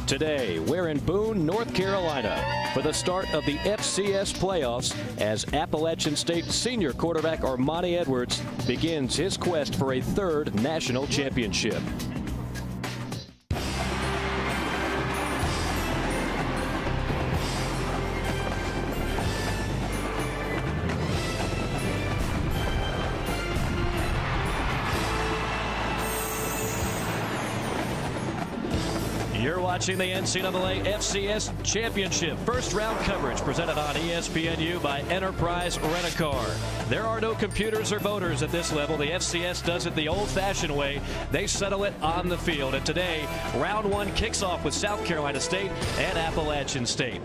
Today, we're in Boone, North Carolina for the start of the FCS playoffs as Appalachian State senior quarterback Armanti Edwards begins his quest for a third national championship. You're watching the NCAA FCS Championship first round coverage presented on ESPNU by Enterprise Rent-A-Car. There are no computers or voters at this level. The FCS does it the old-fashioned way. They settle it on the field. And today, round one kicks off with South Carolina State and Appalachian State.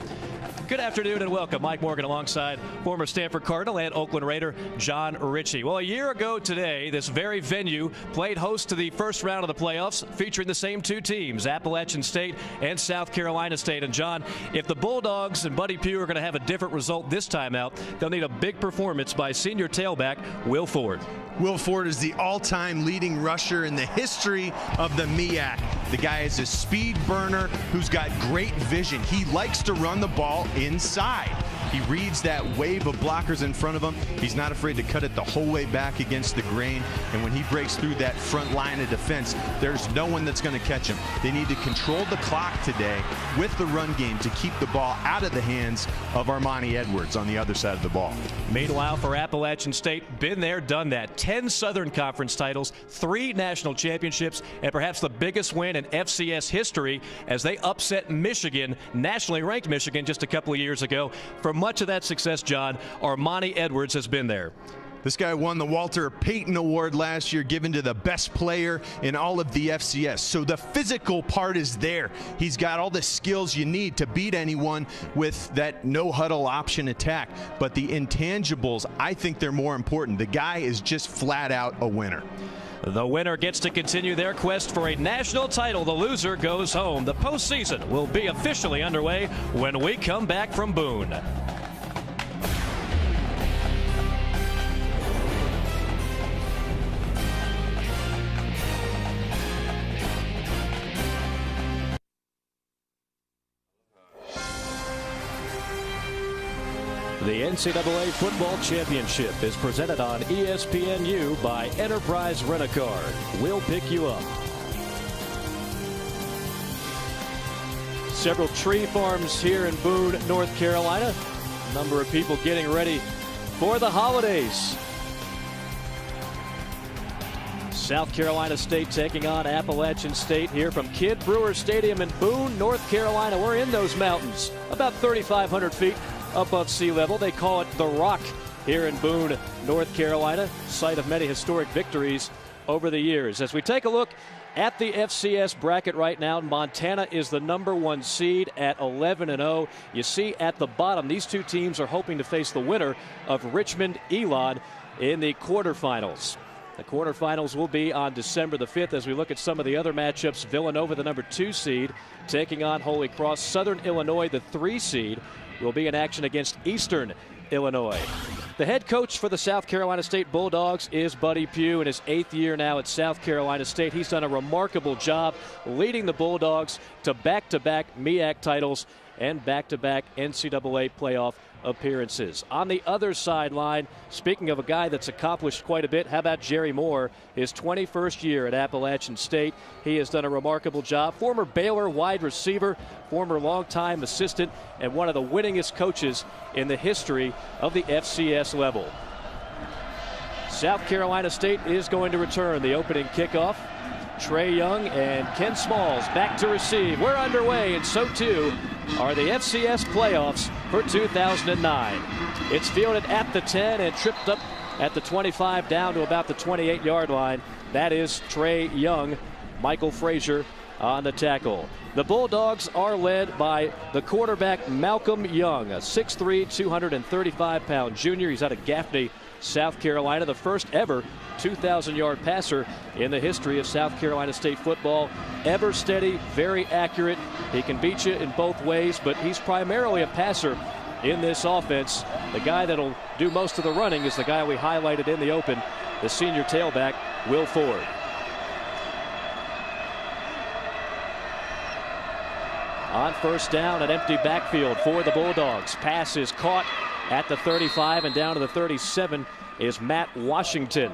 Good afternoon and welcome. Mike Morgan alongside former Stanford Cardinal and Oakland Raider John Ritchie. Well, a year ago today, this very venue played host to the first round of the playoffs featuring the same two teams, Appalachian State and South Carolina State. And John, if the Bulldogs and Buddy Pugh are going to have a different result this time out, they'll need a big performance by senior tailback Will Ford. Will Ford is the all-time leading rusher in the history of the MEAC. The guy is a speed burner who's got great vision. He likes to run the ball inside. He reads that wave of blockers in front of him. He's not afraid to cut it the whole way back against the grain. And when he breaks through that front line of defense, there's no one that's going to catch him. They need to control the clock today with the run game to keep the ball out of the hands of Armanti Edwards on the other side of the ball. Meanwhile, for Appalachian State, been there, done that. 10 Southern Conference titles, 3 national championships, and perhaps the biggest win in FCS history as they upset Michigan, nationally ranked Michigan, just a couple of years ago. For much of that success, John, Armanti Edwards has been there. This guy won the Walter Payton Award last year, given to the best player in all of the FCS. So the physical part is there. He's got all the skills you need to beat anyone with that no-huddle option attack. But the intangibles, I think they're more important. The guy is just flat out a winner. The winner gets to continue their quest for a national title. The loser goes home. The postseason will be officially underway when we come back from Boone. The NCAA Football Championship is presented on ESPNU by Enterprise Rent-A-Car. We'll pick you up. Several tree farms here in Boone, North Carolina. A number of people getting ready for the holidays. South Carolina State taking on Appalachian State here from Kidd Brewer Stadium in Boone, North Carolina. We're in those mountains, about 3,500 feet above sea level. They call it the Rock here in Boone, North Carolina, site of many historic victories over the years. As we take a look at the FCS bracket right now, Montana is the #1 seed at 11-0. You see at the bottom, these two teams are hoping to face the winner of Richmond-Elon in the quarterfinals. The quarterfinals will be on December the 5th. As we look at some of the other matchups, Villanova, the #2 seed, taking on Holy Cross. Southern Illinois, the 3 seed, will be in action against Eastern Illinois. The head coach for the South Carolina State Bulldogs is Buddy Pugh in his 8th year now at South Carolina State. He's done a remarkable job leading the Bulldogs to back-to-back MEAC titles and back-to-back NCAA playoff appearances. On the other sideline, speaking of a guy that's accomplished quite a bit, how about Jerry Moore? His 21st year at Appalachian State. He has done a remarkable job. Former Baylor wide receiver, former longtime assistant, and one of the winningest coaches in the history of the FCS level. South Carolina State is going to return the opening kickoff. Trey Young and Ken Smalls back to receive. We're underway, and so too are the FCS playoffs for 2009. It's fielded at the 10 and tripped up at the 25 down to about the 28-yard line. That is Trey Young. Michael Frazier on the tackle. The Bulldogs are led by the quarterback Malcolm Young, a 6'3", 235-pound junior. He's out of Gaffney, South Carolina, the first ever 2,000-yard passer in the history of South Carolina State football. Ever steady, very accurate. He can beat you in both ways, but he's primarily a passer in this offense. The guy that'll do most of the running is the guy we highlighted in the open, the senior tailback, Will Ford. On first down, an empty backfield for the Bulldogs. Pass is caught at the 35, and down to the 37 is Matt Washington.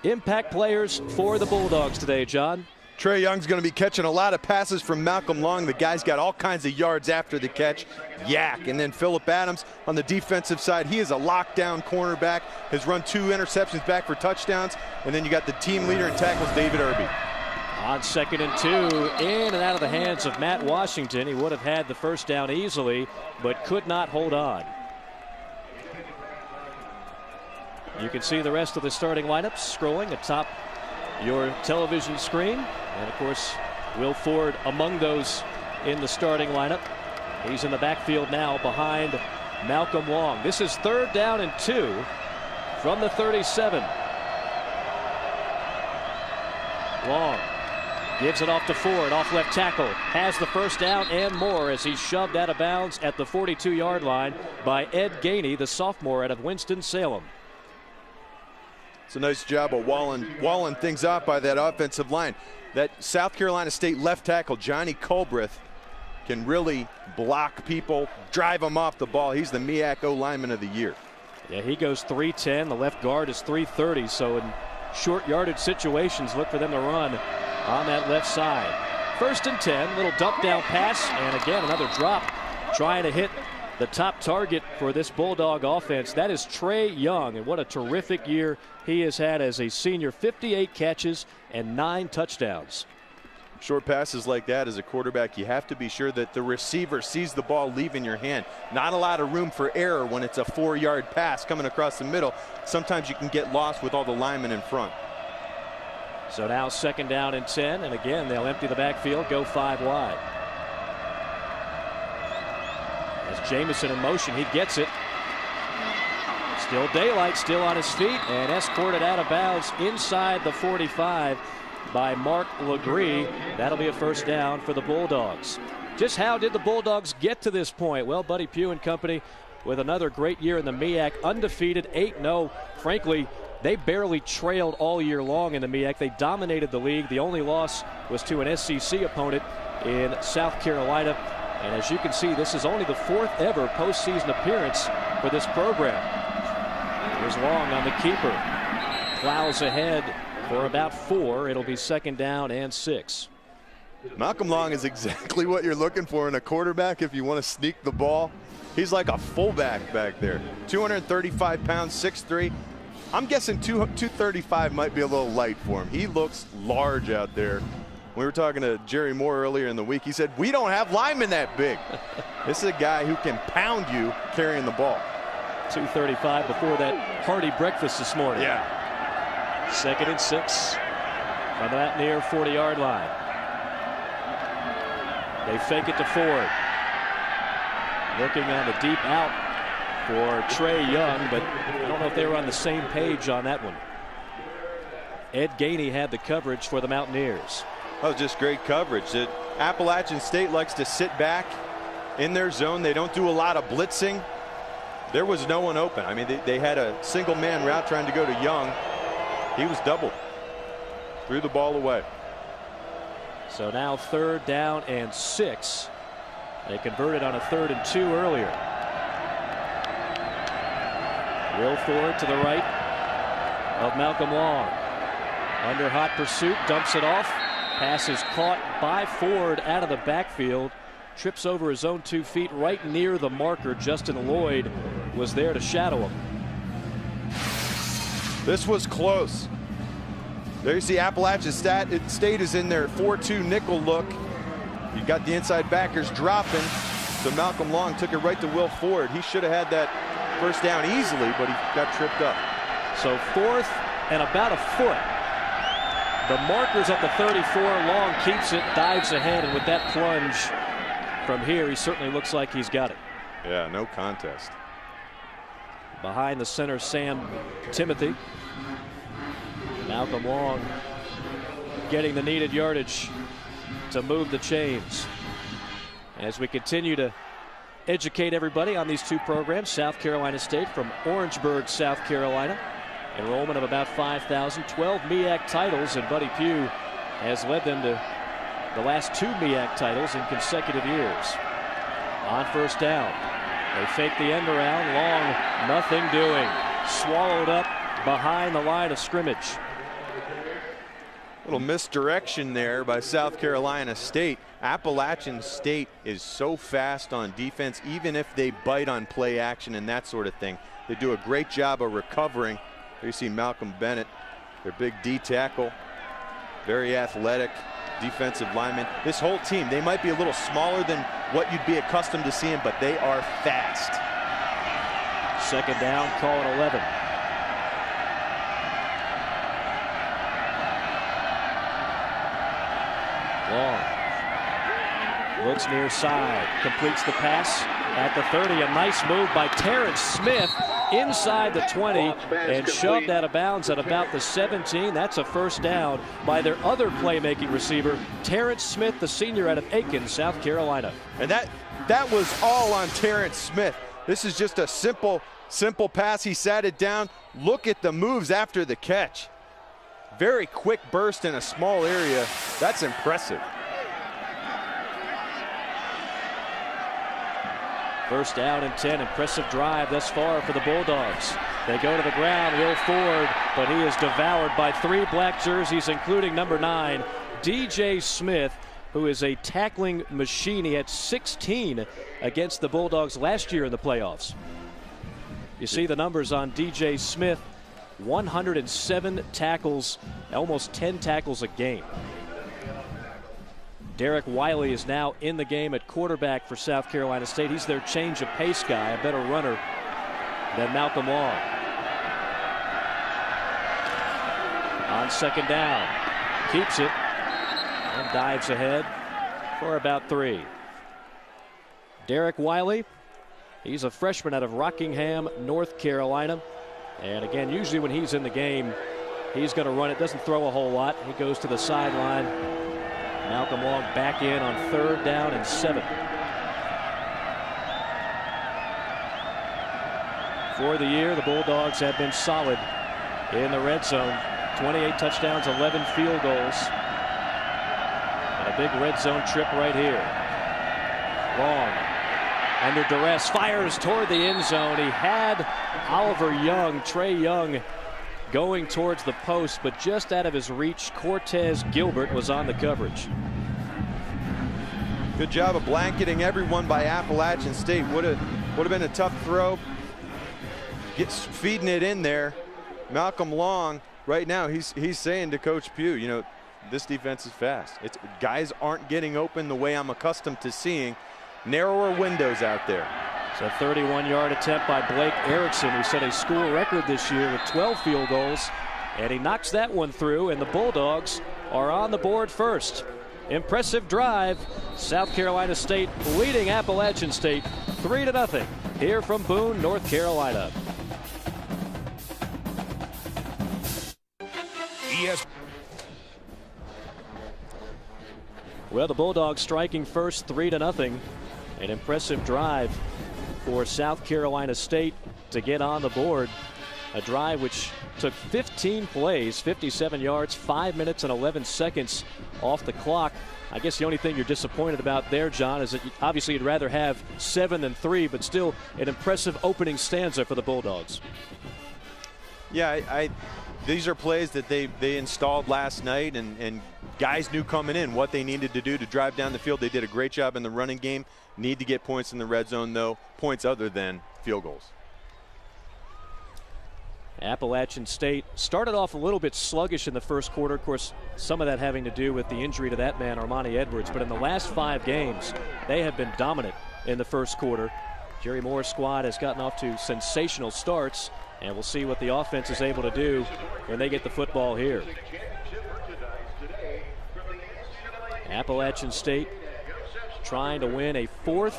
Impact players for the Bulldogs today, John. Trey Young's going to be catching a lot of passes from Malcolm Long. The guy's got all kinds of yards after the catch. Yak. And then Phillip Adams on the defensive side. He is a lockdown cornerback. Has run 2 interceptions back for touchdowns. And then you got the team leader in tackles, David Irby. On 2nd and 2, in and out of the hands of Matt Washington. He would have had the first down easily, but could not hold on. You can see the rest of the starting lineups scrolling atop your television screen. And of course, Will Ford among those in the starting lineup. He's in the backfield now behind Malcolm Long. This is 3rd down and 2 from the 37. Long gives it off to Ford, off left tackle. Has the first down and more as he's shoved out of bounds at the 42-yard line by Ed Gainey, the sophomore out of Winston-Salem. It's a nice job of walling things off by that offensive line. That South Carolina State left tackle, Johnny Culbreth, can really block people, drive them off the ball. He's the MEAC O-lineman of the year. Yeah, he goes 310. The left guard is 330. So in short yardage situations, look for them to run on that left side. 1st and 10, little dump down pass, and again another drop, trying to hit the top target for this Bulldog offense. That is Trey Young, and what a terrific year he has had as a senior. 58 catches and 9 touchdowns. Short passes like that as a quarterback, you have to be sure that the receiver sees the ball leaving your hand. Not a lot of room for error when it's a 4-yard pass coming across the middle. Sometimes you can get lost with all the linemen in front. So now 2nd down and 10, and again they'll empty the backfield, go 5 wide. As Jamison in motion, he gets it. Still daylight, still on his feet, and escorted out of bounds inside the 45 by Mark Legree. That'll be a first down for the Bulldogs. Just how did the Bulldogs get to this point? Well, Buddy Pugh and company with another great year in the MEAC, undefeated, 8-0. Frankly, they barely trailed all year long in the MEAC. They dominated the league. The only loss was to an SEC opponent in South Carolina. And as you can see, this is only the 4th ever postseason appearance for this program. Here's Long on the keeper. Plows ahead for about 4. It'll be 2nd down and 6. Malcolm Long is exactly what you're looking for in a quarterback if you want to sneak the ball. He's like a fullback back there. 235 pounds, 6'3". I'm guessing 235 might be a little light for him. He looks large out there. We were talking to Jerry Moore earlier in the week. He said, we don't have linemen that big. This is a guy who can pound you carrying the ball. 235 before that hearty breakfast this morning. Yeah. 2nd and 6 from that near 40-yard line. They fake it to Ford. Looking on the deep out for Trey Young, but I don't know if they were on the same page on that one. Ed Gainey had the coverage for the Mountaineers. That was just great coverage. Appalachian State likes to sit back in their zone. They don't do a lot of blitzing. There was no one open. I mean, they had a single man route trying to go to Young. He was doubled. Threw the ball away. So now 3rd down and 6. They converted on a 3rd and 2 earlier. Will Ford to the right of Malcolm Long. Under hot pursuit, dumps it off. Pass is caught by Ford out of the backfield. Trips over his own 2 feet right near the marker. Justin Lloyd was there to shadow him. This was close. There you see Appalachian State is in their 4-2 nickel look. You got the inside backers dropping. So Malcolm Long took it right to Will Ford. He should have had that first down easily, but he got tripped up. So 4th and about a foot. The marker's at the 34. Long keeps it, dives ahead, and with that plunge from here, he certainly looks like he's got it. Yeah, no contest. Behind the center, Sam Timothy. Malcolm Long getting the needed yardage to move the chains. As we continue to educate everybody on these 2 programs, South Carolina State from Orangeburg, South Carolina. Enrollment of about 5,000, 12 MEAC titles, and Buddy Pugh has led them to the last 2 MEAC titles in consecutive years. On first down, they fake the end around. Long, nothing doing. Swallowed up behind the line of scrimmage. Little misdirection there by South Carolina State. Appalachian State is so fast on defense, even if they bite on play action and that sort of thing. They do a great job of recovering. There you see Malcolm Bennett, their big D tackle, very athletic defensive lineman. This whole team, they might be a little smaller than what you'd be accustomed to seeing, but they are fast. Second down, call it 11. Long looks near side, completes the pass at the 30. A nice move by Terrence Smith inside the 20 and shoved out of bounds at about the 17. That's a first down by their other playmaking receiver, Terrence Smith, the senior out of Aiken, South Carolina. And that was all on Terrence Smith. This is just a simple pass. He sat it down. Look at the moves after the catch. Very quick burst in a small area. That's impressive. First down and 10. Impressive drive thus far for the Bulldogs. They go to the ground. Will Ford, but he is devoured by 3 black jerseys, including number 9, DJ Smith, who is a tackling machine. He had 16 against the Bulldogs last year in the playoffs. You see the numbers on DJ Smith. 107 tackles, almost 10 tackles a game. Derek Wiley is now in the game at quarterback for South Carolina State. He's their change of pace guy, a better runner than Malcolm Long. On second down, keeps it and dives ahead for about 3. Derek Wiley, he's a freshman out of Rockingham, North Carolina. And again, usually when he's in the game, he's going to run it, doesn't throw a whole lot. He goes to the sideline. Malcolm Long back in on 3rd down and 7. For the year, the Bulldogs have been solid in the red zone. 28 touchdowns, 11 field goals. And a big red zone trip right here. Long, under duress, fires toward the end zone. He had Oliver Young, Trey Young, going towards the post, but just out of his reach. Cortez Gilbert was on the coverage. Good job of blanketing everyone by Appalachian State. Would have been a tough throw. Feeding it in there. Malcolm Long, right now, he's saying to Coach Pugh, you know, this defense is fast. Guys aren't getting open the way I'm accustomed to seeing. Narrower windows out there. It's a 31-yard attempt by Blake Erickson, who set a school record this year with 12 field goals. And he knocks that one through, and the Bulldogs are on the board first. Impressive drive. South Carolina State leading Appalachian State 3-0 here from Boone, North Carolina. Yes. Well, the Bulldogs striking first, 3-0. An impressive drive for South Carolina State to get on the board. A drive which took 15 plays, 57 yards, 5 minutes and 11 seconds off the clock. I guess the only thing you're disappointed about there, John, is that obviously you'd rather have 7 than 3, but still an impressive opening stanza for the Bulldogs. Yeah, these are plays that they installed last night, and guys knew coming in what they needed to do to drive down the field. They did a great job in the running game. Need to get points in the red zone, though. Points other than field goals. Appalachian State started off a little bit sluggish in the first quarter. Of course, some of that having to do with the injury to that man, Armanti Edwards. But in the last 5 games, they have been dominant in the first quarter. Jerry Moore's squad has gotten off to sensational starts, and we'll see what the offense is able to do when they get the football here. Appalachian State trying to win a 4th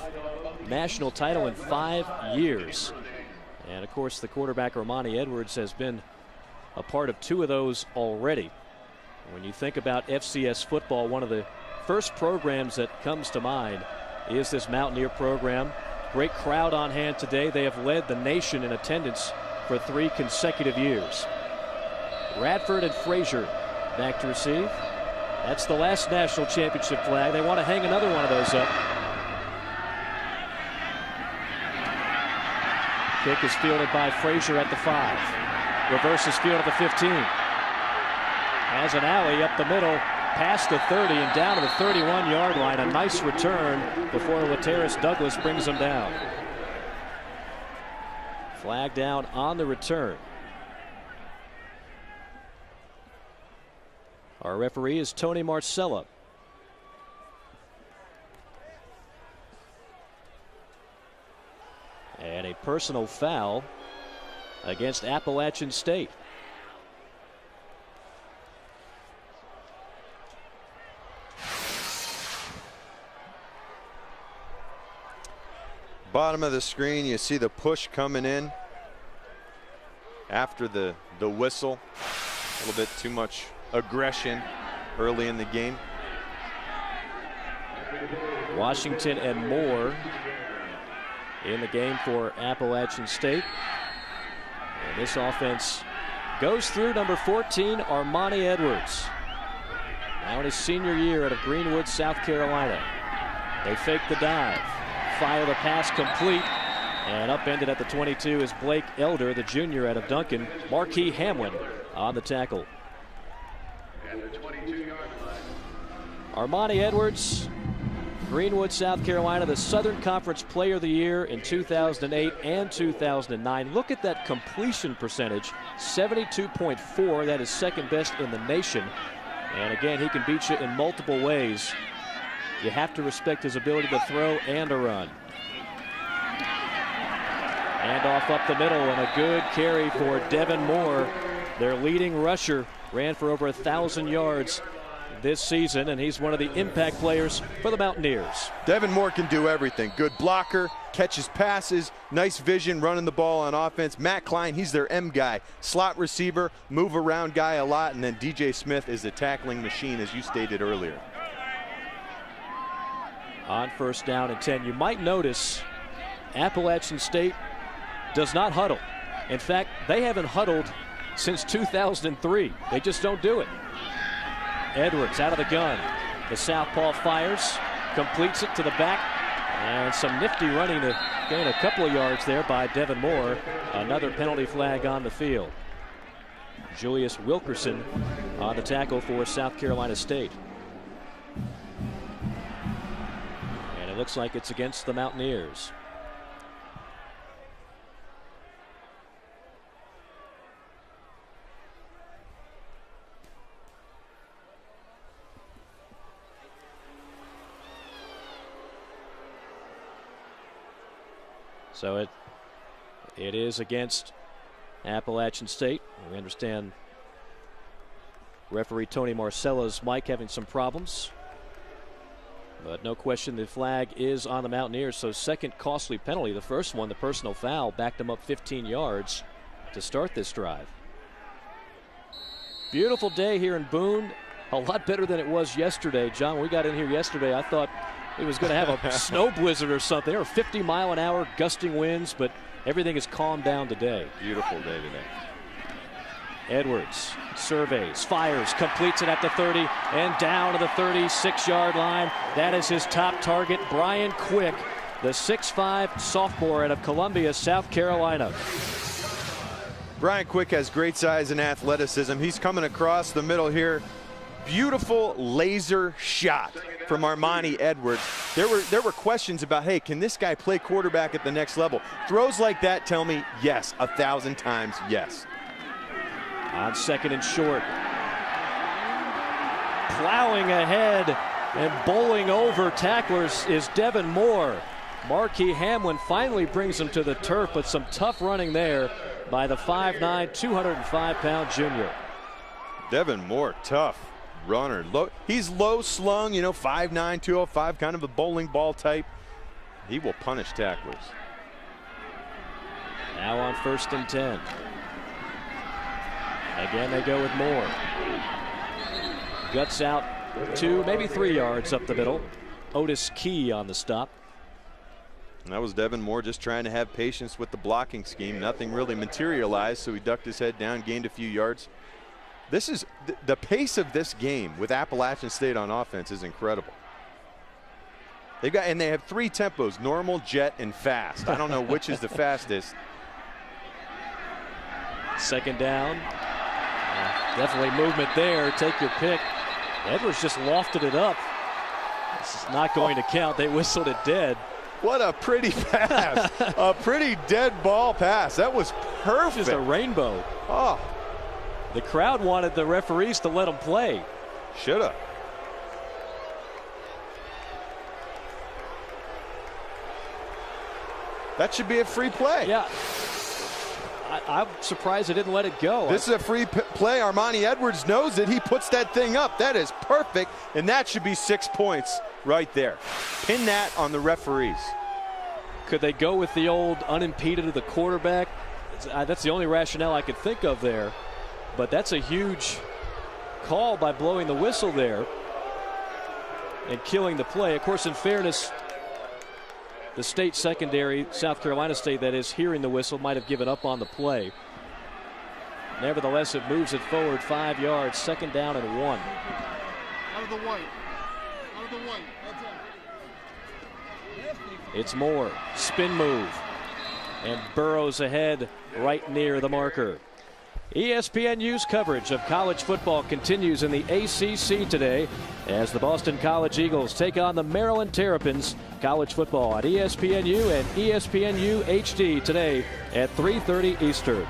national title in 5 years. And, of course, the quarterback, Armanti Edwards, has been a part of 2 of those already. When you think about FCS football, one of the first programs that comes to mind is this Mountaineer program. Great crowd on hand today. They have led the nation in attendance for 3 consecutive years. Radford and Frazier back to receive. That's the last national championship flag. They want to hang another one of those up. Kick is fielded by Frazier at the 5. Reverse is fielded at the 15. Has an alley up the middle, past the 30 and down to the 31-yard line. A nice return before Lateris Douglas brings him down. Flag down on the return. Our referee is Tony Marcella. And a personal foul against Appalachian State. Bottom of the screen, you see the push coming in after the whistle. A little bit too much aggression early in the game. Washington and Moore in the game for Appalachian State. And this offense goes through number 14, Armanti Edwards. Now in his senior year out of Greenwood, South Carolina. They fake the dive, fire the pass complete, and upended at the 22 is Blake Elder, the junior out of Duncan. Marquis Hamlin on the tackle. Armanti Edwards, Greenwood, South Carolina, the Southern Conference Player of the Year in 2008 and 2009. Look at that completion percentage, 72.4. That is second best in the nation. And again, he can beat you in multiple ways. You have to respect his ability to throw and to run. Handoff up the middle and a good carry for Devin Moore. Their leading rusher, ran for over 1,000 yards this season, and he's one of the impact players for the Mountaineers. Devin Moore can do everything. Good blocker, catches passes, nice vision running the ball on offense. Matt Klein, he's their M guy, slot receiver, move around guy a lot, and then DJ Smith is the tackling machine, as you stated earlier. On first down and 10, you might notice Appalachian State does not huddle. In fact, they haven't huddled since 2003. They just don't do it. Edwards out of the gun. The southpaw fires, completes it to the back, and some nifty running to gain a couple of yards there by Devin Moore. Another penalty flag on the field. Julius Wilkerson on the tackle for South Carolina State. And it looks like it's against the Mountaineers. So it is against Appalachian State. We understand referee Tony Marcella's mic having some problems. But no question the flag is on the Mountaineers. So second costly penalty. The first one, the personal foul, backed them up 15 yards to start this drive. Beautiful day here in Boone. A lot better than it was yesterday. John, when we got in here yesterday, I thought it was going to have a snow blizzard or something. There were 50-mile-an-hour gusting winds, but everything has calmed down today. Beautiful day today. Edwards surveys, fires, completes it at the 30 and down to the 36-yard line. That is his top target, Brian Quick, the 6'5 sophomore out of Columbia, South Carolina. Brian Quick has great size and athleticism. He's coming across the middle here. Beautiful laser shot from Armanti Edwards. There were questions about, hey, can this guy play quarterback at the next level? Throws like that tell me yes, 1,000 times yes. On second and short, plowing ahead and bowling over tacklers is Devin Moore. Marquis Hamlin finally brings him to the turf, but some tough running there by the 5'9", 205-pound junior. Devin Moore, tough runner. He's low slung, 5'9", 205, kind of a bowling ball type. He will punish tacklers. Now on first and 10. Again, they go with Moore. Guts out 2, maybe 3 yards up the middle. Otis Key on the stop. And that was Devin Moore just trying to have patience with the blocking scheme. Nothing really materialized, so he ducked his head down, gained a few yards. This is the pace of this game with Appalachian State on offense is incredible. They have 3 tempos: normal, jet, and fast. I don't know which is the fastest. Second down. Definitely movement there. Take your pick. Edwards just lofted it up. This is not going to count. They whistled it dead. What a pretty pass. A pretty dead ball pass. That was perfect. Just a rainbow. Oh. The crowd wanted the referees to let them play. Shoulda. That should be a free play. Yeah. I'm surprised they didn't let it go. This is a free play. Armanti Edwards knows it. He puts that thing up. That is perfect, and that should be 6 points right there. Pin that on the referees. Could they go with the old unimpeded to the quarterback? That's the only rationale I could think of there. But that's a huge call by blowing the whistle there and killing the play. Of course, in fairness, the state secondary, South Carolina State, that is, hearing the whistle, might have given up on the play. Nevertheless, it moves it forward 5 yards, 2nd down and 1. Out of the white. Out of the white. That's it. It's Moore. Spin move. And burrows ahead right near the marker. ESPNU's coverage of college football continues in the ACC today as the Boston College Eagles take on the Maryland Terrapins. College football on ESPNU and ESPNU HD today at 3:30 Eastern.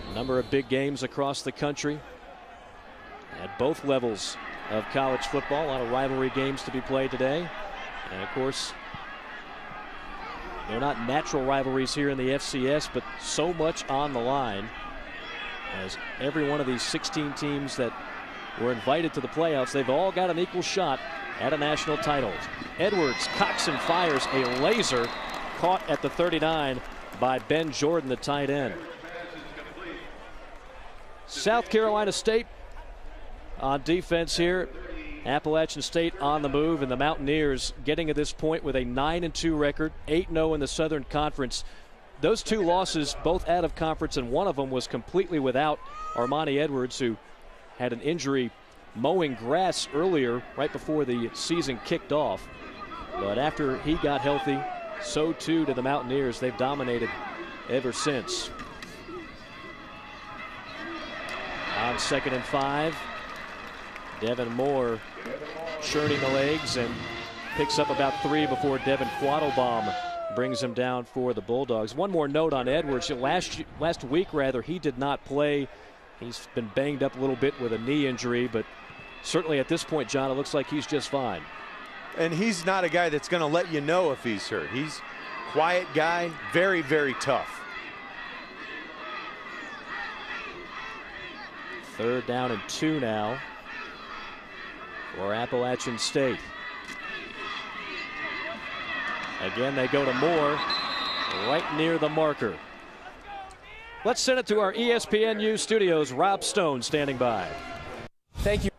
A number of big games across the country at both levels of college football. A lot of rivalry games to be played today. And of course, they're not natural rivalries here in the FCS, but so much on the line as every one of these 16 teams that were invited to the playoffs, they've all got an equal shot at a national title. Edwards cocks and fires a laser, caught at the 39 by Ben Jordan, the tight end. South Carolina State on defense here. Appalachian State on the move, and the Mountaineers getting to this point with a 9-2 record, 8-0 in the Southern Conference. Those 2 losses, both out of conference, and one of them was completely without Armanti Edwards, who had an injury mowing grass earlier, right before the season kicked off. But after he got healthy, so too did the Mountaineers. They've dominated ever since. On 2nd and 5, Devin Moore churning the legs and picks up about 3 before Devin Quattlebaum brings him down for the Bulldogs. One more note on Edwards. Last week, he did not play. He's been banged up a little bit with a knee injury, but certainly at this point, John, it looks like he's just fine. And he's not a guy that's going to let you know if he's hurt. He's a quiet guy, very, very tough. 3rd down and 2 now for Appalachian State. Again, they go to Moore right near the marker. Let's send it to our ESPNU studios. Rob Stone standing by. Thank you.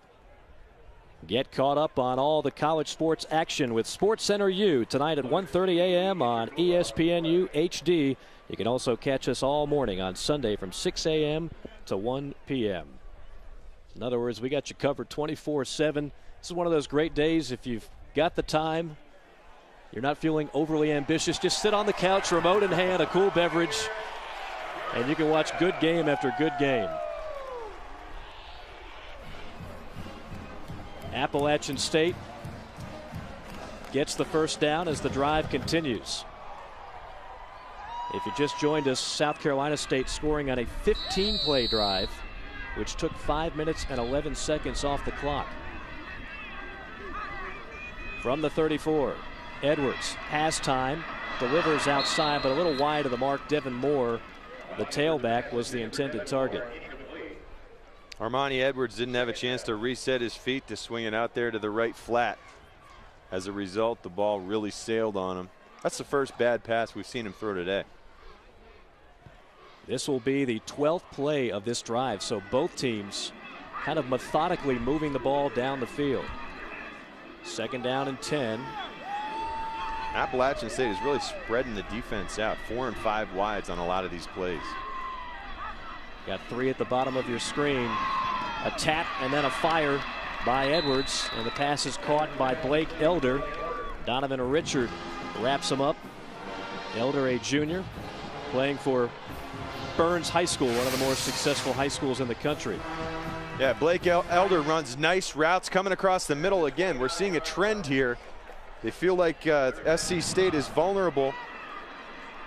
Get caught up on all the college sports action with SportsCenter U tonight at 1:30 a.m. on ESPNU HD. You can also catch us all morning on Sunday from 6 a.m. to 1 p.m. In other words, we got you covered 24/7. This is one of those great days. If you've got the time, you're not feeling overly ambitious, just sit on the couch, remote in hand, a cool beverage, and you can watch good game after good game. Appalachian State gets the first down as the drive continues. If you just joined us, South Carolina State scoring on a 15-play drive, which took 5 minutes and 11 seconds off the clock. From the 34, Edwards, pass time, delivers outside, but a little wide of the mark. Devin Moore, the tailback, was the intended target. Armanti Edwards didn't have a chance to reset his feet to swing it out there to the right flat. As a result, the ball really sailed on him. That's the first bad pass we've seen him throw today. This will be the 12th play of this drive, so both teams kind of methodically moving the ball down the field. 2nd down and 10. Appalachian State is really spreading the defense out, 4 and 5 wides on a lot of these plays. Got 3 at the bottom of your screen. A tap and then a fire by Edwards, and the pass is caught by Blake Elder. Donovan Richard wraps him up. Elder, a junior, playing for Burns High School, one of the more successful high schools in the country. Yeah, Blake Elder runs nice routes coming across the middle. Again, we're seeing a trend here. They feel like SC State is vulnerable.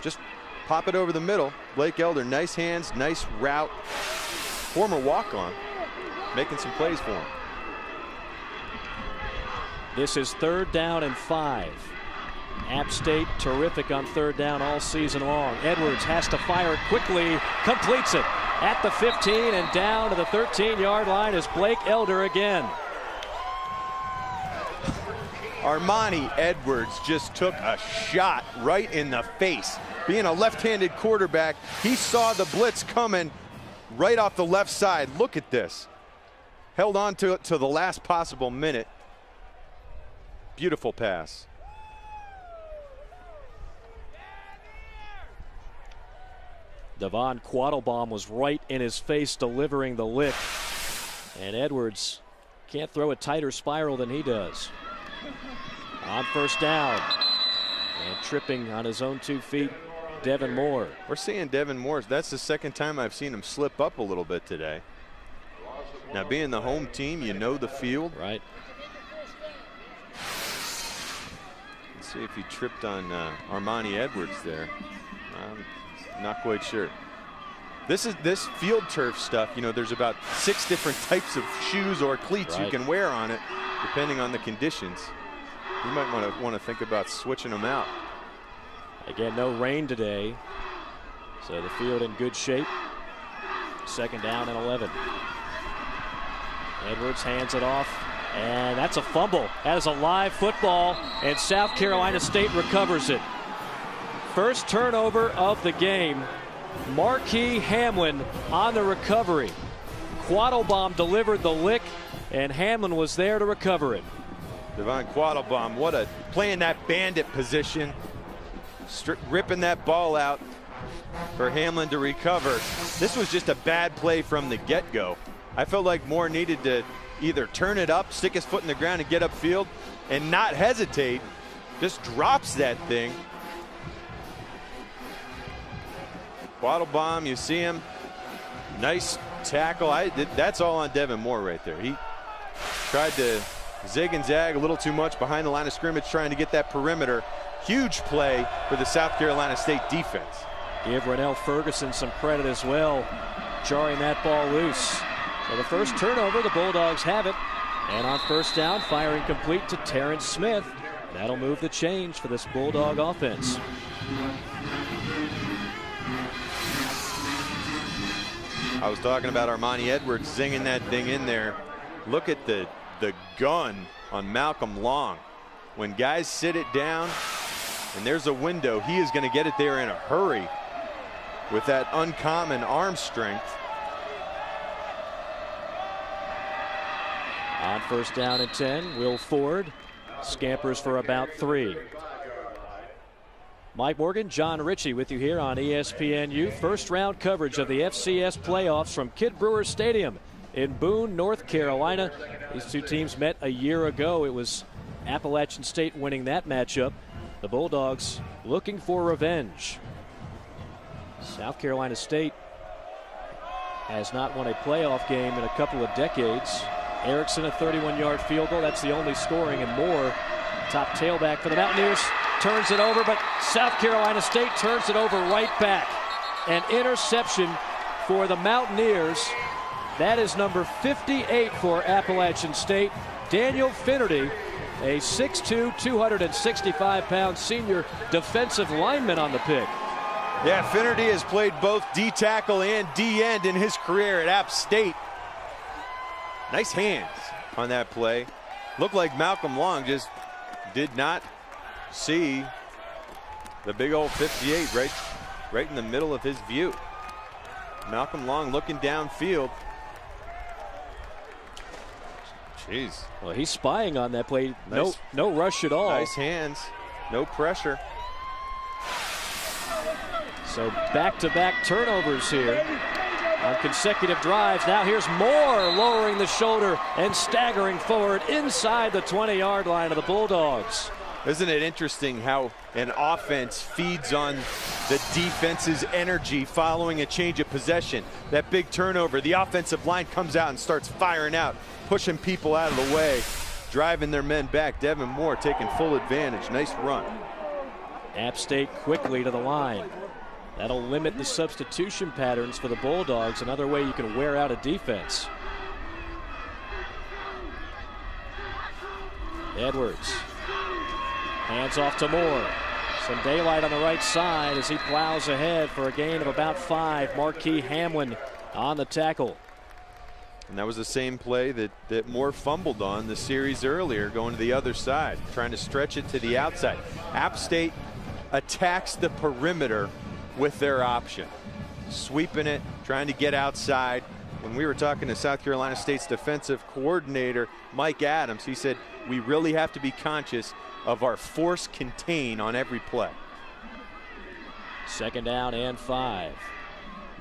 Just pop it over the middle. Blake Elder, nice hands, nice route. Former walk-on, making some plays for him. This is 3rd down and 5. App State terrific on 3rd down all season long. Edwards has to fire it quickly, completes it at the 15, and down to the 13-yard line is Blake Elder again. Armanti Edwards just took a shot right in the face. Being a left-handed quarterback, he saw the blitz coming right off the left side. Look at this. Held on to it to the last possible minute. Beautiful pass. Devon Quattlebaum was right in his face delivering the lick. And Edwards can't throw a tighter spiral than he does. On 1st down. And tripping on his own 2 feet, Devin Moore. We're seeing Devin Moore. That's the 2nd time I've seen him slip up a little bit today. Now, being the home team, you know the field. Right. Let's see if he tripped on Armanti Edwards there. Not quite sure. This field turf stuff, you know, there's about 6 different types of shoes or cleats you can wear on it, depending on the conditions. You might want to think about switching them out. Again, no rain today, so the field in good shape. 2nd down and 11. Edwards hands it off, and that's a fumble. That is a live football, and South Carolina State recovers it. First turnover of the game. Marquis Hamlin on the recovery. Quattlebaum delivered the lick, and Hamlin was there to recover it. Devon Quattlebaum, playing that bandit position, ripping that ball out for Hamlin to recover. This was just a bad play from the get-go. I felt like Moore needed to either turn it up, stick his foot in the ground and get upfield, and not hesitate. Just drops that thing. Quattlebaum, you see him. Nice tackle. That's all on Devin Moore right there. He tried to zig and zag a little too much behind the line of scrimmage, trying to get that perimeter. Huge play for the South Carolina State defense. Give Rennell Ferguson some credit as well, jarring that ball loose. So the first turnover, the Bulldogs have it. And on 1st down, firing complete to Terrence Smith. That'll move the change for this Bulldog offense. I was talking about Armanti Edwards zinging that thing in there. Look at the gun on Malcolm Long. When guys sit it down and there's a window, he is going to get it there in a hurry with that uncommon arm strength. On 1st down and 10, Will Ford scampers for about 3. Mike Morgan, John Ritchie with you here on ESPNU. First round coverage of the FCS playoffs from Kidd Brewer Stadium in Boone, North Carolina. These 2 teams met a year ago. It was Appalachian State winning that matchup. The Bulldogs looking for revenge. South Carolina State has not won a playoff game in a couple of decades. Erickson, a 31-yard field goal. That's the only scoring, and Moore, top tailback for the Mountaineers, turns it over, but South Carolina State turns it over right back. An interception for the Mountaineers. That is number 58 for Appalachian State. Daniel Finnerty, a 6'2", 265-pound senior defensive lineman on the pick. Yeah, Finnerty has played both D-tackle and D-end in his career at App State. Nice hands on that play. Looked like Malcolm Long just did not see the big old 58 right in the middle of his view. Malcolm Long looking downfield. Jeez. Well, he's spying on that play. Nice. No rush at all. Nice hands. No pressure. So back-to-back turnovers here. on consecutive drives. Now here's Moore lowering the shoulder and staggering forward inside the 20-yard line of the Bulldogs. Isn't it interesting how an offense feeds on the defense's energy following a change of possession? That big turnover, the offensive line comes out and starts firing out, pushing people out of the way, driving their men back. Devin Moore taking full advantage. Nice run. App State quickly to the line. That'll limit the substitution patterns for the Bulldogs, another way you can wear out a defense. Edwards. Hands off to Moore. Some daylight on the right side as he plows ahead for a gain of about 5. Marquis Hamlin on the tackle. And that was the same play that Moore fumbled on the series earlier, going to the other side, trying to stretch it to the outside. App State attacks the perimeter with their option. Sweeping it, trying to get outside. When we were talking to South Carolina State's defensive coordinator, Mike Adams, he said, we really have to be conscious of our force contain on every play. 2nd down and 5.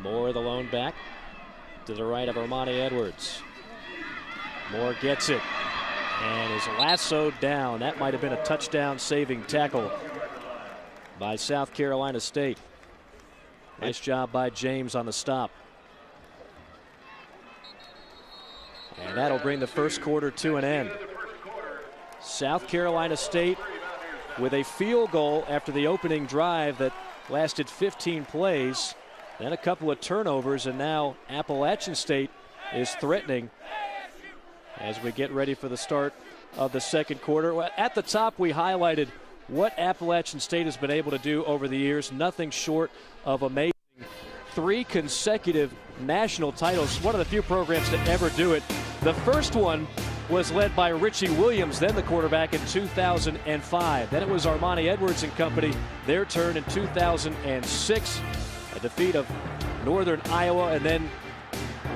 Moore, the lone back, to the right of Armanti Edwards. Moore gets it and is lassoed down. That might have been a touchdown saving tackle by South Carolina State. Nice job by James on the stop. And that'll bring the first quarter to an end. South Carolina State with a field goal after the opening drive that lasted 15 plays, then a couple of turnovers, and now Appalachian State is threatening as we get ready for the start of the second quarter. At the top, we highlighted what Appalachian State has been able to do over the years. Nothing short of amazing. 3 consecutive national titles, one of the few programs to ever do it. The first one was led by Richie Williams, then the quarterback, in 2005. Then it was Armanti Edwards and company, their turn in 2006. A defeat of Northern Iowa, and then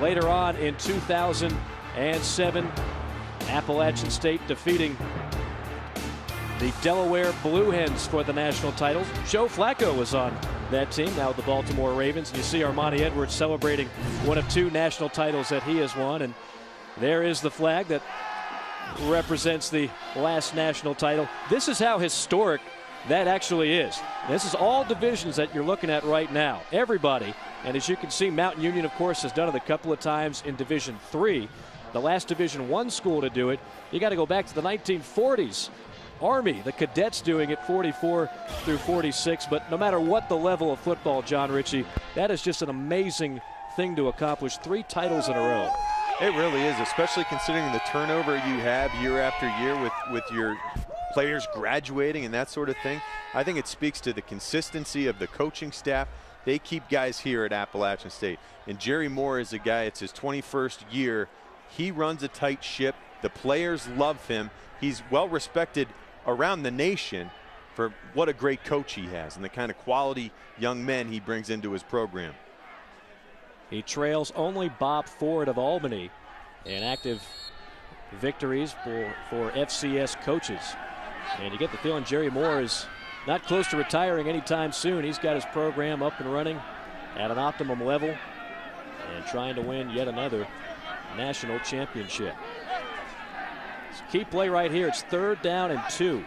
later on in 2007, Appalachian State defeating the Delaware Blue Hens for the national title. Joe Flacco was on that team, now the Baltimore Ravens. And you see Armanti Edwards celebrating one of 2 national titles that he has won. And there is the flag that represents the last national title. This is how historic that actually is. This is all divisions that you're looking at right now. Everybody. And as you can see, Mountain Union, of course, has done it a couple of times in Division III. The last Division I school to do it, you got to go back to the 1940s. Army, the cadets, doing it 44 through 46. But no matter what the level of football, John Ritchie, that is just an amazing thing to accomplish. 3 titles in a row. It really is, especially considering the turnover you have year after year with your players graduating and that sort of thing. I think it speaks to the consistency of the coaching staff. They keep guys here at Appalachian State. And Jerry Moore is a guy, it's his 21st year. He runs a tight ship. The players love him. He's well respected around the nation for what a great coach he has and the kind of quality young men he brings into his program. He trails only Bob Ford of Albany in active victories for FCS coaches. And you get the feeling Jerry Moore is not close to retiring anytime soon. He's got his program up and running at an optimum level and trying to win yet another national championship. It's a key play right here. It's 3rd down and 2.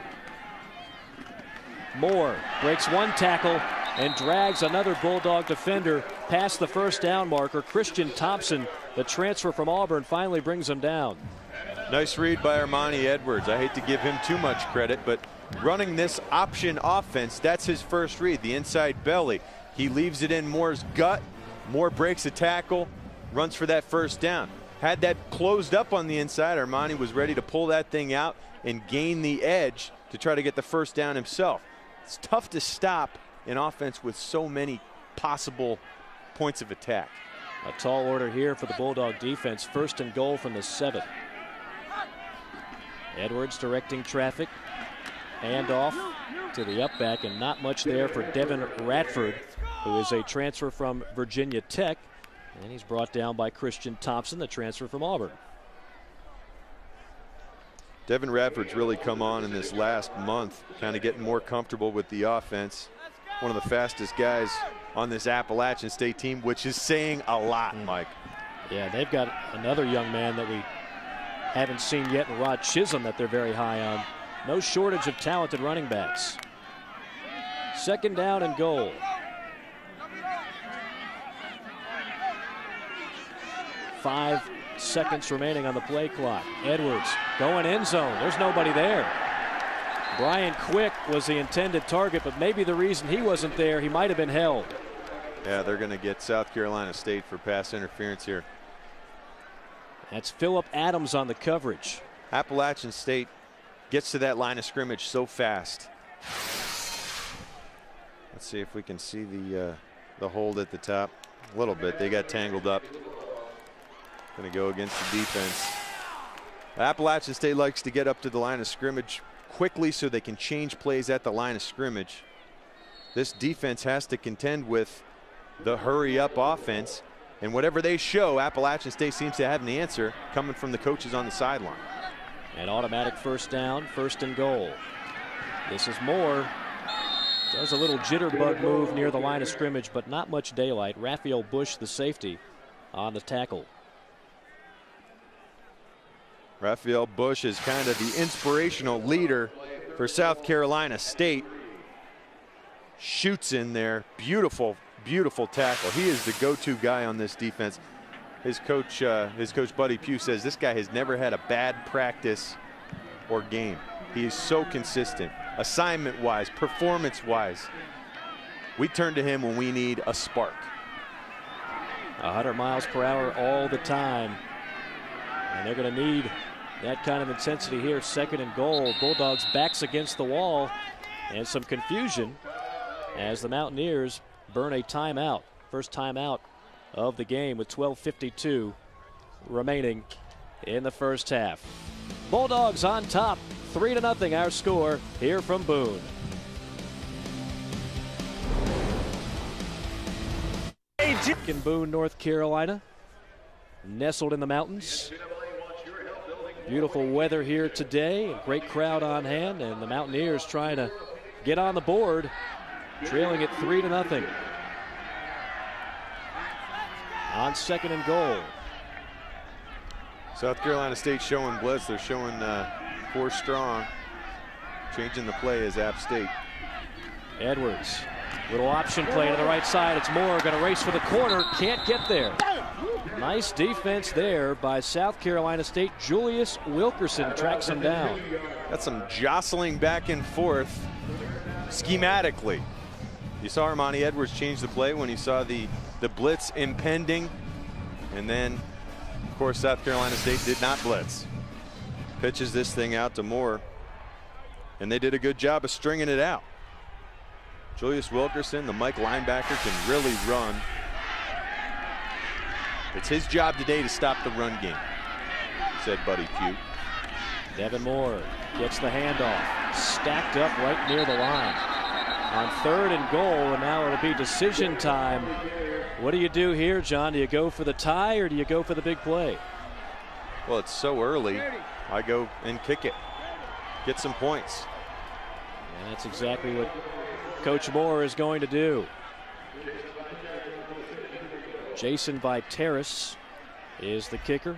Moore breaks 1 tackle and drags another Bulldog defender past the 1st down marker. Christian Thompson, the transfer from Auburn, finally brings him down. Nice read by Armanti Edwards. I hate to give him too much credit, but running this option offense, that's his first read, the inside belly. He leaves it in Moore's gut. Moore breaks a tackle, runs for that 1st down. Had that closed up on the inside, Armanti was ready to pull that thing out and gain the edge to try to get the 1st down himself. It's tough to stop an offense with so many possible points of attack. A tall order here for the Bulldog defense. 1st and goal from the 7. Edwards directing traffic. Handoff to the up back, and not much there for Devin Radford, who is a transfer from Virginia Tech. And he's brought down by Christian Thompson, the transfer from Auburn. Devin Radford's really come on in this last month, kind of getting more comfortable with the offense. One of the fastest guys on this Appalachian State team, which is saying a lot, Mike. Yeah, they've got another young man that we haven't seen yet in Rod Chisholm that they're very high on. No shortage of talented running backs. 2nd down and goal. Five seconds remaining on the play clock. Edwards going end zone. There's nobody there. Brian Quick was the intended target, but maybe the reason he wasn't there, he might have been held. Yeah, they're going to get South Carolina State for pass interference here. That's Phillip Adams on the coverage. Appalachian State gets to that line of scrimmage so fast. Let's see if we can see the hold at the top. A little bit. They got tangled up. Going to go against the defense. Appalachian State likes to get up to the line of scrimmage quickly so they can change plays at the line of scrimmage. This defense has to contend with the hurry up offense, and whatever they show, Appalachian State seems to have the answer coming from the coaches on the sideline. An automatic 1st down, 1st and goal. This is Moore. Does a little jitterbug move near the line of scrimmage, but not much daylight. Raphael Bush, the safety, on the tackle. Raphael Bush is kind of the inspirational leader for South Carolina State. Shoots in there. Beautiful, beautiful tackle. He is the go-to guy on this defense. His coach Buddy Pugh says this guy has never had a bad practice or game. He is so consistent, assignment-wise, performance-wise. We turn to him when we need a spark. 100 miles per hour all the time. And they're going to need that kind of intensity here. 2nd and goal. Bulldogs backs against the wall, and some confusion as the Mountaineers burn a timeout. First timeout of the game with 12:52 remaining in the 1st half. Bulldogs on top, 3-0 our score here from Boone. In Boone, North Carolina, nestled in the mountains. Beautiful weather here today, a great crowd on hand, and the Mountaineers trying to get on the board, trailing it 3-0. On 2nd and goal. South Carolina State showing blitz. They're showing 4 strong. Changing the play is App State. Edwards, little option play to the right side. It's Moore going to race for the corner. Can't get there. Nice defense there by South Carolina State. Julius Wilkerson tracks him down. Got some jostling back and forth schematically. You saw Armanti Edwards change the play when he saw the blitz impending. And then, of course, South Carolina State did not blitz. Pitches this thing out to Moore. And they did a good job of stringing it out. Julius Wilkerson, the Mike linebacker, can really run. It's his job today to stop the run game, said Buddy Pugh. Devin Moore gets the handoff, stacked up right near the line. On 3rd and goal, and now it'll be decision time. What do you do here, John? Do you go for the tie or do you go for the big play? Well, it's so early. I go and kick it. Get some points. And that's exactly what Coach Moore is going to do. Jason Viteris is the kicker,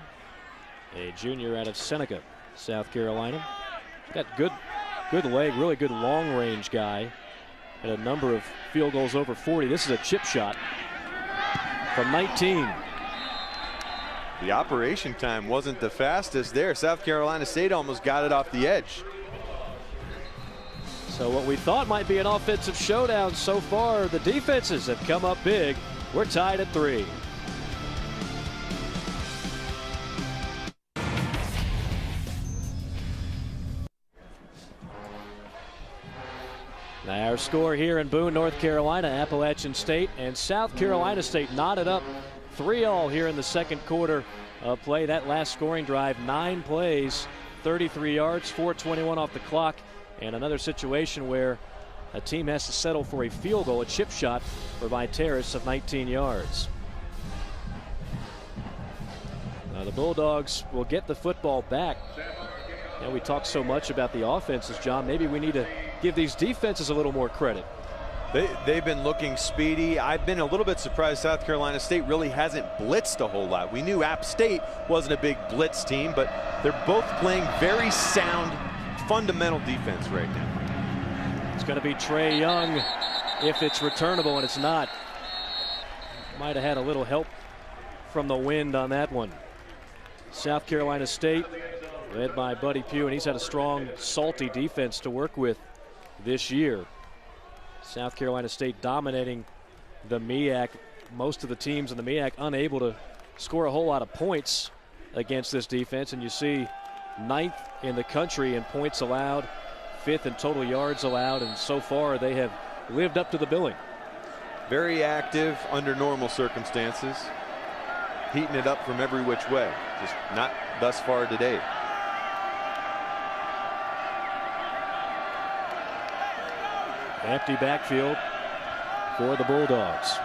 a junior out of Seneca, South Carolina. He's got good leg, really good long range guy. Had a number of field goals over 40. This is a chip shot from 19. The operation time wasn't the fastest there. South Carolina State almost got it off the edge. So what we thought might be an offensive showdown so far, the defenses have come up big. We're tied at 3. Now our score here in Boone, North Carolina, Appalachian State and South Carolina State knotted up 3-all here in the 2nd quarter of play. That last scoring drive, 9 plays, 33 yards, 4:21 off the clock, and another situation where a team has to settle for a field goal, a chip shot for Viteris of 19 yards. Now the Bulldogs will get the football back. And we talk so much about the offenses, John. Maybe we need to give these defenses a little more credit. They've been looking speedy. I've been a little bit surprised South Carolina State really hasn't blitzed a whole lot. We knew App State wasn't a big blitz team, but they're both playing very sound, fundamental defense right now. It's going to be Trey Young if it's returnable, and it's not. Might have had a little help from the wind on that one. South Carolina State led by Buddy Pugh, and he's had a strong, salty defense to work with this year. South Carolina State dominating the MEAC. Most of the teams in the MEAC unable to score a whole lot of points against this defense, and you see 9th in the country in points allowed, 5th in total yards allowed, and so far they have lived up to the billing. Very active under normal circumstances, heating it up from every which way, just not thus far today. Empty backfield for the Bulldogs.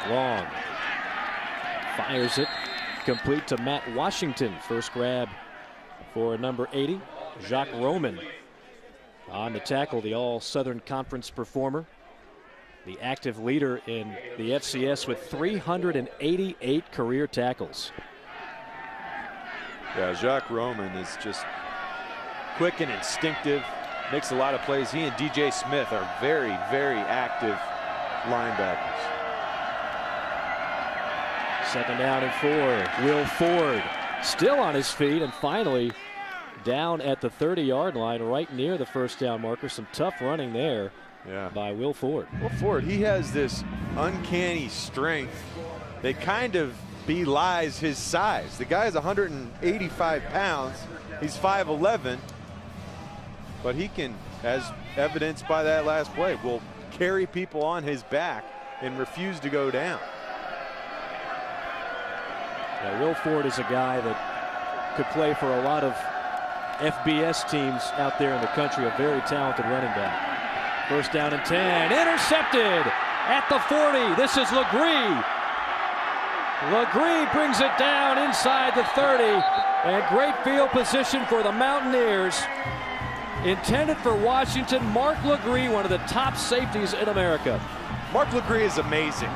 Long fires it, complete to Matt Washington. First grab for number 80, Jacques Roman on the tackle, the All-Southern Conference performer, the active leader in the FCS with 388 career tackles. Yeah, Jacques Roman is just quick and instinctive. Makes a lot of plays. He and DJ Smith are very, very active linebackers. Second down and 4. Will Ford still on his feet and finally down at the 30-yard line right near the first down marker. Some tough running there by Will Ford. Will Ford, he has this uncanny strength that kind of belies his size. The guy is 185 pounds. He's 5'11". But he can, as evidenced by that last play, will carry people on his back and refuse to go down. Yeah, Will Ford is a guy that could play for a lot of FBS teams out there in the country, a very talented running back. First down and 10, intercepted at the 40. This is Legree. Legree brings it down inside the 30, and great field position for the Mountaineers. Intended for Washington, Mark Legree, one of the top safeties in America. Mark Legree is amazing.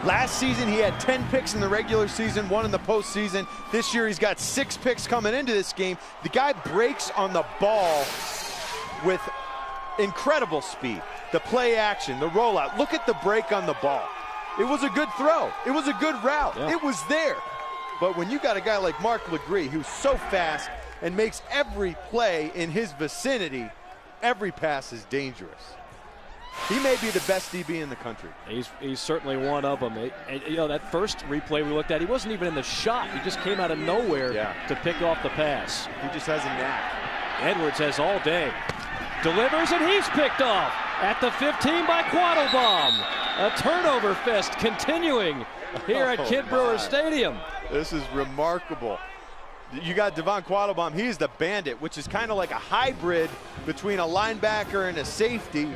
Last season he had 10 picks in the regular season, 1 in the postseason. This year he's got 6 picks coming into this game. The guy breaks on the ball with incredible speed. The play action, the rollout. Look at the break on the ball. It was a good throw. It was a good route. Yeah. It was there. But when you got a guy like Mark Legree who's so fast and makes every play in his vicinity, every pass is dangerous. He may be the best DB in the country. He's certainly one of them. You know, that first replay we looked at, he wasn't even in the shot. He just came out of nowhere to pick off the pass. He just has a knack. Edwards has all day. Delivers, and he's picked off at the 15 by Quattlebaum. A turnover fest continuing here at Kid Brewer Stadium. This is remarkable. You got Devon Quattlebaum. He's the bandit, which is kind of like a hybrid between a linebacker and a safety.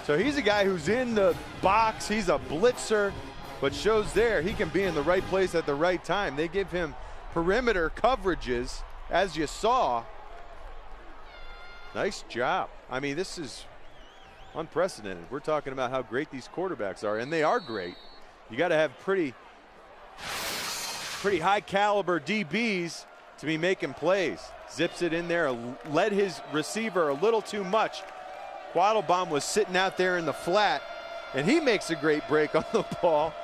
So he's a guy who's in the box. He's a blitzer, but shows there he can be in the right place at the right time. They give him perimeter coverages, as you saw. Nice job. I mean, this is unprecedented. We're talking about how great these quarterbacks are, and they are great. You got to have pretty high caliber DBs to be making plays. Zips it in there, led his receiver a little too much. Quattlebaum was sitting out there in the flat, and he makes a great break on the ball.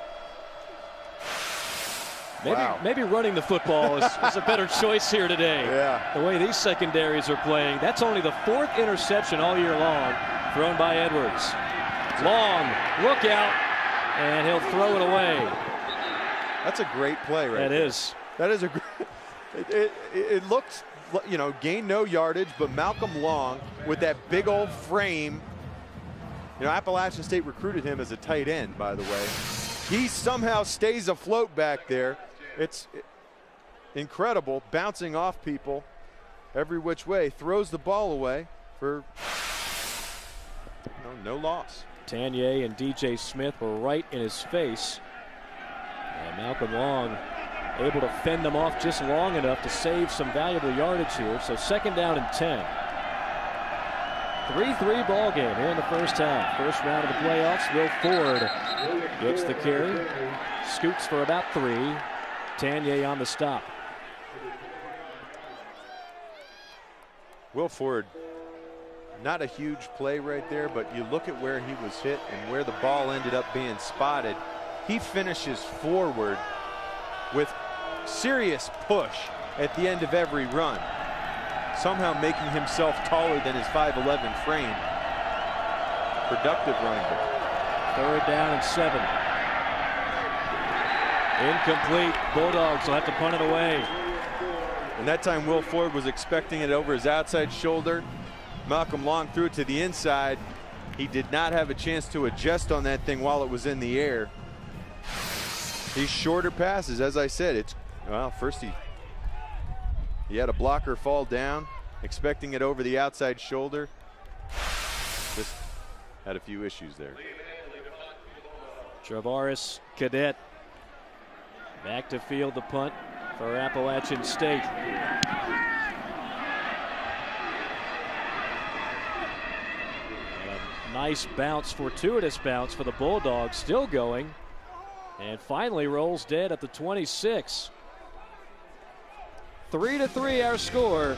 Maybe running the football is a better choice here today. Yeah. The way these secondaries are playing. That's only the 4th interception all year long thrown by Edwards. Long, look out, and he'll throw it away. That's a great play right there. That is. That is a great, it looks, you know, gain no yardage, but Malcolm Long with that big old frame. You know, Appalachian State recruited him as a tight end, by the way. He somehow stays afloat back there. It's incredible, bouncing off people every which way, throws the ball away for no loss. Tanier and DJ Smith were right in his face. And Malcolm Long able to fend them off just long enough to save some valuable yardage here. So second down and 10. 3-3 ball game here in the first half. First round of the playoffs. Will Ford gets the carry. Scoots for about 3. Tanier on the stop. Will Ford, not a huge play right there, but you look at where he was hit and where the ball ended up being spotted. He finishes forward with serious push at the end of every run, somehow making himself taller than his 5'11" frame. Productive running back. 3rd down and 7. Incomplete. Bulldogs will have to punt it away. And that time Will Ford was expecting it over his outside shoulder. Malcolm Long threw it to the inside. He did not have a chance to adjust on that thing while it was in the air. These shorter passes, as I said, it's, well, first he had a blocker fall down, expecting it over the outside shoulder. Just had a few issues there. Travaris Cadet back to field the punt for Appalachian State. A nice bounce, fortuitous bounce for the Bulldogs, still going, and finally rolls dead at the 26. 3-3 our score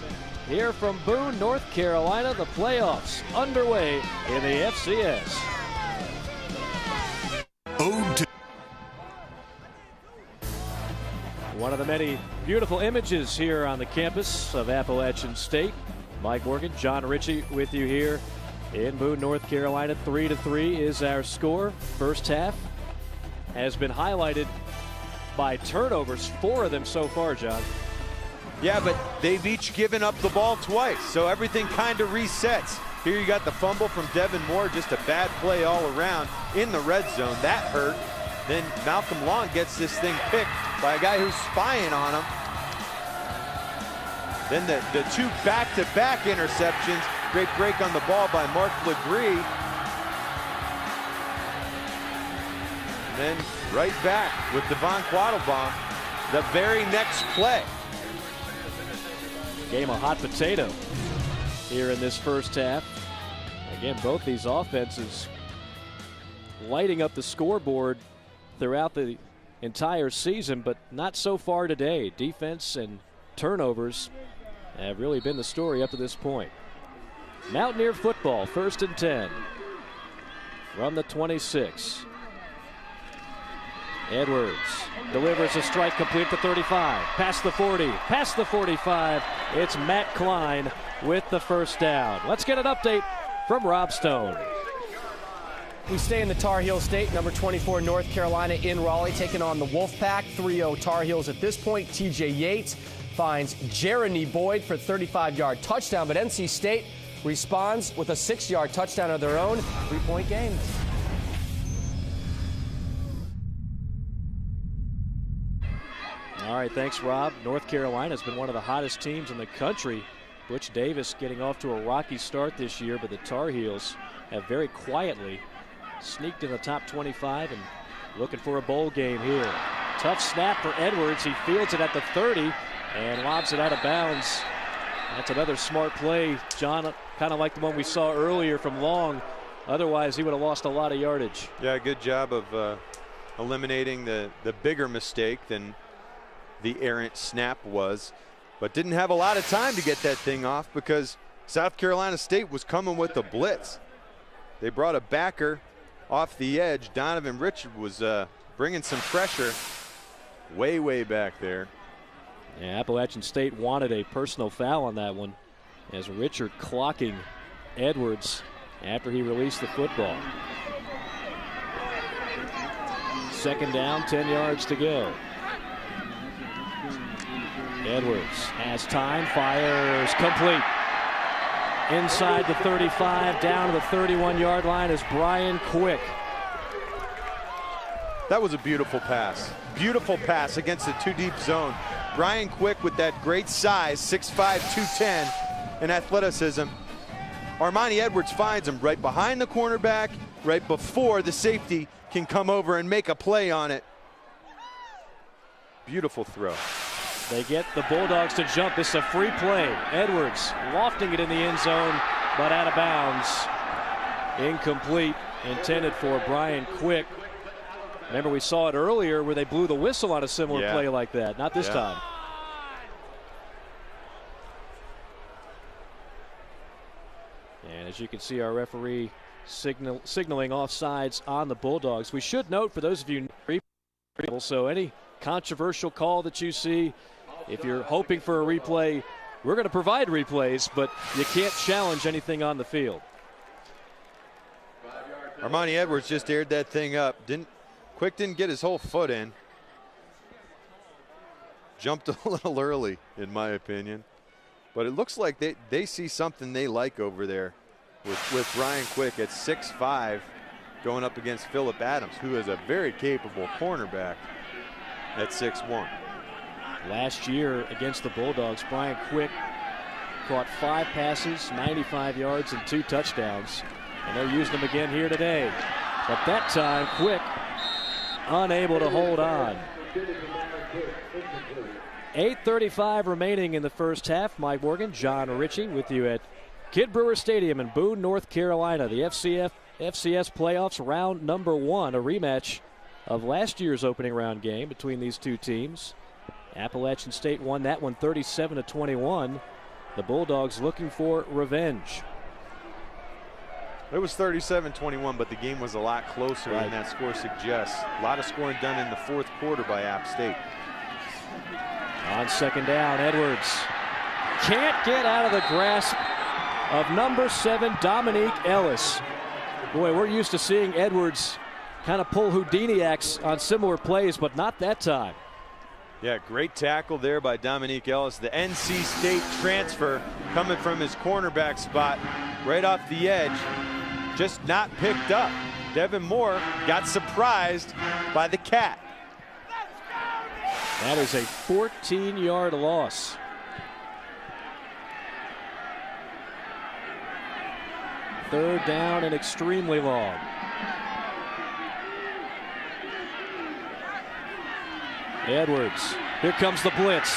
here from Boone, North Carolina. The playoffs underway in the FCS. One of the many beautiful images here on the campus of Appalachian State. Mike Morgan, John Ritchie with you here in Boone, North Carolina. 3-3 is our score. First half has been highlighted by turnovers, 4 of them so far, John. Yeah, but they've each given up the ball twice, so everything kind of resets. Here you got the fumble from Devin Moore, just a bad play all around in the red zone. That hurt. Then Malcolm Long gets this thing picked by a guy who's spying on him. Then the 2 back-to-back interceptions. Great break on the ball by Mark Legree. And then right back with Devon Quattlebaum the very next play. Game of hot potato here in this first half. Again, both these offenses lighting up the scoreboard throughout the entire season, but not so far today. Defense and turnovers have really been the story up to this point. Mountaineer football, 1st and 10 from the 26. Edwards delivers a strike complete to 35, past the 40, past the 45. It's Matt Klein with the first down. Let's get an update from Rob Stone. We stay in the Tar Heel State, number 24 North Carolina in Raleigh, taking on the Wolfpack. 3-0 Tar Heels at this point. TJ Yates finds Jeremy Boyd for a 35-yard touchdown, but NC State responds with a 6-yard touchdown of their own. 3-point game. All right, thanks, Rob. North Carolina has been one of the hottest teams in the country. Butch Davis getting off to a rocky start this year, but the Tar Heels have very quietly sneaked in the top 25 and looking for a bowl game here. Tough snap for Edwards. He fields it at the 30 and lobs it out of bounds. That's another smart play, John, kind of like the one we saw earlier from Long. Otherwise, he would have lost a lot of yardage. Yeah, good job of eliminating the bigger mistake than the errant snap was, but didn't have a lot of time to get that thing off because South Carolina State was coming with the blitz. They brought a backer off the edge. Donovan Richard was bringing some pressure way back there. Yeah, Appalachian State wanted a personal foul on that one as Richard clocking Edwards after he released the football. 2nd down, 10 yards to go. Edwards has time, fires, complete. Inside the 35, down to the 31-yard line is Brian Quick. That was a beautiful pass. Beautiful pass against the 2-deep zone. Brian Quick with that great size, 6'5", 210, and athleticism. Armanti Edwards finds him right behind the cornerback, right before the safety can come over and make a play on it. Beautiful throw. They get the Bulldogs to jump. This is a free play. Edwards lofting it in the end zone. but out of bounds. Incomplete, intended for Brian Quick. Remember, we saw it earlier where they blew the whistle on a similar play like that. Not this time. And as you can see, our referee signaling offsides on the Bulldogs. We should note, for those of you, so any controversial call that you see, if you're hoping for a replay, we're going to provide replays, but you can't challenge anything on the field. Armanti Edwards just aired that thing up. Quick didn't get his whole foot in. Jumped a little early, in my opinion. But it looks like they see something they like over there with Ryan Quick at 6'5", going up against Phillip Adams, who is a very capable cornerback at 6'1". Last year against the Bulldogs, Brian Quick caught 5 passes, 95 yards, and 2 touchdowns. And they're using them again here today. But that time, Quick unable to hold on. 8:35 remaining in the first half. Mike Morgan, John Ritchie with you at Kidd Brewer Stadium in Boone, North Carolina. The FCS playoffs, round number 1, a rematch of last year's opening round game between these two teams. Appalachian State won that one 37-21. The Bulldogs looking for revenge. It was 37-21, but the game was a lot closer than that score suggests. A lot of scoring done in the fourth quarter by App State. On second down, Edwards can't get out of the grasp of number 7, Dominique Ellis. Boy, we're used to seeing Edwards kind of pull Houdini acts on similar plays, but not that time. Yeah, great tackle there by Dominique Ellis. The NC State transfer coming from his cornerback spot right off the edge. Just not picked up. Devin Moore got surprised by the cat. That is a 14-yard loss. Third down and extremely long. Edwards, here comes the blitz.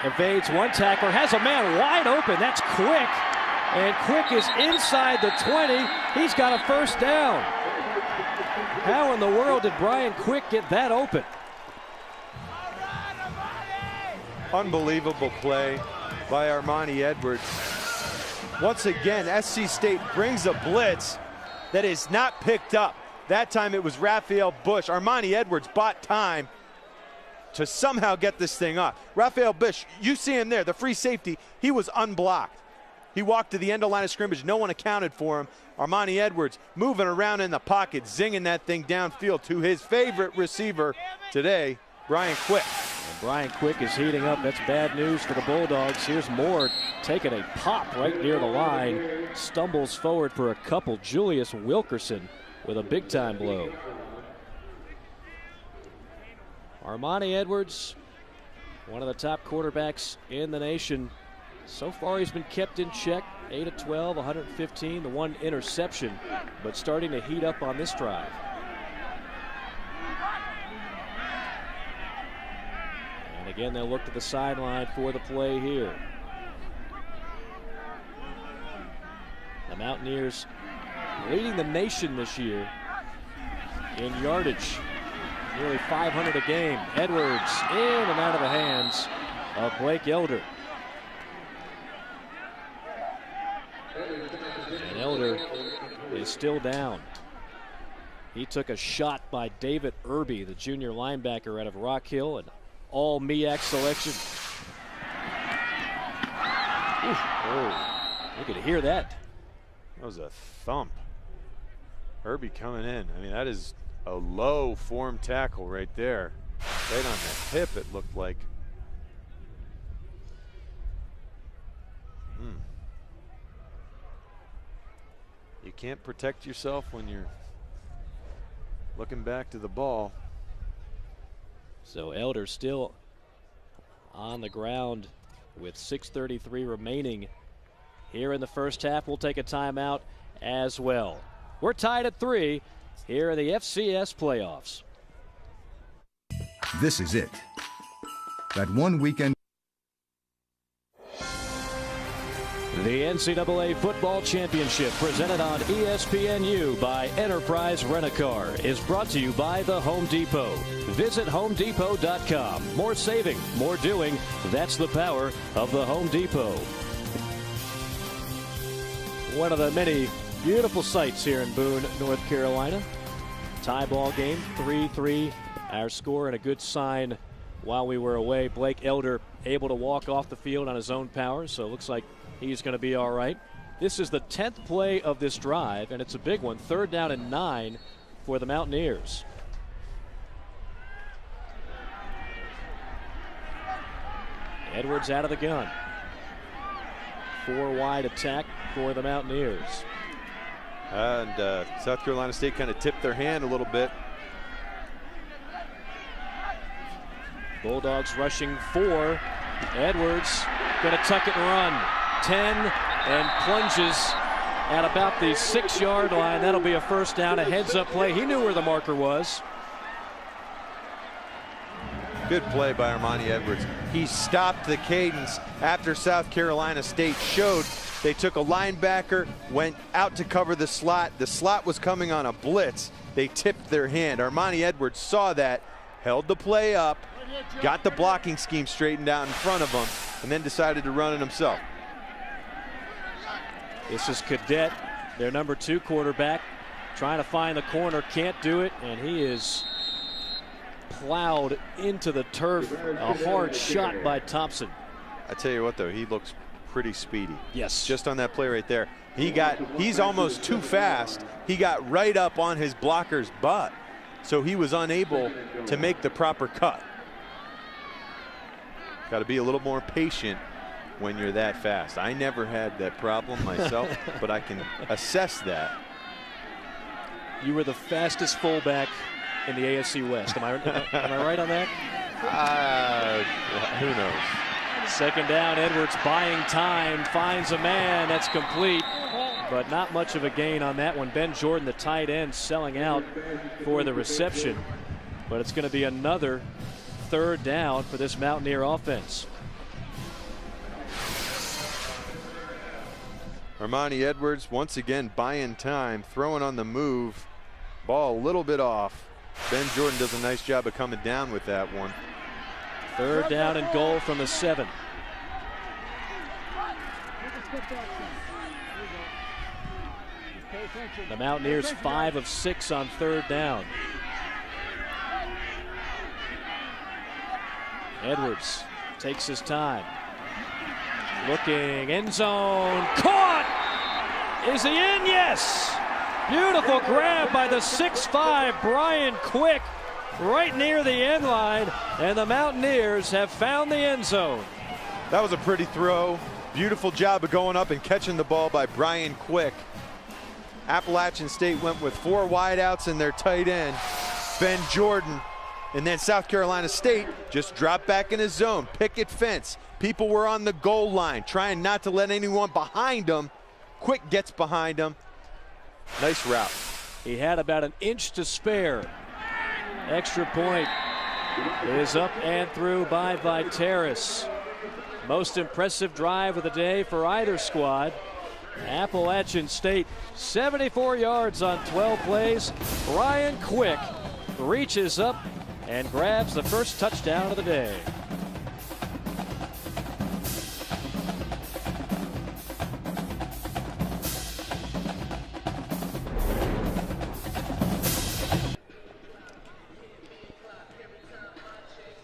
Evades one tackler, has a man wide open. That's Quick. And Quick is inside the 20. He's got a first down. How in the world did Brian Quick get that open? Unbelievable play by Armanti Edwards. Once again, SC State brings a blitz that is not picked up. That time it was Raphael Bush. Armanti Edwards bought time to somehow get this thing off. Raphael Bush, you see him there, the free safety, he was unblocked. He walked to the end of line of scrimmage. No one accounted for him. Armanti Edwards moving around in the pocket, zinging that thing downfield to his favorite receiver today, Brian Quick. And Brian Quick is heating up. That's bad news for the Bulldogs. Here's Moore taking a pop right near the line. Stumbles forward for a couple. Julius Wilkerson with a big-time blow. Armanti Edwards, one of the top quarterbacks in the nation. So far he's been kept in check. 8 of 12, 115, the 1 interception, but starting to heat up on this drive. And again, they'll look to the sideline for the play here. The Mountaineers leading the nation this year in yardage. Nearly 500 a game. Edwards in and out of the hands of Blake Elder. And Elder is still down. He took a shot by David Irby, the junior linebacker out of Rock Hill, an all MEAC selection. Oh, you could hear that. That was a thump. Irby coming in. I mean, that is a low form tackle right there. Right on the hip, it looked like. You can't protect yourself when you're looking back to the ball. So Elder still on the ground with 6:33 remaining here in the first half. We'll take a timeout as well. We're tied at 3 here in the FCS playoffs. This is it. That one weekend. The NCAA Football Championship, presented on ESPNU by Enterprise Rent-A-Car, is brought to you by the Home Depot. Visit HomeDepot.com. More saving, more doing. That's the power of the Home Depot. One of the many beautiful sights here in Boone, North Carolina. Tie ball game, 3-3. Our score, and a good sign while we were away. Blake Elder able to walk off the field on his own power, so it looks like he's going to be all right. This is the 10th play of this drive, and it's a big one. 3rd down and 9 for the Mountaineers. Edwards out of the gun. 4-wide attack for the Mountaineers. And South Carolina State kind of tipped their hand a little bit. Bulldogs rushing 4. Edwards going to tuck it and run. 10 and plunges at about the 6-yard line. That'll be a first down, a heads-up play. He knew where the marker was. Good play by Armanti Edwards. He stopped the cadence after South Carolina State showed they took a linebacker, went out to cover the slot. The slot was coming on a blitz. They tipped their hand. Armanti Edwards saw that, held the play up, got the blocking scheme straightened out in front of him, and then decided to run it himself. This is Cadet, their number 2 quarterback, trying to find the corner, can't do it, and he is plowed into the turf. A hard shot by Thompson. I tell you what, though, he looks pretty speedy. Yes. Just on that play right there. He's almost too fast. He got right up on his blocker's butt, so he was unable to make the proper cut. Got to be a little more patient when you're that fast. I never had that problem myself, but I can assess that. You were the fastest fullback in the AFC West. Am I right on that? Who knows? 2nd down, Edwards buying time, finds a man. That's complete, but not much of a gain on that one. Ben Jordan, the tight end, selling out for the reception, but it's going to be another 3rd down for this Mountaineer offense. Armanti Edwards once again buying time, throwing on the move. Ball a little bit off. Ben Jordan does a nice job of coming down with that one. 3rd down and goal from the 7. The Mountaineers 5 of 6 on 3rd down. Edwards takes his time. Looking, end zone, caught! Is he in? Yes! Beautiful grab by the 6'5" Brian Quick right near the end line, and the Mountaineers have found the end zone. That was a pretty throw. Beautiful job of going up and catching the ball by Brian Quick. Appalachian State went with 4 wideouts and their tight end, Ben Jordan. And then South Carolina State just dropped back in his zone, picket fence. People were on the goal line, trying not to let anyone behind them. Quick gets behind him. Nice route. He had about an inch to spare. Extra point is up and through by Viteris. Most impressive drive of the day for either squad. Appalachian State, 74 yards on 12 plays. Brian Quick reaches up and grabs the first touchdown of the day.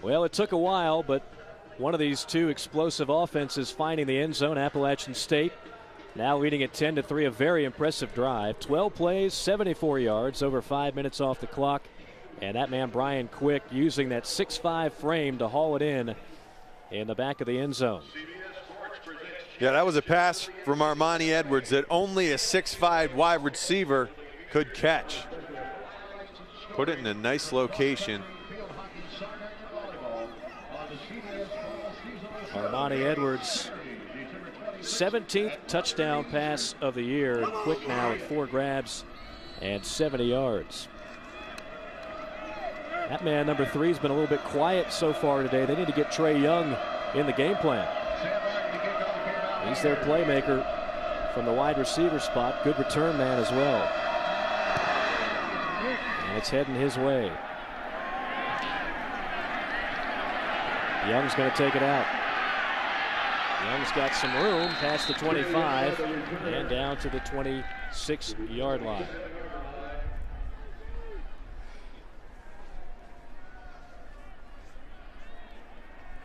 Well, it took a while, but one of these 2 explosive offenses finding the end zone. Appalachian State now leading at 10-3, a very impressive drive. 12 plays, 74 yards, over 5 minutes off the clock. And that man, Brian Quick, using that 6'5" frame to haul it in the back of the end zone. Yeah, that was a pass from Armanti Edwards that only a 6'5" wide receiver could catch. Put it in a nice location. Armanti Edwards, 17th touchdown pass of the year. And Quick now at 4 grabs and 70 yards. That man, number 3, has been a little bit quiet so far today. They need to get Trey Young in the game plan. He's their playmaker from the wide receiver spot. Good return man as well. And it's heading his way. Young's going to take it out. Young's got some room past the 25 and down to the 26-yard line.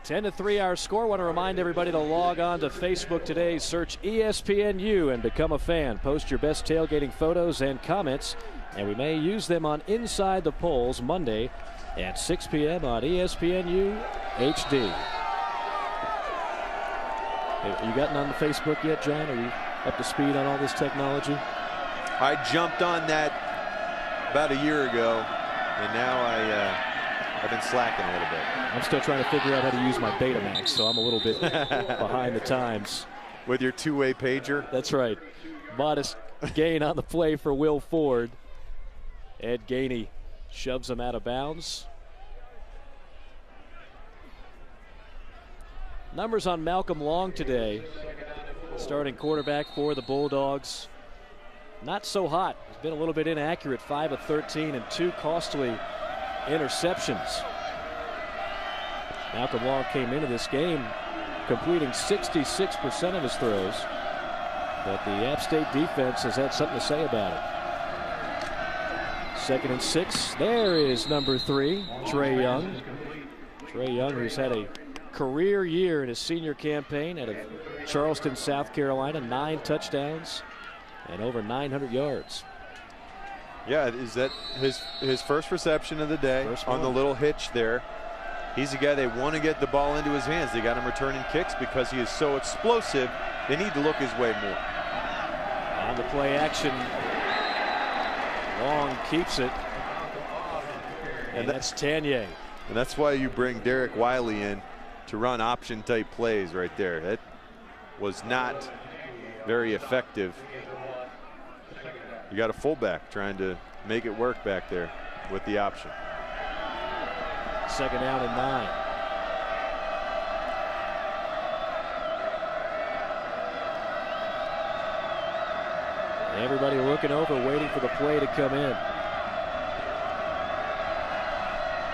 Ten to 3 our score. Want to remind everybody to log on to Facebook today, search ESPNU and become a fan. Post your best tailgating photos and comments, and we may use them on Inside the Polls Monday at 6 p.m. on ESPNU HD. You gotten on the Facebook yet, John? Are you up to speed on all this technology? I jumped on that about a year ago, and now I've been slacking a little bit. I'm still trying to figure out how to use my Betamax, so I'm a little bit behind the times. With your two-way pager? That's right. Modest gain on the play for Will Ford. Ed Gainey shoves him out of bounds. Numbers on Malcolm Long today. Starting quarterback for the Bulldogs. Not so hot. He's been a little bit inaccurate. 5 of 13 and 2 costly interceptions. Malcolm Long came into this game completing 66% of his throws, but the App State defense has had something to say about it. 2nd and 6. There is number 3, Trey Young. Trey Young, who's had a career year in his senior campaign out of Charleston, South Carolina. 9 touchdowns and over 900 yards. Yeah, is that his first reception of the day on the little hitch there? He's a guy they want to get the ball into his hands. They got him returning kicks because he is so explosive. They need to look his way more. On the play action, Long keeps it, and that's Tanier. And that's why you bring Derek Wiley in to run option type plays right there. That was not very effective. You got a fullback trying to make it work back there with the option. 2nd down and 9. Everybody looking over, waiting for the play to come in.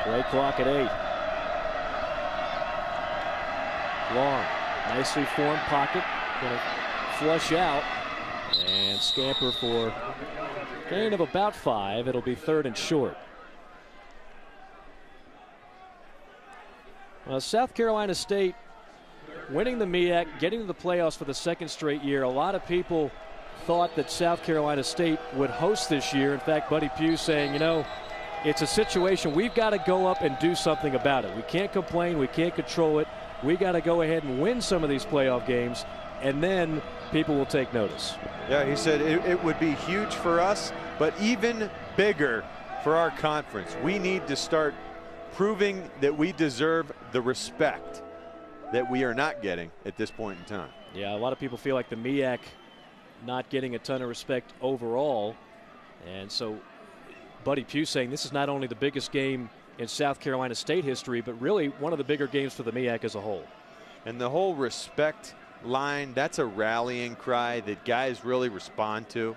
Play clock at 8. Long, nicely formed pocket, going to flush out and scamper for gain of about 5. It'll be 3rd and short. South Carolina State winning the MEAC, getting to the playoffs for the 2nd straight year. A lot of people thought that South Carolina State would host this year. In fact, Buddy Pugh saying, you know, it's a situation we've got to go up and do something about it. We can't complain. We can't control it. We got to go ahead and win some of these playoff games, and then people will take notice. Yeah, he said it would be huge for us, but even bigger for our conference. We need to start proving that we deserve the respect that we are not getting at this point in time. Yeah, a lot of people feel like the MEAC not getting a ton of respect overall. And so Buddy Pugh saying this is not only the biggest game in South Carolina State history, but really one of the bigger games for the MEAC as a whole. And the whole respect line, that's a rallying cry that guys really respond to.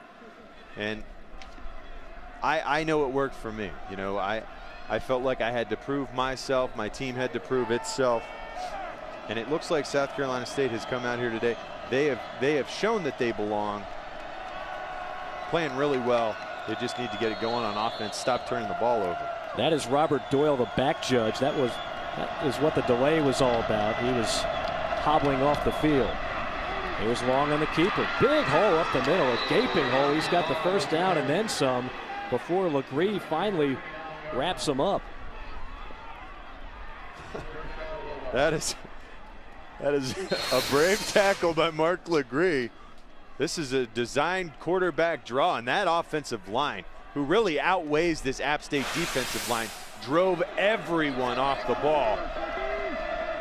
And I know it worked for me. You know, I felt like I had to prove myself. My team had to prove itself. And it looks like South Carolina State has come out here today. They have shown that they belong. Playing really well. They just need to get it going on offense. Stop turning the ball over. That is Robert Doyle, the back judge. That is what the delay was all about. He was hobbling off the field. It was Long on the keeper. Big hole up the middle, a gaping hole. He's got the first down and then some before Legree finally wraps him up. That is a brave tackle by Mark Legree. This is a designed quarterback draw, and that offensive line, who really outweighs this App State defensive line, drove everyone off the ball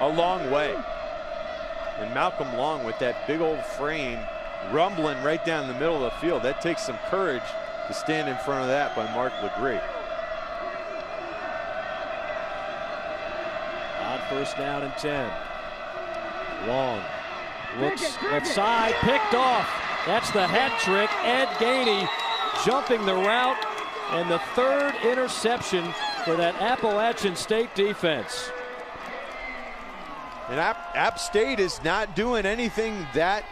a long way. And Malcolm Long with that big old frame rumbling right down the middle of the field. That takes some courage to stand in front of that by Mark Legree. On 1st down and 10. Long Looks left side, picked off. That's the hat trick. Ed Gainey jumping the route, and the third interception for that Appalachian State defense. And App State is not doing anything that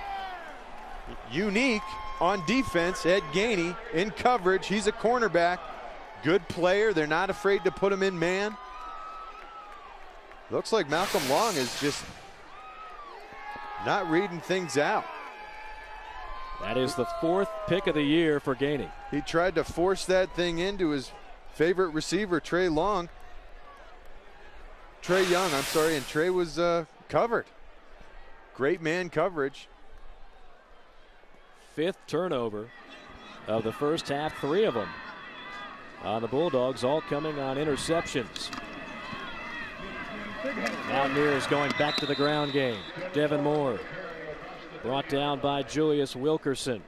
unique on defense. Ed Gainey in coverage. He's a cornerback. Good player. They're not afraid to put him in man. Looks like Malcolm Long is just not reading things out. That is the fourth pick of the year for Gainey. He tried to force that thing into his favorite receiver, Trey Young, and Trey was covered. Great man coverage. Fifth turnover of the first half, 3 of them on the Bulldogs, all coming on interceptions. Mountaineers going back to the ground game. Devin Moore brought down by Julius Wilkerson.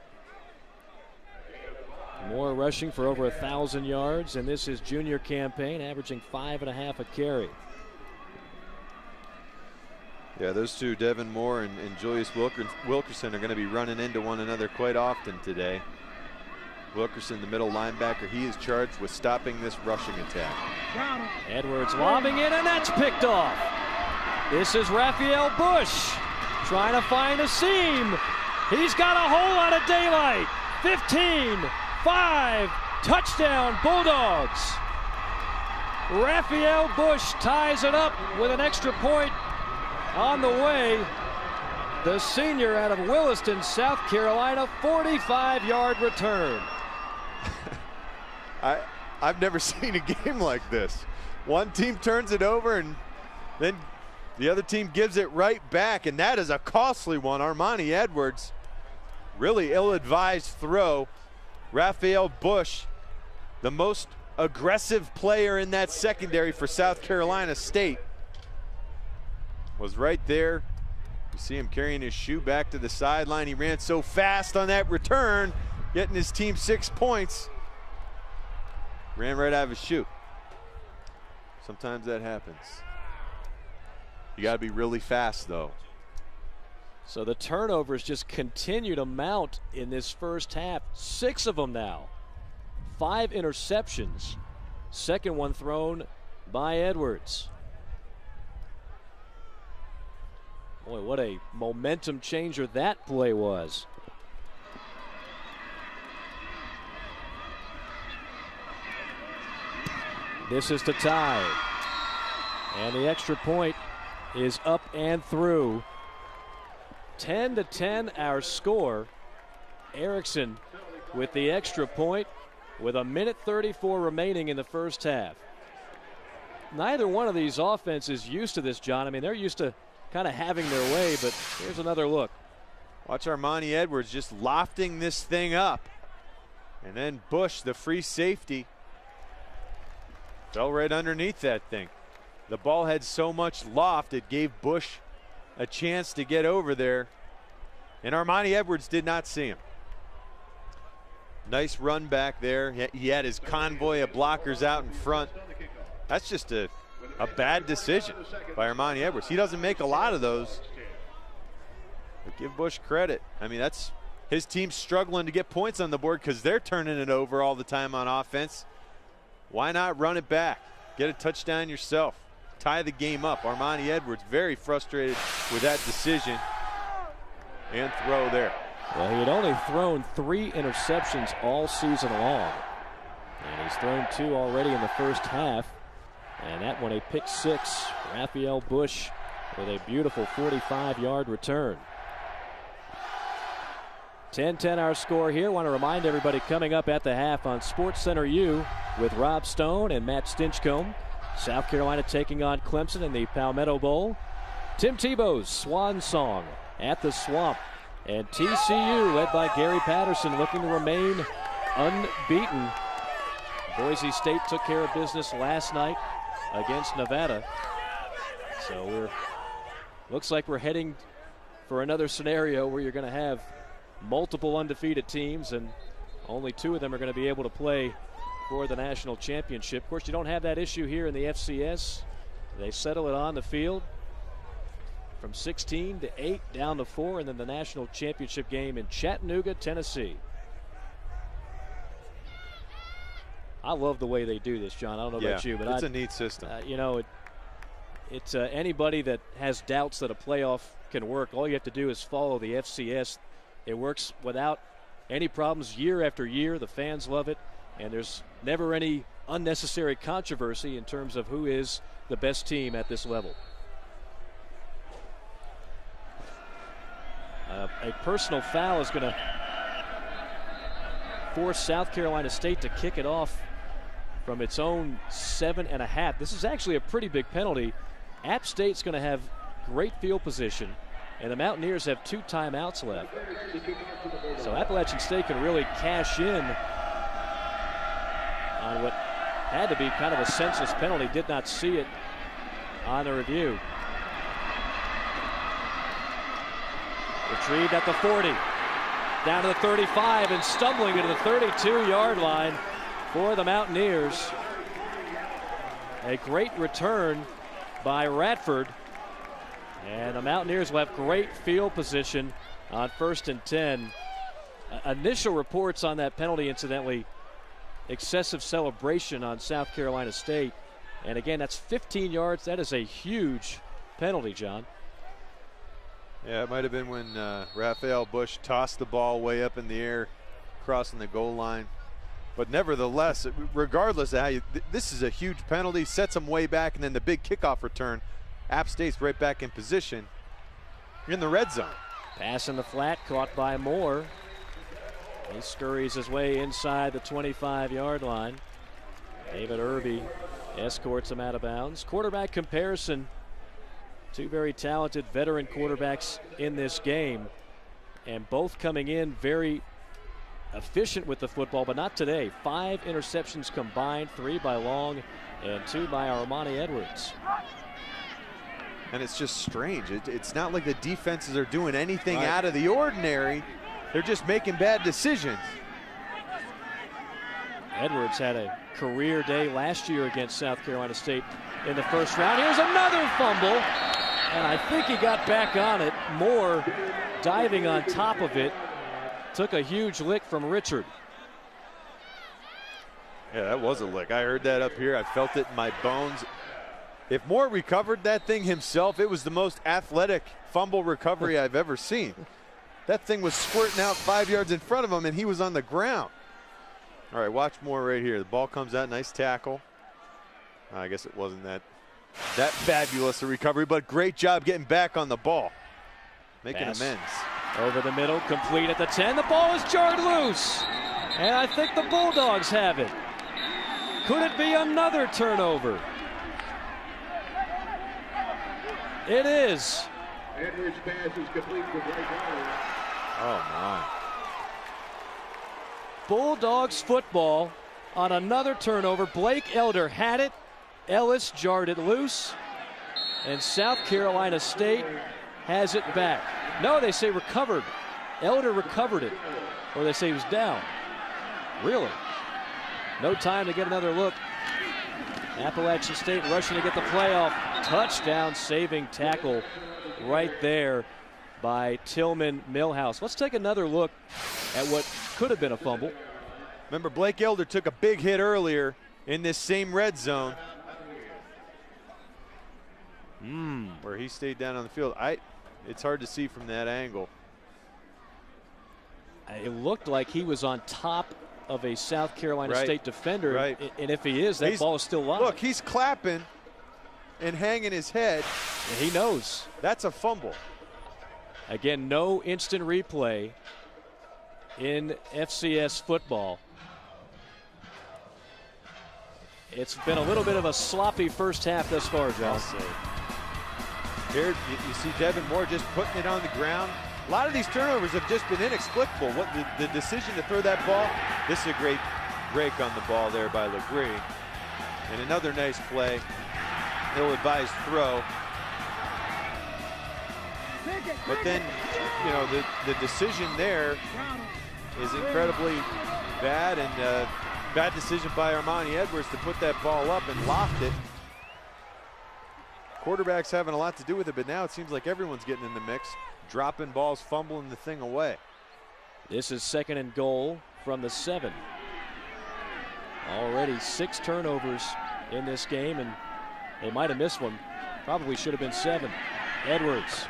Moore rushing for over 1,000 yards in this his junior campaign, averaging 5.5 a carry. Yeah, those two, Devin Moore and Julius Wilkerson, are going to be running into one another quite often today. Wilkerson, the middle linebacker, he is charged with stopping this rushing attack. Edwards lobbing it, and that's picked off. This is Raphael Bush trying to find a seam. He's got a hole out of daylight. 15-5, touchdown Bulldogs. Raphael Bush ties it up with an extra point on the way. The senior out of Williston, South Carolina, 45-yard return. I've never seen a game like this. One team turns it over and then the other team gives it right back, and that is a costly one. Armanti Edwards, really ill-advised throw. Raphael Bush, the most aggressive player in that secondary for South Carolina State, was right there. You see him carrying his shoe back to the sideline. He ran so fast on that return, getting his team 6 points. Ran right out of his shoe. Sometimes that happens. You got to be really fast, though. So the turnovers just continue to mount in this first half. 6 of them now. 5 interceptions. Second one thrown by Edwards. Boy, what a momentum changer that play was. This is to tie. And the extra point is up and through. 10-10 our score. Erickson with the extra point with 1:34 remaining in the first half. Neither one of these offenses used to this, John. I mean, they're used to kind of having their way, but here's another look. Watch Armanti Edwards just lofting this thing up. And then Bush, the free safety, fell right underneath that thing. The ball had so much loft, it gave Bush a chance to get over there. And Armanti Edwards did not see him. Nice run back there. He had his convoy of blockers out in front. That's just a bad decision by Armanti Edwards. He doesn't make a lot of those. But give Bush credit. I mean, that's his team struggling to get points on the board because they're turning it over all the time on offense. Why not run it back? Get a touchdown yourself. Tie the game up. Armanti Edwards very frustrated with that decision and throw there. Well, he had only thrown 3 interceptions all season long. And he's thrown 2 already in the first half. And that one a pick 6. Raphael Bush with a beautiful 45-yard return. 10-10 our score here. Want to remind everybody coming up at the half on SportsCenter U with Rob Stone and Matt Stinchcomb. South Carolina taking on Clemson in the Palmetto Bowl. Tim Tebow's Swan Song at the Swamp. And TCU, led by Gary Patterson, looking to remain unbeaten. Boise State took care of business last night against Nevada. So looks like we're heading for another scenario where you're going to have multiple undefeated teams, and only 2 of them are going to be able to play for the national championship. Of course, you don't have that issue here in the FCS. They settle it on the field. from 16 to 8 down to 4, and then the national championship game in Chattanooga, Tennessee. I love the way they do this, John. I don't know about you, but it's a neat system. You know, it's anybody that has doubts that a playoff can work, all you have to do is follow the FCS. It works without any problems year after year. The fans love it, and there's never any unnecessary controversy in terms of who is the best team at this level. A personal foul is going to force South Carolina State to kick it off from its own 7.5. This is actually a pretty big penalty. App State's going to have great field position, and the Mountaineers have 2 timeouts left. So Appalachian State can really cash in on what had to be kind of a senseless penalty. Did not see it on the review. Retrieved at the 40, down to the 35, and stumbling into the 32-yard line for the Mountaineers. A great return by Radford, and the Mountaineers will have great field position on 1st and 10. Initial reports on that penalty, incidentally, excessive celebration on South Carolina State. And again, that's 15 yards. That is a huge penalty, John. Yeah, it might have been when Raphael Bush tossed the ball way up in the air, crossing the goal line. But nevertheless, regardless of how this is a huge penalty, sets them way back, and then the big kickoff return. App State's right back in position. You're in the red zone. Pass in the flat, caught by Moore. He scurries his way inside the 25-yard line. David Irby escorts him out of bounds. Quarterback comparison. 2 very talented veteran quarterbacks in this game, and both coming in very efficient with the football, but not today. 5 interceptions combined, 3 by Long and 2 by Armanti Edwards. And it's just strange. It's not like the defenses are doing anything out of the ordinary. They're just making bad decisions. Edwards had a career day last year against South Carolina State in the first round. Here's another fumble, and I think he got back on it. Moore diving on top of it. Took a huge lick from Richard. Yeah, that was a lick. I heard that up here. I felt it in my bones. If Moore recovered that thing himself, it was the most athletic fumble recovery I've ever seen. That thing was squirting out 5 yards in front of him, and he was on the ground. All right, watch Moore right here. The ball comes out, nice tackle. I guess it wasn't that fabulous a recovery, but great job getting back on the ball, making amends. Over the middle, complete at the 10. The ball is jarred loose, and I think the Bulldogs have it. Could it be another turnover? It is. Edwards' pass is complete to Blake Elder. Oh, my. Bulldogs football on another turnover. Blake Elder had it. Ellis jarred it loose. And South Carolina State has it back. No, they say recovered. Elder recovered it. Or they say he was down. Really? No time to get another look. Appalachian State rushing to get the playoff. Touchdown saving tackle right there by Tillman Millhouse. Let's take another look at what could have been a fumble. Remember, Blake Elder took a big hit earlier in this same red zone. Where he stayed down on the field. It's hard to see from that angle. It looked like he was on top of a South Carolina State defender. And if he is, that ball is still live. Look, he's clapping and hanging his head. And he knows. That's a fumble. Again, no instant replay in FCS football. It's been a little bit of a sloppy first half thus far, John. Here you see Devin Moore just putting it on the ground. A lot of these turnovers have just been inexplicable. What the decision to throw that ball, this is a great break on the ball there by LeGree. And another nice play. Ill-advised throw. But then, you know, the decision there is incredibly bad, and bad decision by Armanti Edwards to put that ball up and loft it. Of quarterback's having a lot to do with it, but now it seems like everyone's getting in the mix, dropping balls, fumbling the thing away. This is 2nd and goal from the 7. Already 6 turnovers in this game, and they might have missed one. Probably should have been 7. Edwards,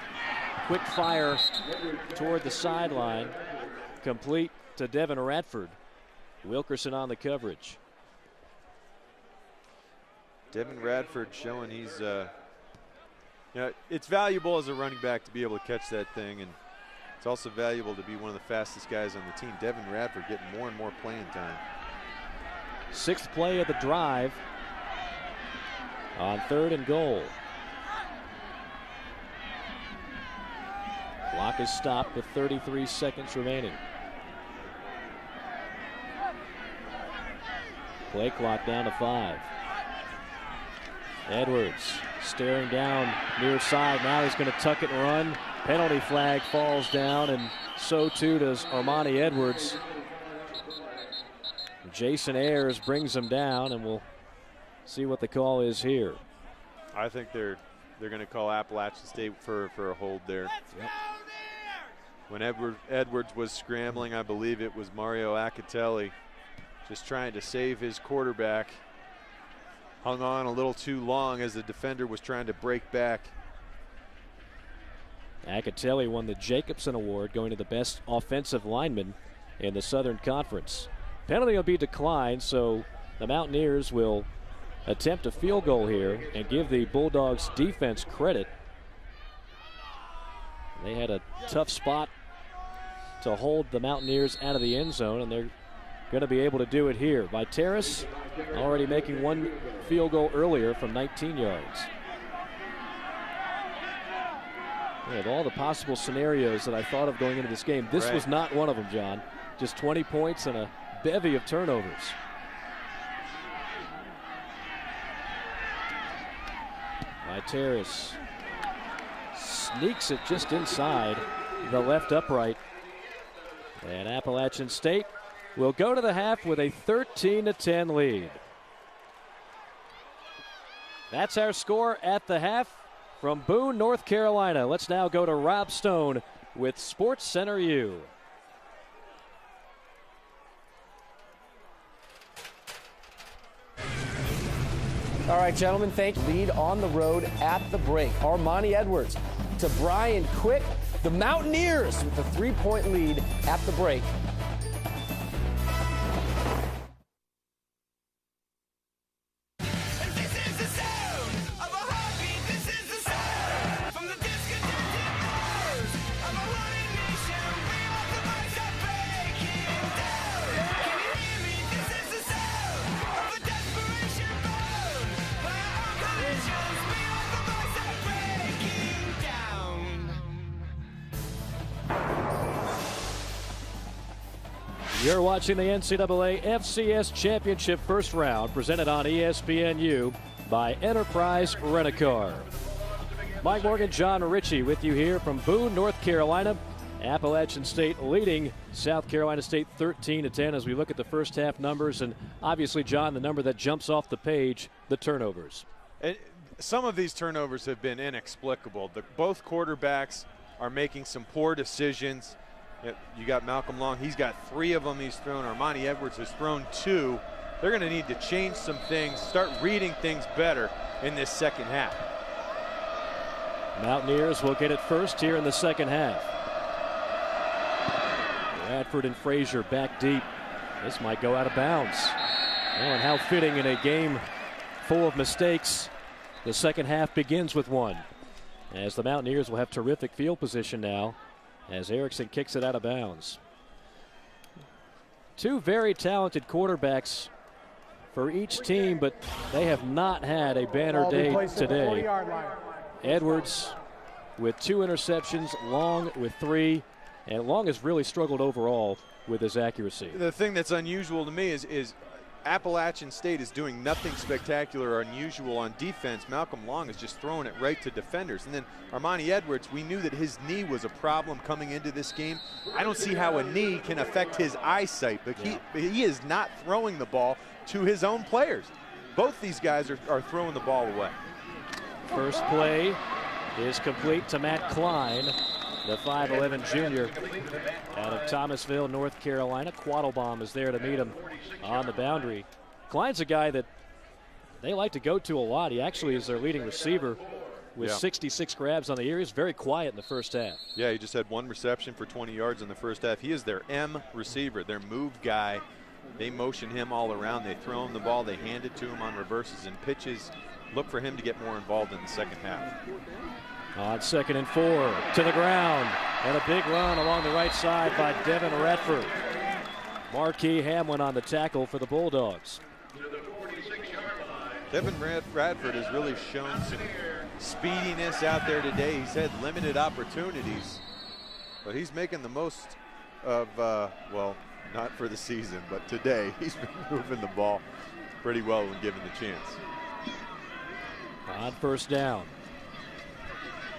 quick fire toward the sideline, complete to Devin Radford. Wilkerson on the coverage. Devin Radford showing he's, it's valuable as a running back to be able to catch that thing, and it's also valuable to be one of the fastest guys on the team. Devin Radford getting more and more playing time. 6th play of the drive on 3rd and goal. Clock is stopped with 33 seconds remaining. Play clock down to 5. Edwards staring down near side. Now he's going to tuck it and run. Penalty flag falls down, and so too does Armanti Edwards. Jason Ayers brings him down, and we'll see what the call is here. I think they're going to call Appalachian State for a hold there. Yep. When Edwards was scrambling, I believe it was Mario Acatelli just trying to save his quarterback. Hung on a little too long as the defender was trying to break back. Acatelli won the Jacobson Award, going to the best offensive lineman in the Southern Conference. Penalty will be declined, so the Mountaineers will attempt a field goal here and give the Bulldogs defense credit. They had a tough spot to hold the Mountaineers out of the end zone, and they're going to be able to do it here. Viteris already making one field goal earlier from 19 yards. Of all the possible scenarios that I thought of going into this game, this was not one of them, John. Just 20 points and a bevy of turnovers. Viteris sneaks it just inside the left upright. And Appalachian State will go to the half with a 13-10 lead. That's our score at the half from Boone, North Carolina. Let's now go to Rob Stone with Sports Center U. All right, gentlemen, thank you. Lead on the road at the break. Armanti Edwards to Brian Quick. The Mountaineers with a 3-point lead at the break. You're watching the NCAA FCS Championship first round, presented on ESPNU by Enterprise Rent-A-Car. Mike Morgan, John Ritchie with you here from Boone, North Carolina. Appalachian State leading South Carolina State 13-10 as we look at the first half numbers. And obviously, John, the number that jumps off the page, the turnovers. Some of these turnovers have been inexplicable. Both quarterbacks are making some poor decisions. You got Malcolm Long. He's got 3 of them he's thrown. Armanti Edwards has thrown 2. They're going to need to change some things, start reading things better in this second half. Mountaineers will get it first here in the second half. Radford and Frazier back deep. This might go out of bounds. Oh, and how fitting in a game full of mistakes. The second half begins with one, as the Mountaineers will have terrific field position now as Erickson kicks it out of bounds. 2 very talented quarterbacks for each team, but they have not had a banner day today. Edwards with 2 interceptions, Long with 3, and Long has really struggled overall with his accuracy. The thing that's unusual to me is Appalachian State is doing nothing spectacular or unusual on defense. Malcolm Long is just throwing it right to defenders. And then Armanti Edwards, we knew that his knee was a problem coming into this game. I don't see how a knee can affect his eyesight, but he is not throwing the ball to his own players. Both these guys are throwing the ball away. First play is complete to Matt Klein, the 5'11 junior out of Thomasville, North Carolina. Quattlebaum is there to meet him on the boundary. Klein's a guy that they like to go to a lot. He actually is their leading receiver with 66 grabs on the year. He's very quiet in the first half. Yeah, he just had 1 reception for 20 yards in the first half. He is their M receiver, their move guy. They motion him all around. They throw him the ball. They hand it to him on reverses and pitches. Look for him to get more involved in the second half. On 2nd and 4, to the ground. And a big run along the right side by Devin Radford. Marquis Hamlin on the tackle for the Bulldogs. Devin Radford has really shown some speediness out there today. He's had limited opportunities, but he's making the most of, well, not for the season, but today he's been moving the ball pretty well when given the chance. On 1st down.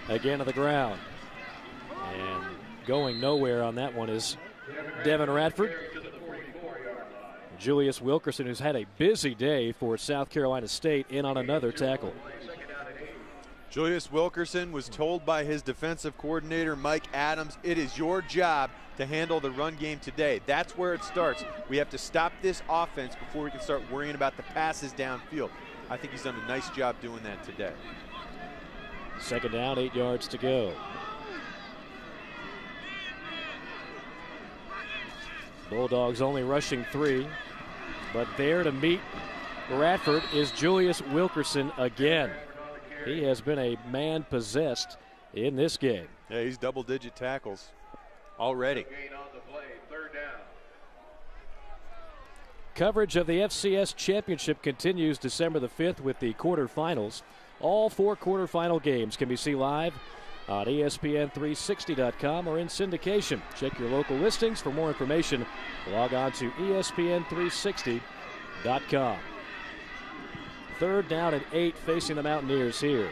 Again to the ground. And going nowhere on that one is Devin Radford. Julius Wilkerson, who's had a busy day for South Carolina State, in on another tackle. Julius Wilkerson was told by his defensive coordinator, Mike Adams, it is your job to handle the run game today. That's where it starts. We have to stop this offense before we can start worrying about the passes downfield. I think he's done a nice job doing that today. 2nd down, 8 yards to go. Bulldogs only rushing 3, but there to meet Radford is Julius Wilkerson again. He has been a man possessed in this game. Yeah, he's double-digit tackles already. Coverage of the FCS Championship continues December the 5th with the quarterfinals. All 4 quarterfinal games can be seen live on ESPN360.com or in syndication. Check your local listings for more information. Log on to ESPN360.com. 3rd down and 8 facing the Mountaineers here.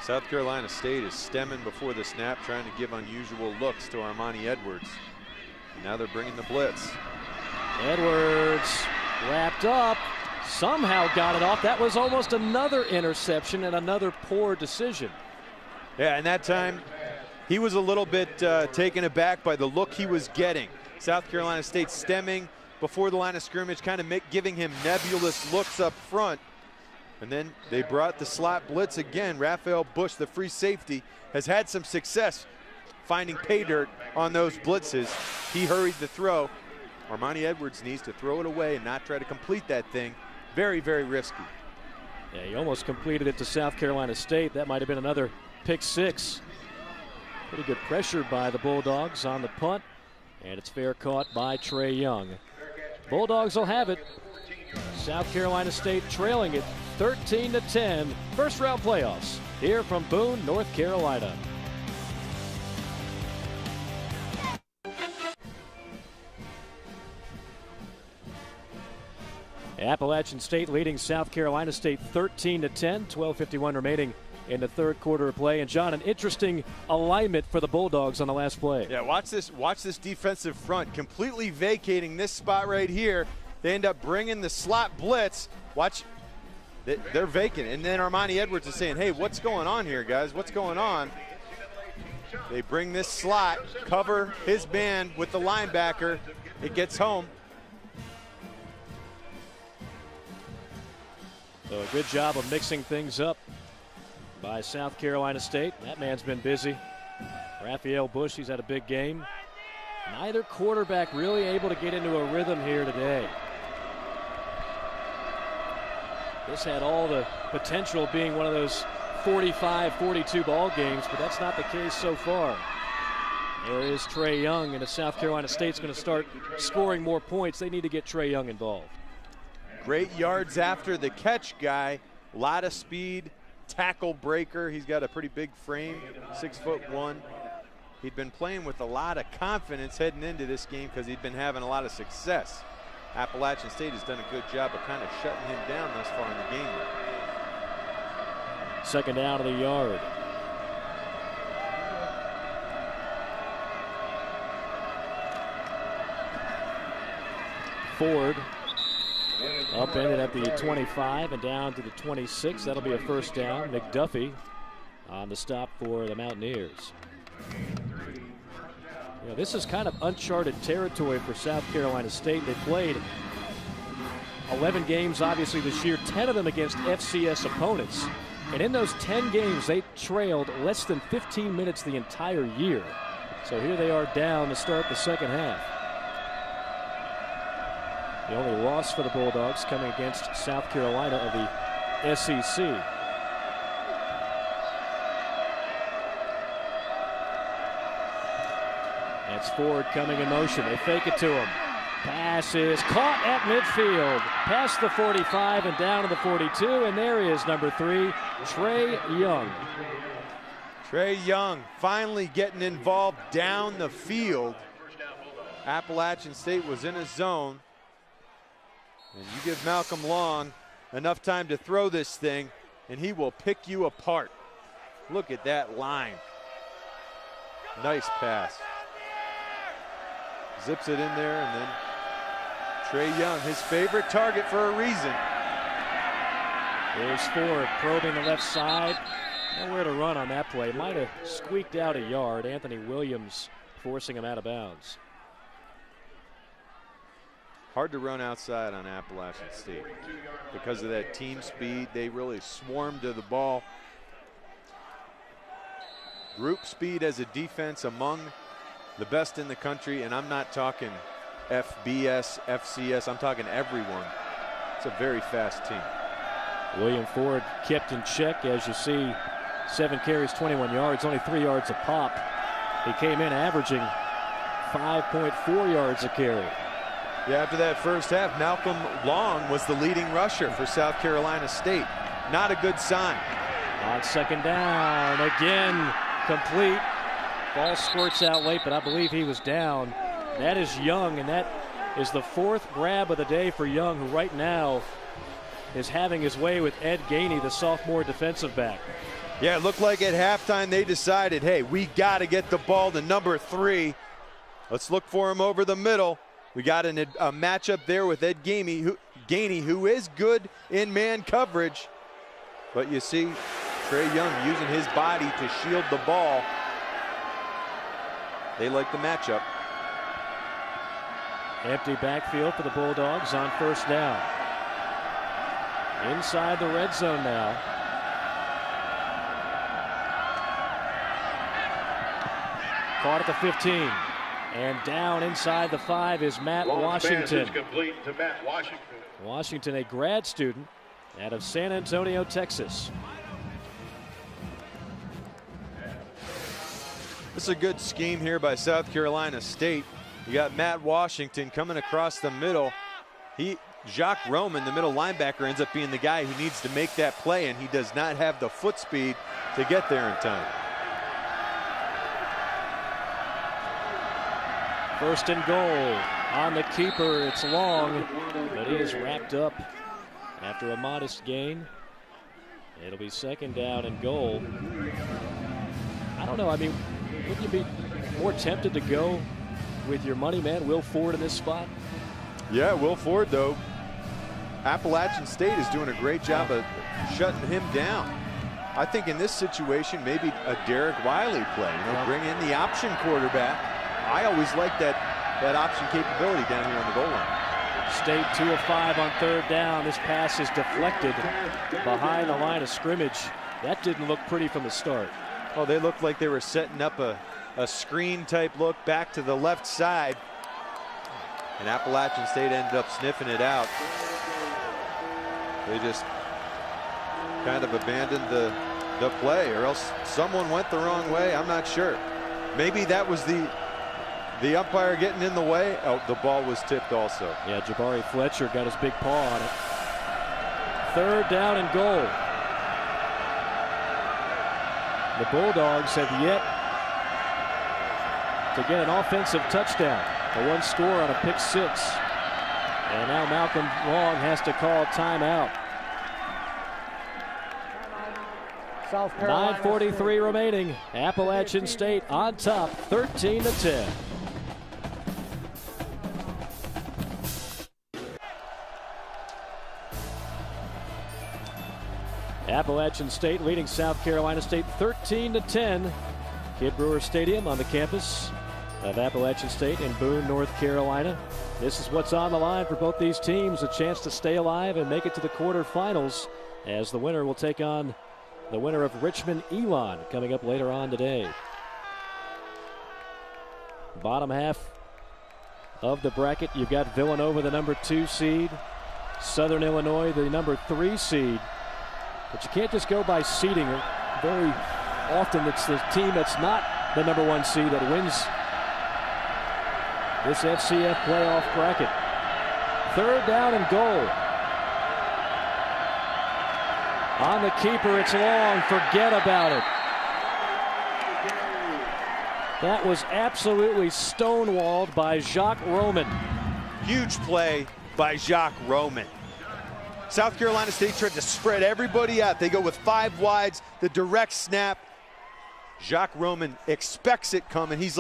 South Carolina State is stemming before the snap, trying to give unusual looks to Armanti Edwards. And now they're bringing the blitz. Edwards wrapped up, somehow got it off. That was almost another interception and another poor decision. Yeah, and that time he was a little bit taken aback by the look he was getting. South Carolina State stemming before the line of scrimmage, kind of giving him nebulous looks up front. And then they brought the slot blitz again. Raphael Bush, the free safety, has had some success finding pay dirt on those blitzes. He hurried the throw. Armanti Edwards needs to throw it away and not try to complete that thing. Very, very risky. Yeah, he almost completed it to South Carolina State. That might have been another pick 6. Pretty good pressure by the Bulldogs on the punt, and it's fair caught by Trey Young. Bulldogs will have it. South Carolina State trailing it 13-10. First round playoffs here from Boone, North Carolina. Appalachian State leading South Carolina State 13-10. 12:51 remaining in the 3rd quarter of play. And John, an interesting alignment for the Bulldogs on the last play. Yeah, watch this defensive front completely vacating this spot right here. They end up bringing the slot blitz. Watch, they're vacant. And then Armanti Edwards is saying, hey, what's going on here, guys? What's going on? They bring this slot, cover his man with the linebacker. It gets home. So a good job of mixing things up by South Carolina State. That man's been busy. Raphael Bush, he's had a big game. Neither quarterback really able to get into a rhythm here today. This had all the potential of being one of those 45-42 ball games, but that's not the case so far. There is Trey Young, and if South Carolina State's going to start scoring more points, they need to get Trey Young involved. Great yards after the catch guy. A lot of speed, tackle breaker. He's got a pretty big frame, 6'1". He'd been playing with a lot of confidence heading into this game because he'd been having a lot of success. Appalachian State has done a good job of kind of shutting him down thus far in the game. 2nd down of the yard. Ford Upended at the 25 and down to the 26. That'll be a first down. McDuffie on the stop for the Mountaineers. Yeah, this is kind of uncharted territory for South Carolina State. They played 11 games, obviously, this year, 10 of them against FCS opponents. And in those 10 games, they trailed less than 15 minutes the entire year. So here they are down to start the second half. The only loss for the Bulldogs coming against South Carolina of the SEC. That's Ford coming in motion. They fake it to him. Pass is caught at midfield. Past the 45 and down to the 42. And there is number 3, Trey Young. Trey Young finally getting involved down the field. Appalachian State was in a zone. And you give Malcolm Long enough time to throw this thing, and he will pick you apart. Look at that line. Nice pass. Zips it in there, and then Trey Young, his favorite target for a reason. There's Ford probing the left side. Nowhere to run on that play. Might have squeaked out a yard. Anthony Williams forcing him out of bounds. Hard to run outside on Appalachian State because of that team speed. They really swarm to the ball. Group speed as a defense among the best in the country, and I'm not talking FBS, FCS, I'm talking everyone. It's a very fast team. William Ford kept in check, as you see. 7 carries, 21 yards, only 3 yards a pop. He came in averaging 5.4 yards a carry. Yeah, after that first half, Malcolm Long was the leading rusher for South Carolina State. Not a good sign. On second down, again complete. Ball squirts out late, but I believe he was down. That is Young, and that is the 4th grab of the day for Young, who right now is having his way with Ed Gainey, the sophomore defensive back. Yeah, it looked like at halftime they decided, hey, we got to get the ball to number 3. Let's look for him over the middle. We got a matchup there with Ed Gainey, who is good in man coverage. But you see Trey Young using his body to shield the ball. They like the matchup. Empty backfield for the Bulldogs on first down. Inside the red zone now. Caught at the 15. And down inside the 5 is Matt Washington. Pass is complete to Matt Washington. Washington, a grad student out of San Antonio, Texas. This is a good scheme here by South Carolina State. You got Matt Washington coming across the middle. Jacques Roman, the middle linebacker, ends up being the guy who needs to make that play, and he does not have the foot speed to get there in time. First and goal on the keeper. It's long, but he is wrapped up after a modest gain. It'll be second down and goal. I don't know. I mean, wouldn't you be more tempted to go with your money man, Will Ford, in this spot? Yeah, Will Ford, though. Appalachian State is doing a great job of shutting him down. I think in this situation, maybe a Derek Wiley play. Bring in the option quarterback. I always like that option capability down here on the goal line. State 2 of 5 on third down. This pass is deflected behind the line of scrimmage. That didn't look pretty from the start. Oh, they looked like they were setting up a screen type look back to the left side. And Appalachian State ended up sniffing it out. They just kind of abandoned the play, or else someone went the wrong way. I'm not sure. Maybe that was the umpire getting in the way. Oh, the ball was tipped also. Yeah, Jabari Fletcher got his big paw on it. Third down and goal. The Bulldogs have yet to get an offensive touchdown. The one score on a pick 6. And now Malcolm Long has to call timeout. 9:43 remaining. Appalachian State on top, 13-10. Appalachian State leading South Carolina State 13-10. Kidd Brewer Stadium on the campus of Appalachian State in Boone, North Carolina. This is what's on the line for both these teams, a chance to stay alive and make it to the quarterfinals, as the winner will take on the winner of Richmond-Elon coming up later on today. Bottom half of the bracket, you've got Villanova, the number 2 seed, Southern Illinois, the number 3 seed. But you can't just go by seeding. Very often it's the team that's not the number 1 seed that wins this FCS playoff bracket. 3rd down and goal. On the keeper, it's long. Forget about it. That was absolutely stonewalled by Jacques Roman. Huge play by Jacques Roman. South Carolina State tried to spread everybody out. They go with 5 wides, the direct snap. Jacques Roman expects it coming. He's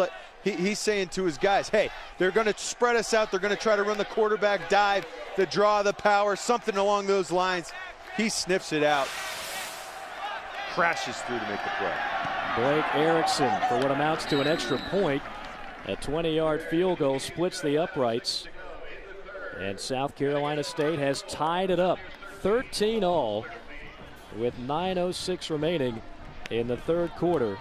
saying to his guys, hey, they're going to spread us out. They're going to try to run the quarterback dive, the draw, the power, something along those lines. He sniffs it out, crashes through to make the play. Blake Erickson for what amounts to an extra point. A 20-yard field goal splits the uprights. And South Carolina State has tied it up 13-all with 9:06 remaining in the 3rd quarter.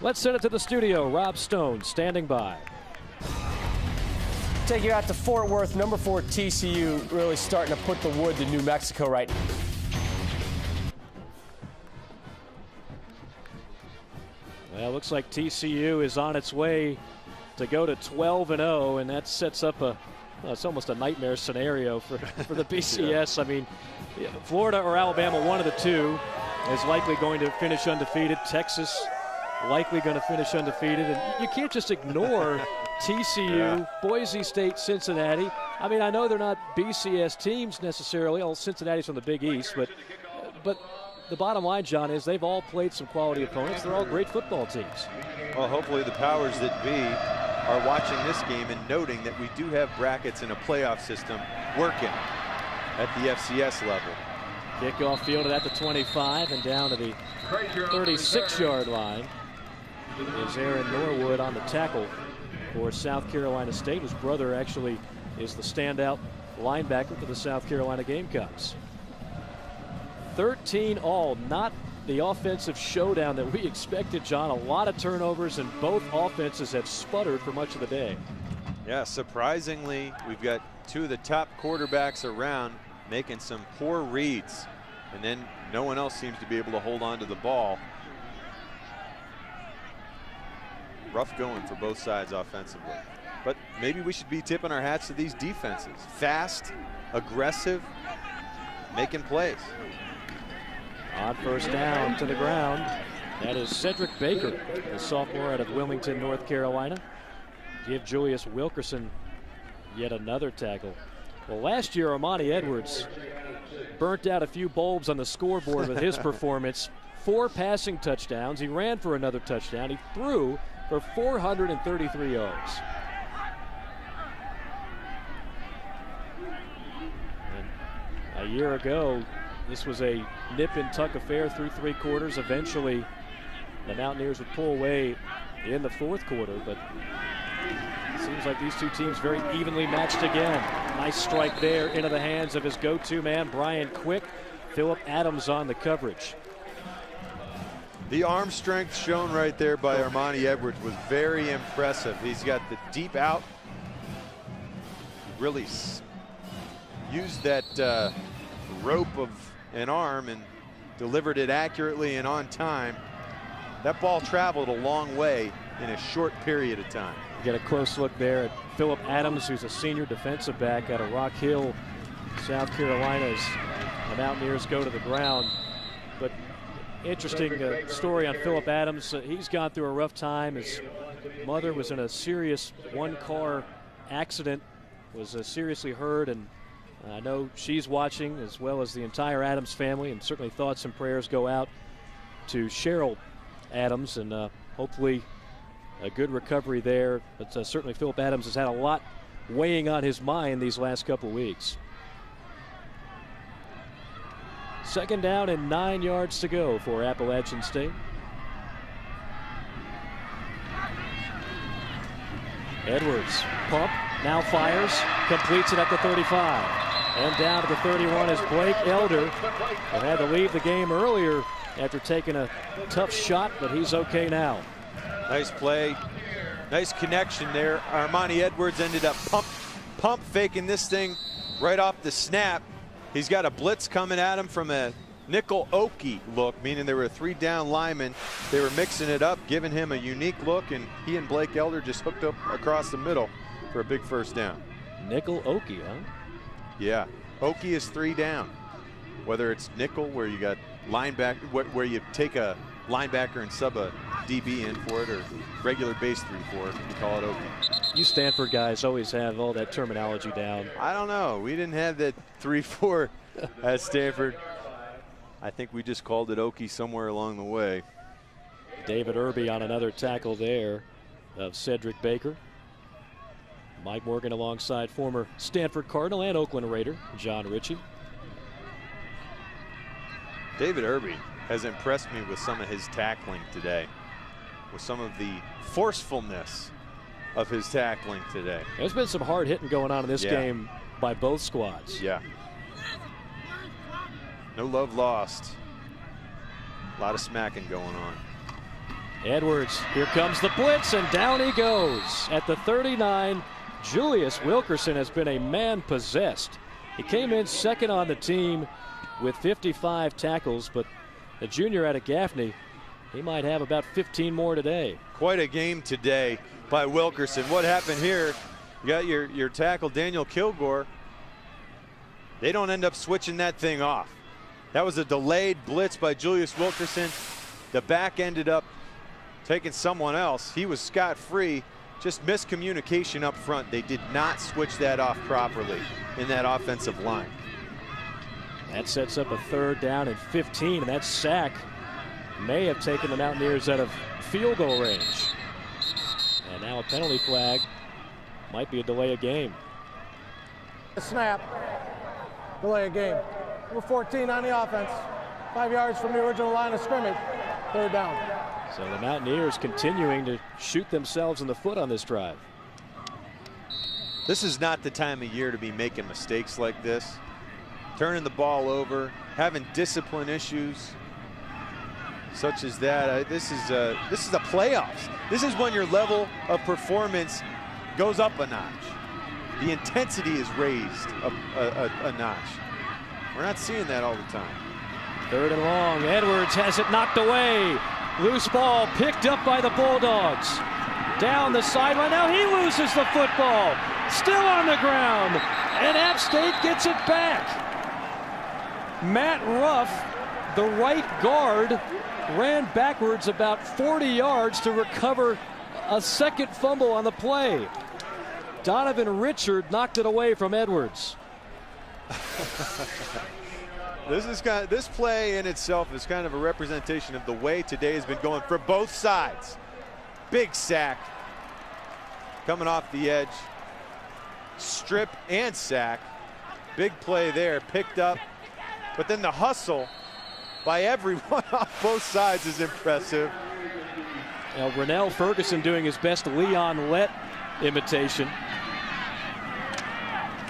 Let's send it to the studio. Rob Stone standing by. Take you out to Fort Worth. Number 4 TCU really starting to put the wood to New Mexico right now. Well, it looks like TCU is on its way to go to 12-0, and that sets up it's almost a nightmare scenario for the BCS. Yeah. I mean, Florida or Alabama, one of the two, is likely going to finish undefeated. Texas likely going to finish undefeated. And you can't just ignore TCU, Boise State, Cincinnati. I mean, I know they're not BCS teams necessarily. All Cincinnati's from the Big East, but the bottom line, John, is they've all played some quality opponents. They're all great football teams. Well, hopefully the powers that be are watching this game and noting that we do have brackets in a playoff system working at the FCS level. Kickoff fielded at the 25 and down to the 36-yard line is Aaron Norwood on the tackle for South Carolina State. His brother actually is the standout linebacker for the South Carolina Gamecocks. 13-all, not the offensive showdown that we expected, John. A lot of turnovers, and both offenses have sputtered for much of the day. Yeah, surprisingly, we've got 2 of the top quarterbacks around making some poor reads, and then no one else seems to be able to hold on to the ball. Rough going for both sides offensively. But maybe we should be tipping our hats to these defenses. Fast, aggressive, making plays. On 1st down to the ground, that is Cedric Baker, the sophomore out of Wilmington, North Carolina. Give Julius Wilkerson yet another tackle. Well, last year, Armanti Edwards burnt out a few bulbs on the scoreboard with his performance. 4 passing touchdowns. He ran for another touchdown. He threw for 433 yards. And a year ago, this was a nip and tuck affair through 3 quarters. Eventually, the Mountaineers would pull away in the 4th quarter, but it seems like these 2 teams very evenly matched again. Nice strike there into the hands of his go-to man, Brian Quick. Phillip Adams on the coverage. The arm strength shown right there by Armanti Edwards was very impressive. He's got the deep out. Really used that rope of an arm and delivered it accurately and on time. That ball traveled a long way in a short period of time. You get a close look there at Phillip Adams, who's a senior defensive back out of Rock Hill, South Carolina, as the Mountaineers go to the ground. But interesting story on Phillip Adams. He's gone through a rough time. His mother was in a serious 1-car accident, was seriously hurt, and I know she's watching, as well as the entire Adams family, and certainly thoughts and prayers go out to Cheryl Adams, and hopefully a good recovery there. But certainly Phillip Adams has had a lot weighing on his mind these last couple of weeks. Second down and 9 yards to go for Appalachian State. Edwards, pump, now fires, completes it at the 35. And down to the 31 is Blake Elder, who had to leave the game earlier after taking a tough shot, but he's okay now. Nice play, nice connection there. Armanti Edwards ended up pump faking this thing right off the snap. He's got a blitz coming at him from a nickel okie look, meaning there were 3 down linemen. They were mixing it up, giving him a unique look, and he and Blake Elder just hooked up across the middle for a big first down. Nickel okie, huh? Yeah, okie is 3 down. Whether it's nickel, where you got linebacker, where you take a linebacker and sub a DB in for it, or regular base 3-4, you call it okie. You Stanford guys always have all that terminology down. I don't know. We didn't have that 3-4 at Stanford. I think we just called it okie somewhere along the way. David Irby on another tackle there of Cedric Baker. Mike Morgan alongside former Stanford Cardinal and Oakland Raider John Ritchie. David Irby has impressed me with some of his tackling today, with some of the forcefulness of his tackling today. There's been some hard hitting going on in this game by both squads. Yeah. No love lost. A lot of smacking going on. Edwards, here comes the blitz, and down he goes. At the 39, Julius Wilkerson has been a man possessed. He came in second on the team with 55 tackles, but the junior out of Gaffney, he might have about 15 more today. Quite a game today by Wilkerson. What happened here? You got your tackle, Daniel Kilgore. They don't end up switching that thing off. That was a delayed blitz by Julius Wilkerson. The back ended up taking someone else. He was scot-free. Just miscommunication up front. They did not switch that off properly in that offensive line. That sets up a 3rd down and 15, and that sack may have taken the Mountaineers out of field goal range. And now a penalty flag. Might be a delay of game. A snap, delay of game. Number 14 on the offense. 5 yards from the original line of scrimmage. 3rd down. So the Mountaineers continuing to shoot themselves in the foot on this drive. This is not the time of year to be making mistakes like this. Turning the ball over, having discipline issues such as that. This is the playoffs. This is when your level of performance goes up a notch. The intensity is raised a notch. We're not seeing that all the time. 3rd and long. Edwards has it knocked away. Loose ball picked up by the Bulldogs. Down the sideline. Now he loses the football. Still on the ground. And App State gets it back. Matt Ruff, the right guard, ran backwards about 40 yards to recover a second fumble on the play. Donovan Richard knocked it away from Edwards. This play in itself is kind of a representation of the way today has been going for both sides. Big sack coming off the edge, strip and sack. Big play there, picked up, but then the hustle by everyone off both sides is impressive. Now, Rennell Ferguson doing his best Leon Lett imitation.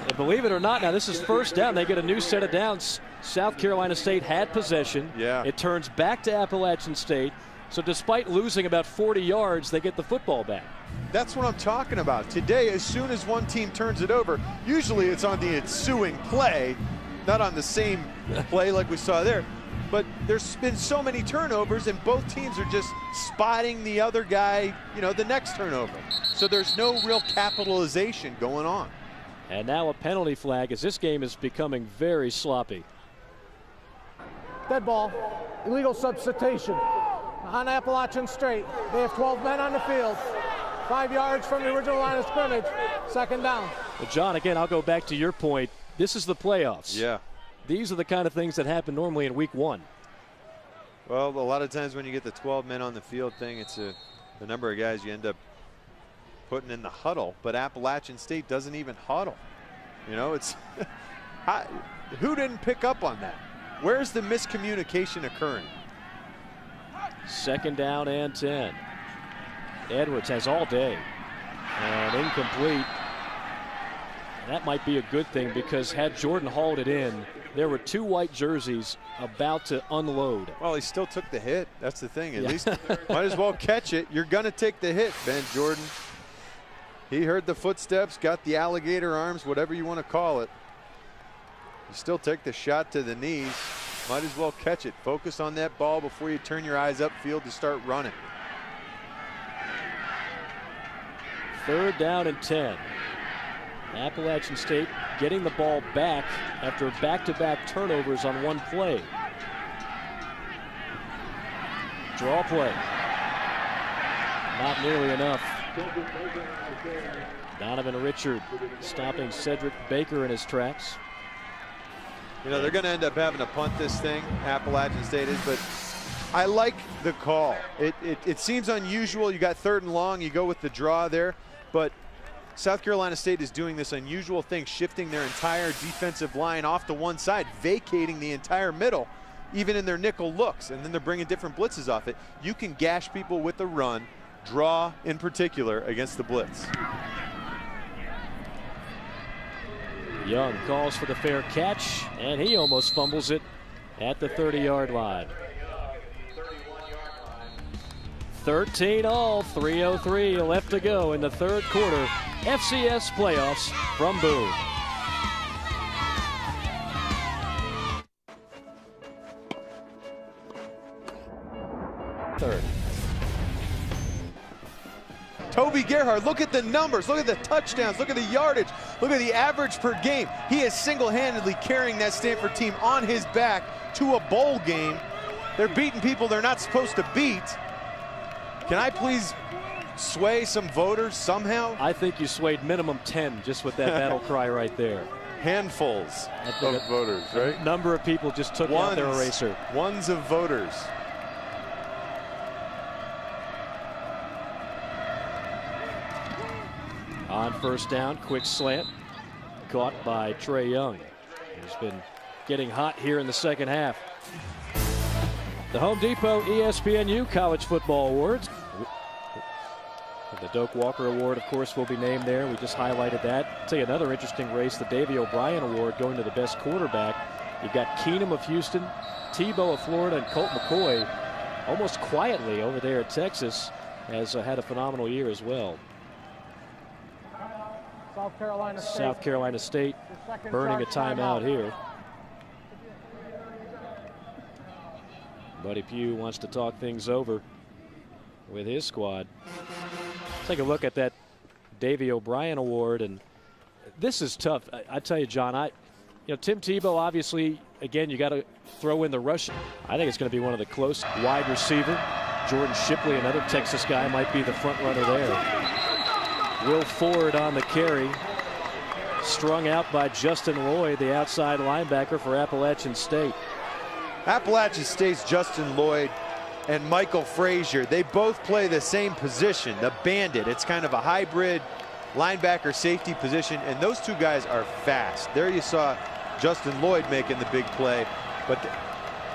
And believe it or not, now this is 1st down. They get a new set of downs. South Carolina State had possession. Yeah. It turns back to Appalachian State. So despite losing about 40 yards, they get the football back. That's what I'm talking about. Today, as soon as one team turns it over, usually it's on the ensuing play, not on the same play like we saw there. But there's been so many turnovers, and both teams are just spotting the other guy, the next turnover. So there's no real capitalization going on. And now a penalty flag as this game is becoming very sloppy. Dead ball. Illegal substitution on Appalachian State. They have 12 men on the field. 5 yards from the original line of scrimmage. 2nd down. Well, John, again, I'll go back to your point. This is the playoffs. Yeah. These are the kind of things that happen normally in week 1. Well, a lot of times when you get the 12 men on the field thing, it's the number of guys you end up putting in the huddle. But Appalachian State doesn't even huddle. It's who didn't pick up on that? Where's the miscommunication occurring? 2nd down and 10. Edwards has all day. And incomplete. That might be a good thing, because had Jordan hauled it in, there were 2 white jerseys about to unload. Well, he still took the hit. That's the thing. At least might as well catch it. You're going to take the hit, Ben Jordan. He heard the footsteps, got the alligator arms, whatever you want to call it. You still take the shot to the knees. Might as well catch it. Focus on that ball before you turn your eyes upfield to start running. 3rd down and 10. Appalachian State getting the ball back after back-to-back turnovers on one play. Draw play. Not nearly enough. Donovan Richard stopping Cedric Baker in his tracks. You know, they're going to end up having to punt this thing, Appalachian State is, but I like the call. It seems unusual. You got 3rd and long, you go with the draw there, but South Carolina State is doing this unusual thing, shifting their entire defensive line off to one side, vacating the entire middle, even in their nickel looks, and then they're bringing different blitzes off it. You can gash people with the run, draw in particular, against the blitz. Young calls for the fair catch, and he almost fumbles it at the 30-yard line. 13 all, 3:03 left to go in the 3rd quarter. FCS playoffs from Boone. Third. Toby Gerhard, look at the numbers, look at the touchdowns, look at the yardage, look at the average per game. He is single-handedly carrying that Stanford team on his back to a bowl game. They're beating people they're not supposed to beat. Can I please sway some voters somehow? I think you swayed minimum 10 just with that battle cry right there. Handfuls of voters, right? A number of people just took out their eraser. Ones of voters. On 1st down, quick slant, caught by Trey Young, who's been getting hot here in the 2nd half. The Home Depot ESPNU College Football Awards. The Doak Walker Award, of course, will be named there. We just highlighted that. I'll tell you another interesting race, the Davey O'Brien Award going to the best quarterback. You've got Keenum of Houston, Tebow of Florida, and Colt McCoy almost quietly over there at Texas has had a phenomenal year as well. South Carolina State burning a timeout here. Buddy Pugh wants to talk things over with his squad. Take a look at that Davey O'Brien Award, and this is tough. I tell you, John, Tim Tebow, obviously, again, you got to throw in the rush. I think it's going to be one of the close. Wide receiver, Jordan Shipley, another Texas guy, might be the front runner there. Will Ford on the carry, strung out by Justin Lloyd, the outside linebacker for Appalachian State. Appalachian State's Justin Lloyd and Michael Frazier, they both play the same position, the bandit. It's kind of a hybrid linebacker safety position, and those two guys are fast. There you saw Justin Lloyd making the big play, but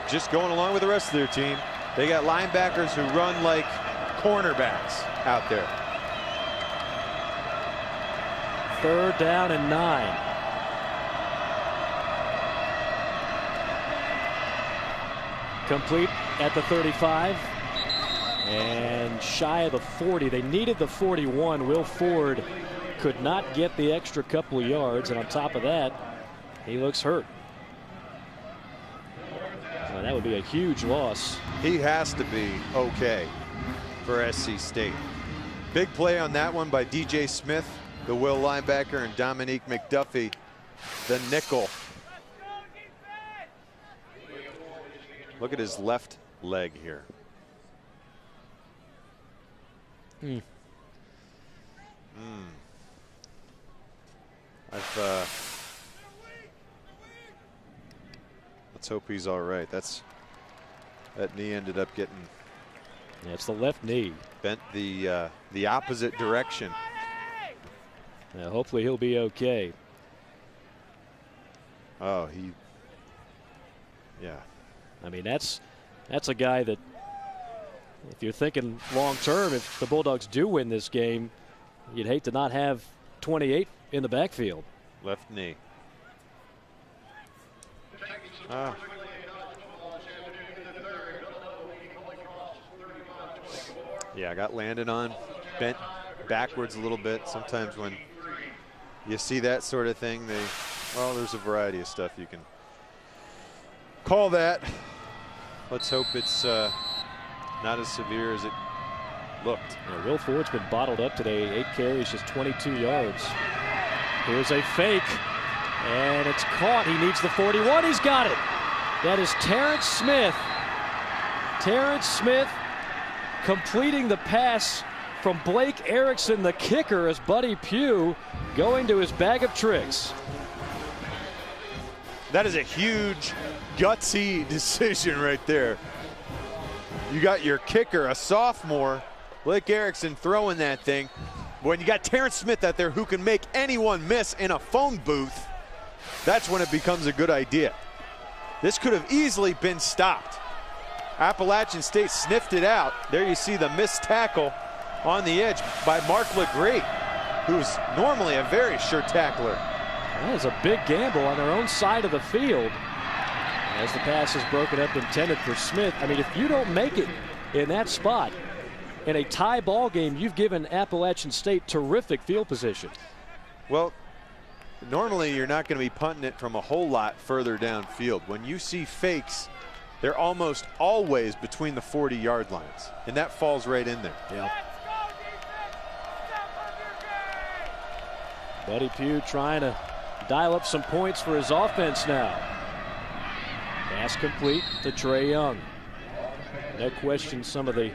just going along with the rest of their team, they got linebackers who run like cornerbacks out there. 3rd down and 9. Complete at the 35 and shy of the 40. They needed the 41. Will Ford could not get the extra couple of yards, and on top of that, he looks hurt. So that would be a huge loss. He has to be okay for SC State. Big play on that one by DJ Smith, the will linebacker, and Dominique McDuffie, the nickel. Look at his left leg here. Let's hope he's all right. That knee ended up getting. Yeah, it's the left knee. Bent the opposite direction. Yeah, hopefully he'll be okay. Oh, Yeah. I mean, that's a guy that, if you're thinking long term, if the Bulldogs do win this game, you'd hate to not have 28 in the backfield. Left knee. Yeah, I got landed on, bent backwards a little bit. Sometimes when you see that sort of thing, well, there's a variety of stuff you can call that. Let's hope it's not as severe as it looked. Yeah, Will Ford's been bottled up today. 8 carries, just 22 yards. Here's a fake, and it's caught. He needs the 41. He's got it. That is Terrence Smith. Terrence Smith completing the pass from Blake Erickson, the kicker, as Buddy Pugh going to his bag of tricks. That is a huge, gutsy decision right there. You got your kicker, a sophomore, Blake Erickson, throwing that thing. When you got Terrence Smith out there who can make anyone miss in a phone booth, that's when it becomes a good idea. This could have easily been stopped. Appalachian State sniffed it out. There you see the missed tackle on the edge by Mark LeGree, who's normally a very sure tackler. That is a big gamble on their own side of the field. As the pass is broken up, intended for Smith. I mean, if you don't make it in that spot, in a tie ball game, you've given Appalachian State terrific field position. Well, normally you're not going to be punting it from a whole lot further downfield. When you see fakes, they're almost always between the 40-yard lines, and that falls right in there. Yeah. Buddy Pugh trying to dial up some points for his offense now. Pass complete to Trey Young. No question, some of the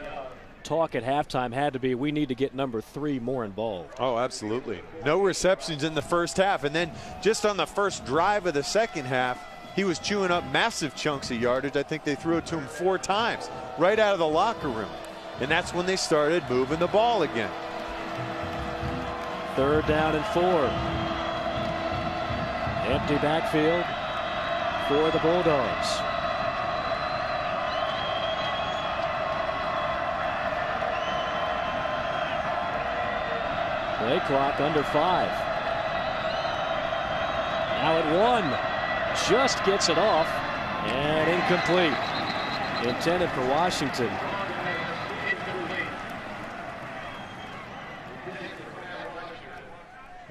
talk at halftime had to be, we need to get number 3 more involved. Oh, absolutely. No receptions in the first half, and then just on the first drive of the second half, he was chewing up massive chunks of yardage. I think they threw it to him 4 times right out of the locker room. And that's when they started moving the ball again. 3rd down and 4. Empty backfield for the Bulldogs. Play clock under 5. Now at 1. Just gets it off and incomplete. Intended for Washington.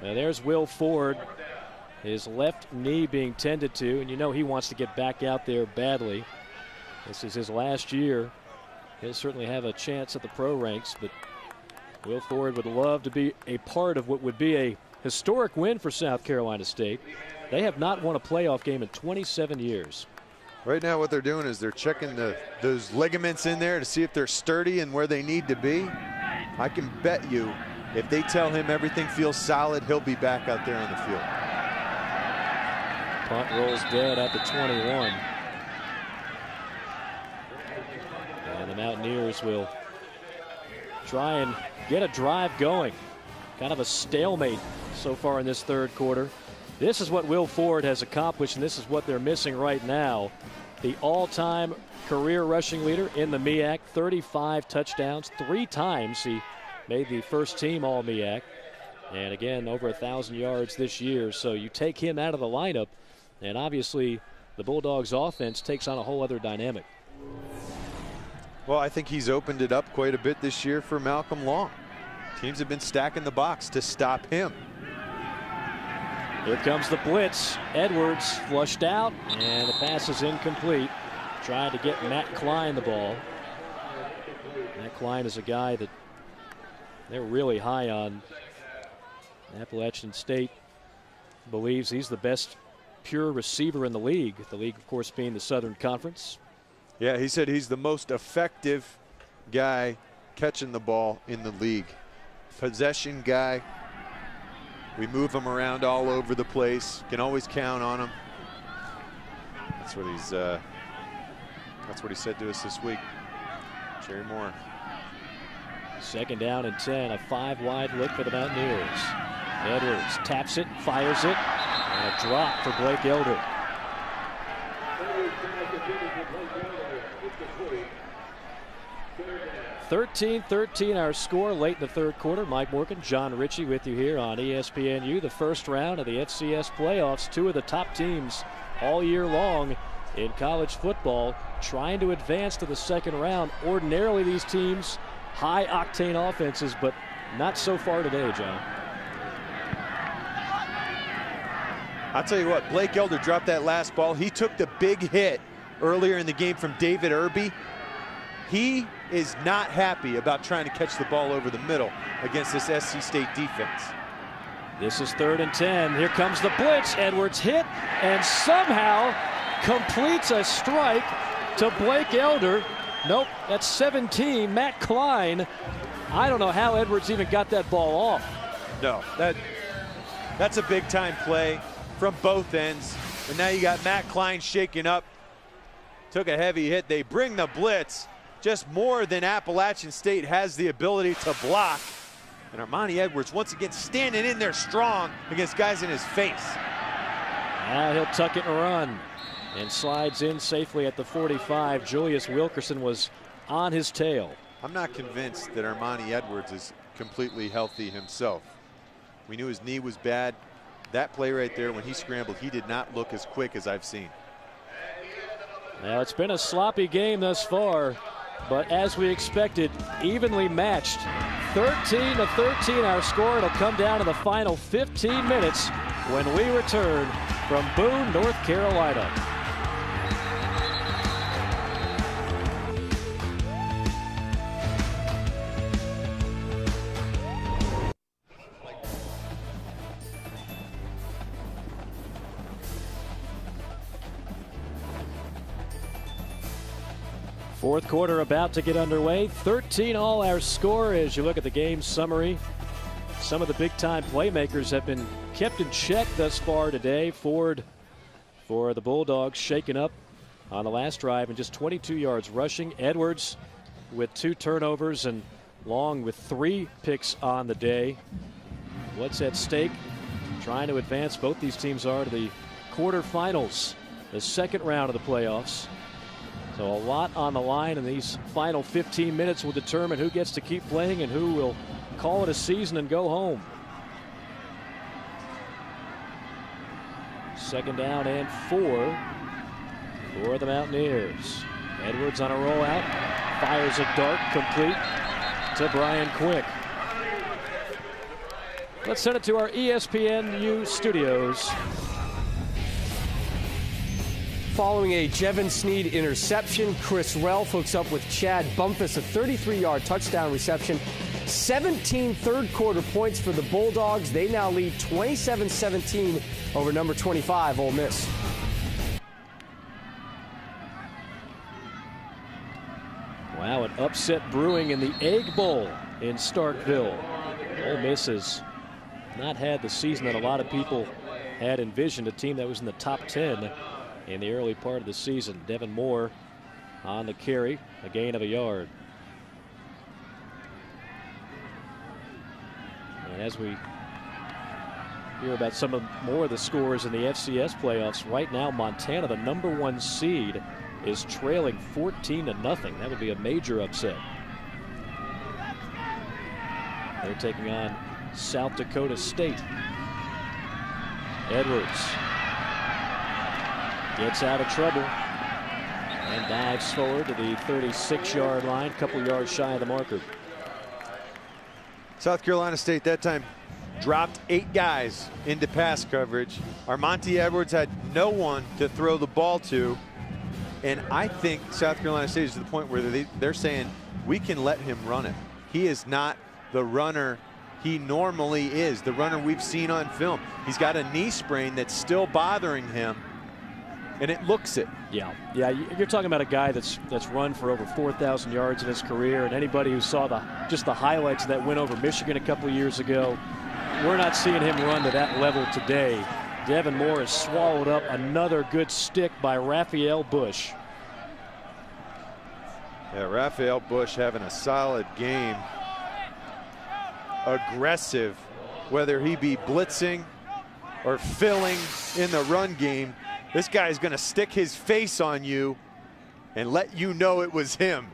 Now there's Will Ford, his left knee being tended to, and you know he wants to get back out there badly. This is his last year. He'll certainly have a chance at the pro ranks, but Will Ford would love to be a part of what would be a historic win for South Carolina State. They have not won a playoff game in 27 years. Right now what they're doing is they're checking those ligaments in there to see if they're sturdy and where they need to be. I can bet you if they tell him everything feels solid, he'll be back out there on the field. Punt rolls dead at the 21. And the Mountaineers will try and get a drive going. Kind of a stalemate so far in this 3rd quarter. This is what Will Ford has accomplished, and this is what they're missing right now. The all-time career rushing leader in the MEAC, 35 touchdowns. 3 times he made the first team All-MEAC. And again, over 1,000 yards this year. So you take him out of the lineup, and obviously the Bulldogs offense takes on a whole other dynamic. Well, I think he's opened it up quite a bit this year for Malcolm Long. Teams have been stacking the box to stop him. Here comes the blitz. Edwards flushed out, and the pass is incomplete. Trying to get Matt Klein the ball. Matt Klein is a guy that they're really high on. Appalachian State believes he's the best pure receiver in the league. The league, of course, being the Southern Conference. Yeah, he said he's the most effective guy catching the ball in the league. Possession guy. We move him around all over the place. Can always count on him. That's what he said to us this week. Jerry Moore. 2nd down and 10. A 5-wide look for the Mountaineers. Edwards taps it, fires it, and a drop for Blake Elder. 13-13 our score late in the third quarter. Mike Morgan, John Ritchie with you here on ESPNU. The first round of the FCS playoffs. Two of the top teams all year long in college football trying to advance to the second round. Ordinarily these teams high octane offenses, but not so far today, John. I'll tell you what, Blake Elder dropped that last ball. He took the big hit earlier in the game from David Irby. He is not happy about trying to catch the ball over the middle against this SC State defense. This is 3rd and 10. Here comes the blitz. Edwards hit and somehow completes a strike to Blake Elder. Nope, that's 17. Matt Klein. I don't know how Edwards even got that ball off. No, that's a big time play from both ends. And now you got Matt Klein shaking up. Took a heavy hit. They bring the blitz. Just more than Appalachian State has the ability to block. And Armanti Edwards once again standing in there strong against guys in his face. Now he'll tuck it and run and slides in safely at the 45. Julius Wilkerson was on his tail. I'm not convinced that Armanti Edwards is completely healthy himself. We knew his knee was bad. That play right there, when he scrambled, he did not look as quick as I've seen. Now it's been a sloppy game thus far, but as we expected, evenly matched. 13-13 our score. It'll come down to the final 15 minutes when we return from Boone, North Carolina. Fourth quarter about to get underway. 13 all our score as you look at the game summary. Some of the big time playmakers have been kept in check thus far today. Ford for the Bulldogs shaken up on the last drive and just 22 yards rushing. Edwards with 2 turnovers and Long with 3 picks on the day. What's at stake? Trying to advance, both these teams are, to the quarterfinals, the second round of the playoffs. So a lot on the line, and these final 15 minutes will determine who gets to keep playing and who will call it a season and go home. Second down and 4 for the Mountaineers. Edwards on a rollout, fires a dart complete to Brian Quick. Let's send it to our ESPNU studios. Following a Jevin Sneed interception, Chris Relf hooks up with Chad Bumpus, a 33-yard touchdown reception. 17 third quarter points for the Bulldogs. They now lead 27-17 over number 25, Ole Miss. Wow, an upset brewing in the Egg Bowl in Starkville. Ole Miss has not had the season that a lot of people had envisioned, a team that was in the top 10 in the early part of the season. Devin Moore on the carry, a gain of a yard. And as we hear about more of the scores in the FCS playoffs, right now Montana, the #1 seed, is trailing 14-0. That would be a major upset. They're taking on South Dakota State. Edwards gets out of trouble and dives forward to the 36-yard line, couple yards shy of the marker. South Carolina State that time dropped 8 guys into pass coverage. Armanti Edwards had no one to throw the ball to. And I think South Carolina State is to the point where they're saying, we can let him run it. He is not the runner he normally is, the runner we've seen on film. He's got a knee sprain that's still bothering him, and it looks it. Yeah, you're talking about a guy that's run for over 4,000 yards in his career, and anybody who saw just the highlights of that win over Michigan a couple of years ago, we're not seeing him run to that level today. Devin Moore has swallowed up another good stick by Raphael Bush. Yeah, Raphael Bush having a solid game. Aggressive, whether he be blitzing or filling in the run game. This guy's going to stick his face on you and let you know it was him.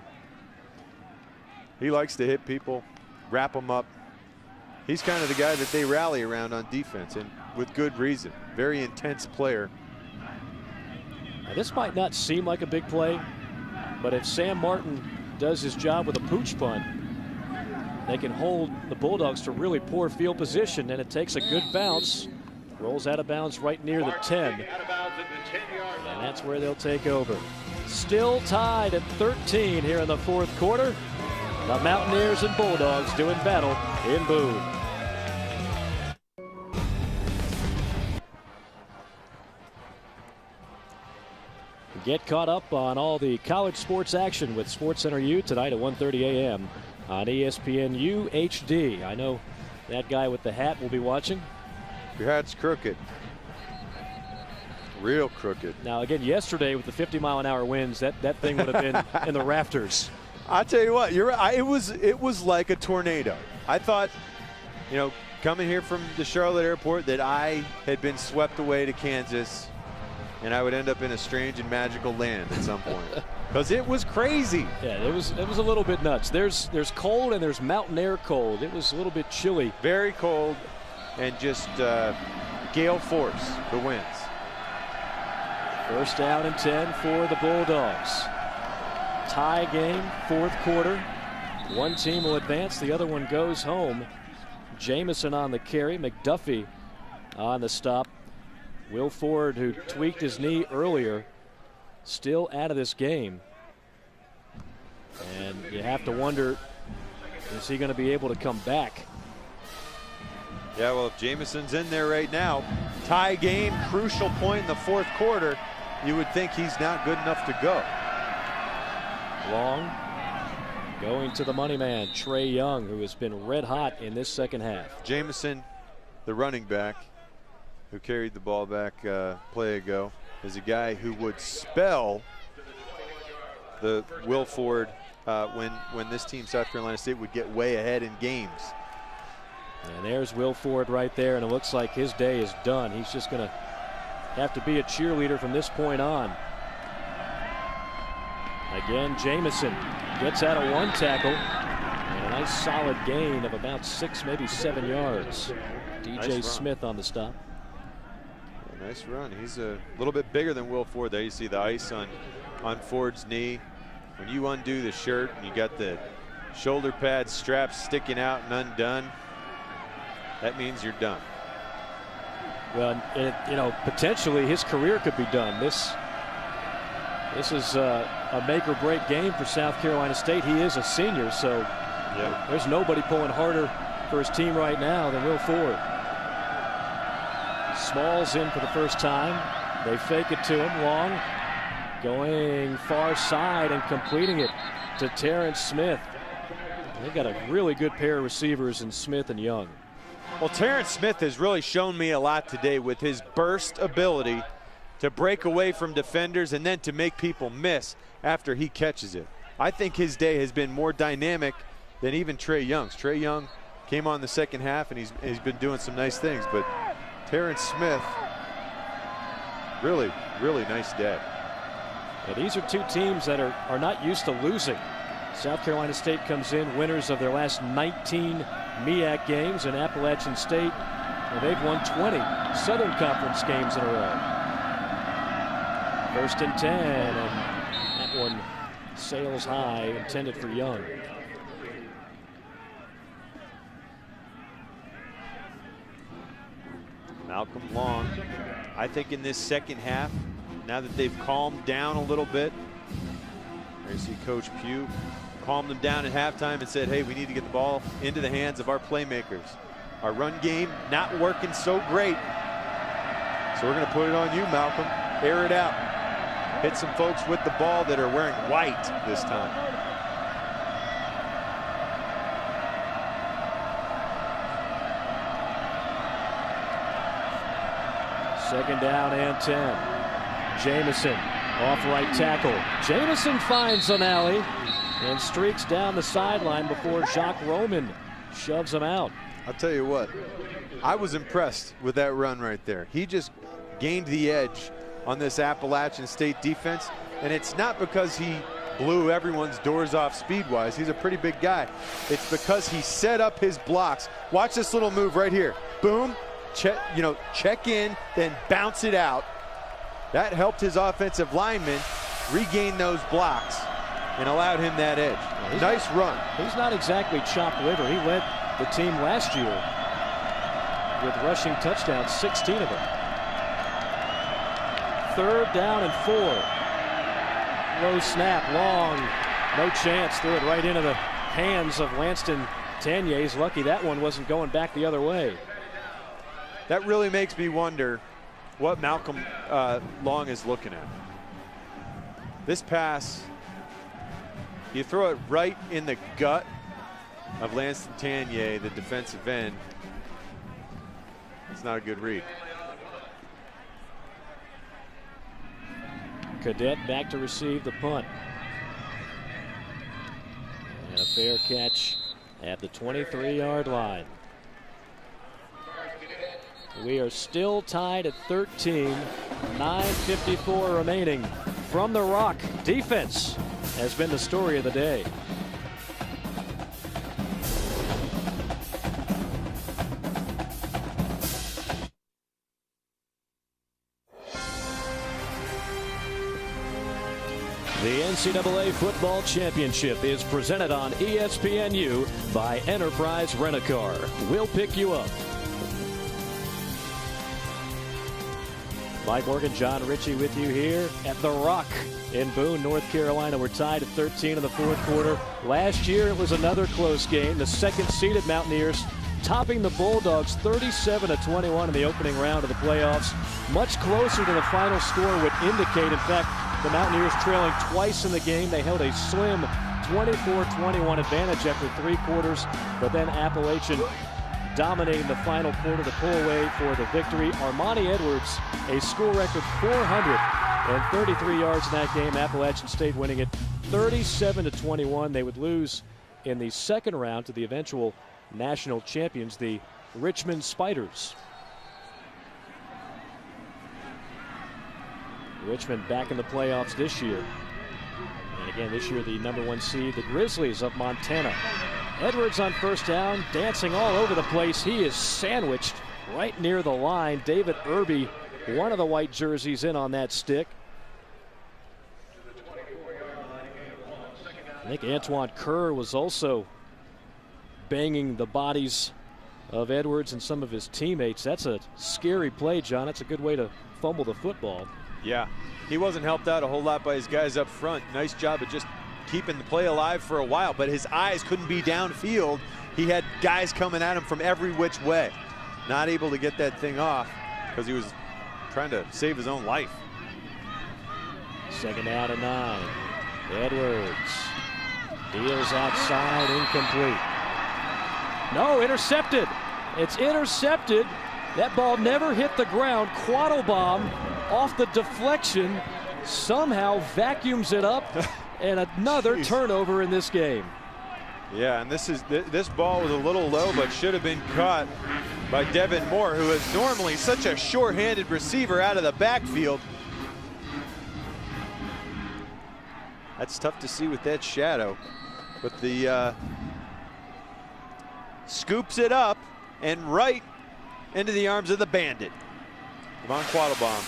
He likes to hit people, wrap them up. He's kind of the guy that they rally around on defense, and with good reason. Very intense player. Now, this might not seem like a big play, but if Sam Martin does his job with a pooch punt, they can hold the Bulldogs to really poor field position, and it takes a good bounce. Rolls out of bounds right near the 10. And that's where they'll take over. Still tied at 13 here in the fourth quarter. The Mountaineers and Bulldogs doing battle in Boone. Get caught up on all the college sports action with SportsCenter U tonight at 1:30 a.m. on ESPNU HD. I know that guy with the hat will be watching. Your hat's crooked. Real crooked. Now again, yesterday with the 50-mile-an-hour winds, that thing would have been in the rafters. I tell you what, you're right. It was like a tornado. I thought, you know, coming here from the Charlotte airport, that I had been swept away to Kansas, and I would end up in a strange and magical land at some point, because it was crazy. Yeah, it was a little bit nuts. There's cold and there's mountain air cold. It was a little bit chilly. Very cold, and just gale force the winds. First down and 10 for the Bulldogs. Tie game, fourth quarter. One team will advance, the other one goes home. Jamison on the carry, McDuffie on the stop. Will Ford, who tweaked his knee earlier, still out of this game. And you have to wonder, is he going to be able to come back? Yeah, well, if Jamison's in there right now, tie game, crucial point in the fourth quarter, you would think he's not good enough to go. Long, going to the money man, Trey Young, who has been red hot in this second half. Jamison, the running back, who carried the ball back play ago, is a guy who would spell the Will Ford when this team, South Carolina State, would get way ahead in games. And there's Will Ford right there, and it looks like his day is done. He's just going to have to be a cheerleader from this point on. Again, Jamison gets out of one tackle, and a nice solid gain of about 6, maybe 7 yards. DJ Nice Smith on the stop. Yeah, nice run. He's a little bit bigger than Will Ford. There you see the ice on Ford's knee. When you undo the shirt and you got the shoulder pad straps sticking out and undone, that means you're done. Well, you know, potentially his career could be done. This is a make or break game for South Carolina State. He is a senior, so yeah, there's nobody pulling harder for his team right now than Will Ford. Small's in for the first time. They fake it to him. Long going far side and completing it to Terrence Smith. They've got a really good pair of receivers in Smith and Young. Well, Terrence Smith has really shown me a lot today with his burst ability to break away from defenders and then to make people miss after he catches it. I think his day has been more dynamic than even Trey Young's. Trey Young came on the second half and he's been doing some nice things, but Terrence Smith, really, really nice day. Yeah, these are two teams that are not used to losing. South Carolina State comes in winners of their last 19 MEAC games, and Appalachian State, well, they've won 20 Southern Conference games in a row. First and 10, and that one sails high, intended for Young. Malcolm Long, I think in this second half, now that they've calmed down a little bit, there you see Coach Pugh calmed them down at halftime and said, hey, we need to get the ball into the hands of our playmakers. Our run game not working so great, so we're going to put it on you, Malcolm. Air it out. Hit some folks with the ball that are wearing white this time. Second down and 10. Jamison off right tackle. Jamison finds an alley and streaks down the sideline before Jacques Roman shoves him out. I'll tell you what, I was impressed with that run right there. He just gained the edge on this Appalachian State defense, and it's not because he blew everyone's doors off speed-wise. He's a pretty big guy. It's because he set up his blocks. Watch this little move right here. Boom, check in, then bounce it out. That helped his offensive lineman regain those blocks and allowed him that edge. Nice run. He's not exactly chopped liver. He led the team last year with rushing touchdowns, 16 of them. 3rd down and 4. Low snap, long, no chance. Threw it right into the hands of Lanston Tanier. He's lucky that one wasn't going back the other way. That really makes me wonder what Malcolm Long is looking at. This pass, you throw it right in the gut of Lanston Tanier, the defensive end. It's not a good read. Cadet back to receive the punt. And a fair catch at the 23-yard line. We are still tied at 13. 9:54 remaining. From the Rock, defense has been the story of the day. The NCAA Football Championship is presented on ESPNU by Enterprise Rent-A-Car. We'll pick you up. Mike Morgan, John Ritchie with you here at The Rock in Boone, North Carolina. We're tied at 13 in the 4th quarter. Last year it was another close game. The second-seeded Mountaineers topping the Bulldogs 37-21 in the opening round of the playoffs. Much closer than the final score would indicate. In fact, the Mountaineers trailing twice in the game. They held a slim 24-21 advantage after 3 quarters, but then Appalachian dominating the final quarter to pull away for the victory. Armanti Edwards, a school record 433 yards in that game. Appalachian State winning it 37-21. They would lose in the second round to the eventual national champions, the Richmond Spiders. Richmond back in the playoffs this year. And again, this year the #1 seed, the Grizzlies of Montana. Edwards on first down, dancing all over the place. He is sandwiched right near the line. David Irby, one of the white jerseys, in on that stick. I think Antoine Kerr was also banging the bodies of Edwards and some of his teammates. That's a scary play, John. That's a good way to fumble the football. Yeah, he wasn't helped out a whole lot by his guys up front. Nice job of just keeping the play alive for a while, but his eyes couldn't be downfield. He had guys coming at him from every which way. Not able to get that thing off because he was trying to save his own life. 2nd down and 9. Edwards deals outside, incomplete. No, intercepted. It's intercepted. That ball never hit the ground. Quaddle bomb off the deflection, somehow vacuums it up, and another turnover in this game. Yeah, and this ball was a little low, but should have been caught by Devin Moore, who is normally such a short-handed receiver out of the backfield. That's tough to see with that shadow, but the scoops it up and right into the arms of the bandit. Devon Quattlebaum.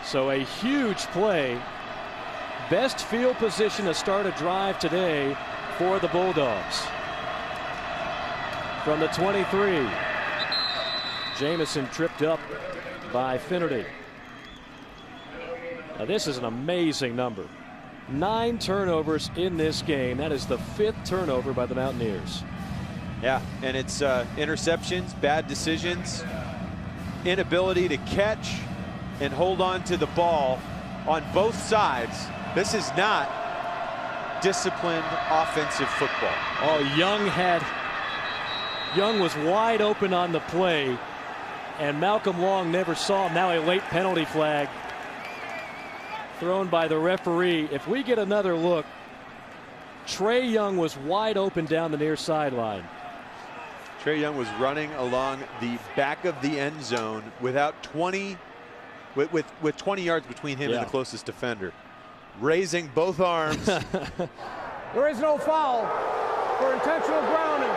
So a huge play. Best field position to start a drive today for the Bulldogs. From the 23. Jamison tripped up by Finnerty. Now this is an amazing number. 9 turnovers in this game. That is the 5th turnover by the Mountaineers. Yeah, and it's interceptions, bad decisions, inability to catch and hold on to the ball on both sides. This is not disciplined offensive football. Oh, Young was wide open on the play, and Malcolm Long never saw him. Now a late penalty flag thrown by the referee. If we get another look, Trey Young was wide open down the near sideline. Trey Young was running along the back of the end zone without 20, with 20 yards between him and the closest defender. Raising both arms. There is no foul for intentional grounding.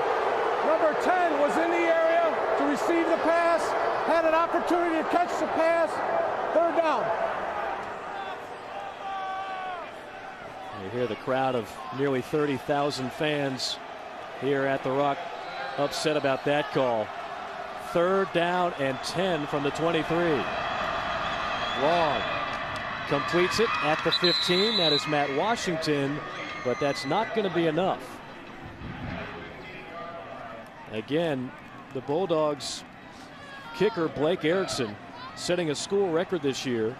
Number 10 was in the area to receive the pass, had an opportunity to catch the pass. Third down. You hear the crowd of nearly 30,000 fans here at the Rock upset about that call. Third down and 10 from the 23. Long. Completes it at the 15. That is Matt Washington, but that's not going to be enough. Again, the Bulldogs kicker Blake Erickson setting a school record this year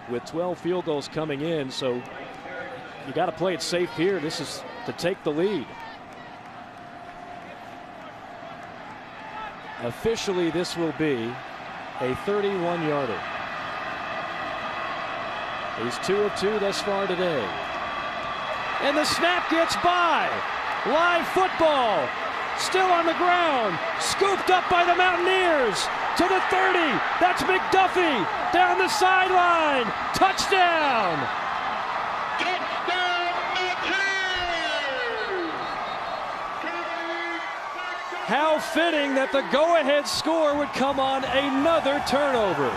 with 12 field goals coming in, so you got to play it safe here. This is to take the lead. Officially, this will be a 31-yarder. He's 2 of 2 thus far today. And the snap gets by. Live football. Still on the ground. Scooped up by the Mountaineers. To the 30. That's McDuffie. Down the sideline. Touchdown. How fitting that the go-ahead score would come on another turnover.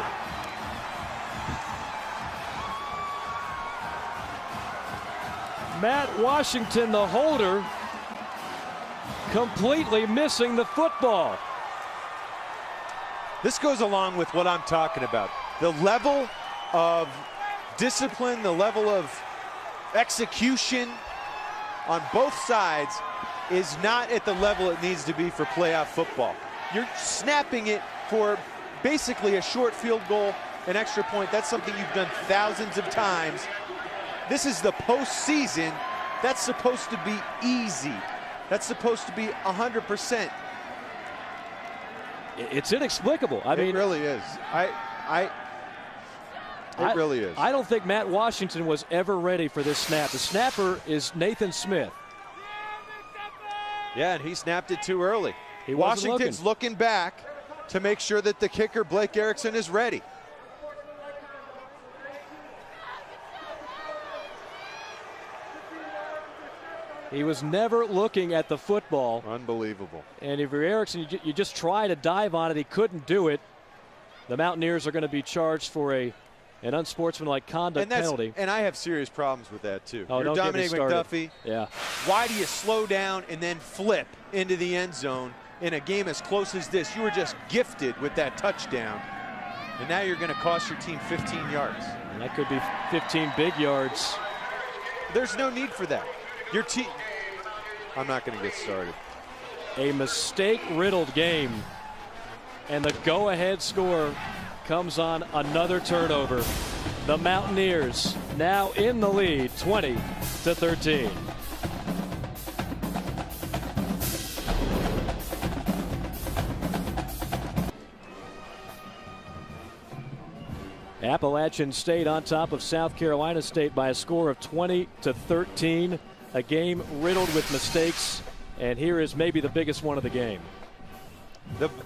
Matt Washington, the holder, completely missing the football. This goes along with what I'm talking about. The level of discipline, the level of execution on both sides is not at the level it needs to be for playoff football. You're snapping it for basically a short field goal, an extra point. That's something you've done thousands of times. This is the postseason. That's supposed to be easy. That's supposed to be 100%. It's inexplicable. I mean, it really is. It really is. I don't think Matt Washington was ever ready for this snap. The snapper is Nathan Smith. Yeah, and he snapped it too early. Washington's looking back to make sure that the kicker, Blake Erickson, is ready. He was never looking at the football. Unbelievable. And if you're Erickson, you just try to dive on it. He couldn't do it. The Mountaineers are going to be charged for an unsportsmanlike conduct penalty. And I have serious problems with that, too. Oh, you're don't Dominic get me started. McDuffie. Yeah. Why do you slow down and then flip into the end zone in a game as close as this? You were just gifted with that touchdown. And now you're going to cost your team 15 yards. And that could be 15 big yards. There's no need for that. Your team. I'm not going to get started. A mistake-riddled game. And the go-ahead score comes on another turnover. The Mountaineers now in the lead, 20-13. Appalachian State on top of South Carolina State by a score of 20-13. A game riddled with mistakes, and here is maybe the biggest one of the game.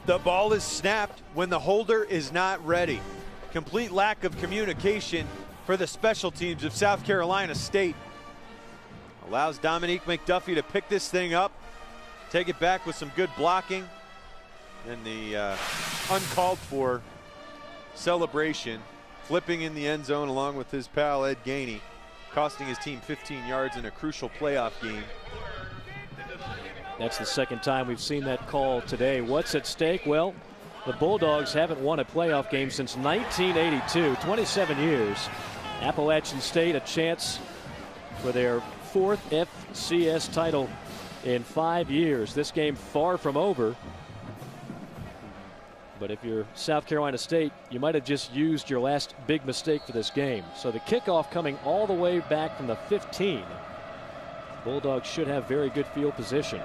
The ball is snapped when the holder is not ready. Complete lack of communication for the special teams of South Carolina State. Allows Dominique McDuffie to pick this thing up, take it back with some good blocking, and the uncalled for celebration, flipping in the end zone along with his pal Ed Gainey, costing his team 15 yards in a crucial playoff game. That's the second time we've seen that call today. What's at stake? Well, the Bulldogs haven't won a playoff game since 1982, 27 years. Appalachian State a chance for their 4th FCS title in 5 years. This game far from over. But if you're South Carolina State, you might have just used your last big mistake for this game. So the kickoff coming all the way back from the 15. Bulldogs should have very good field position.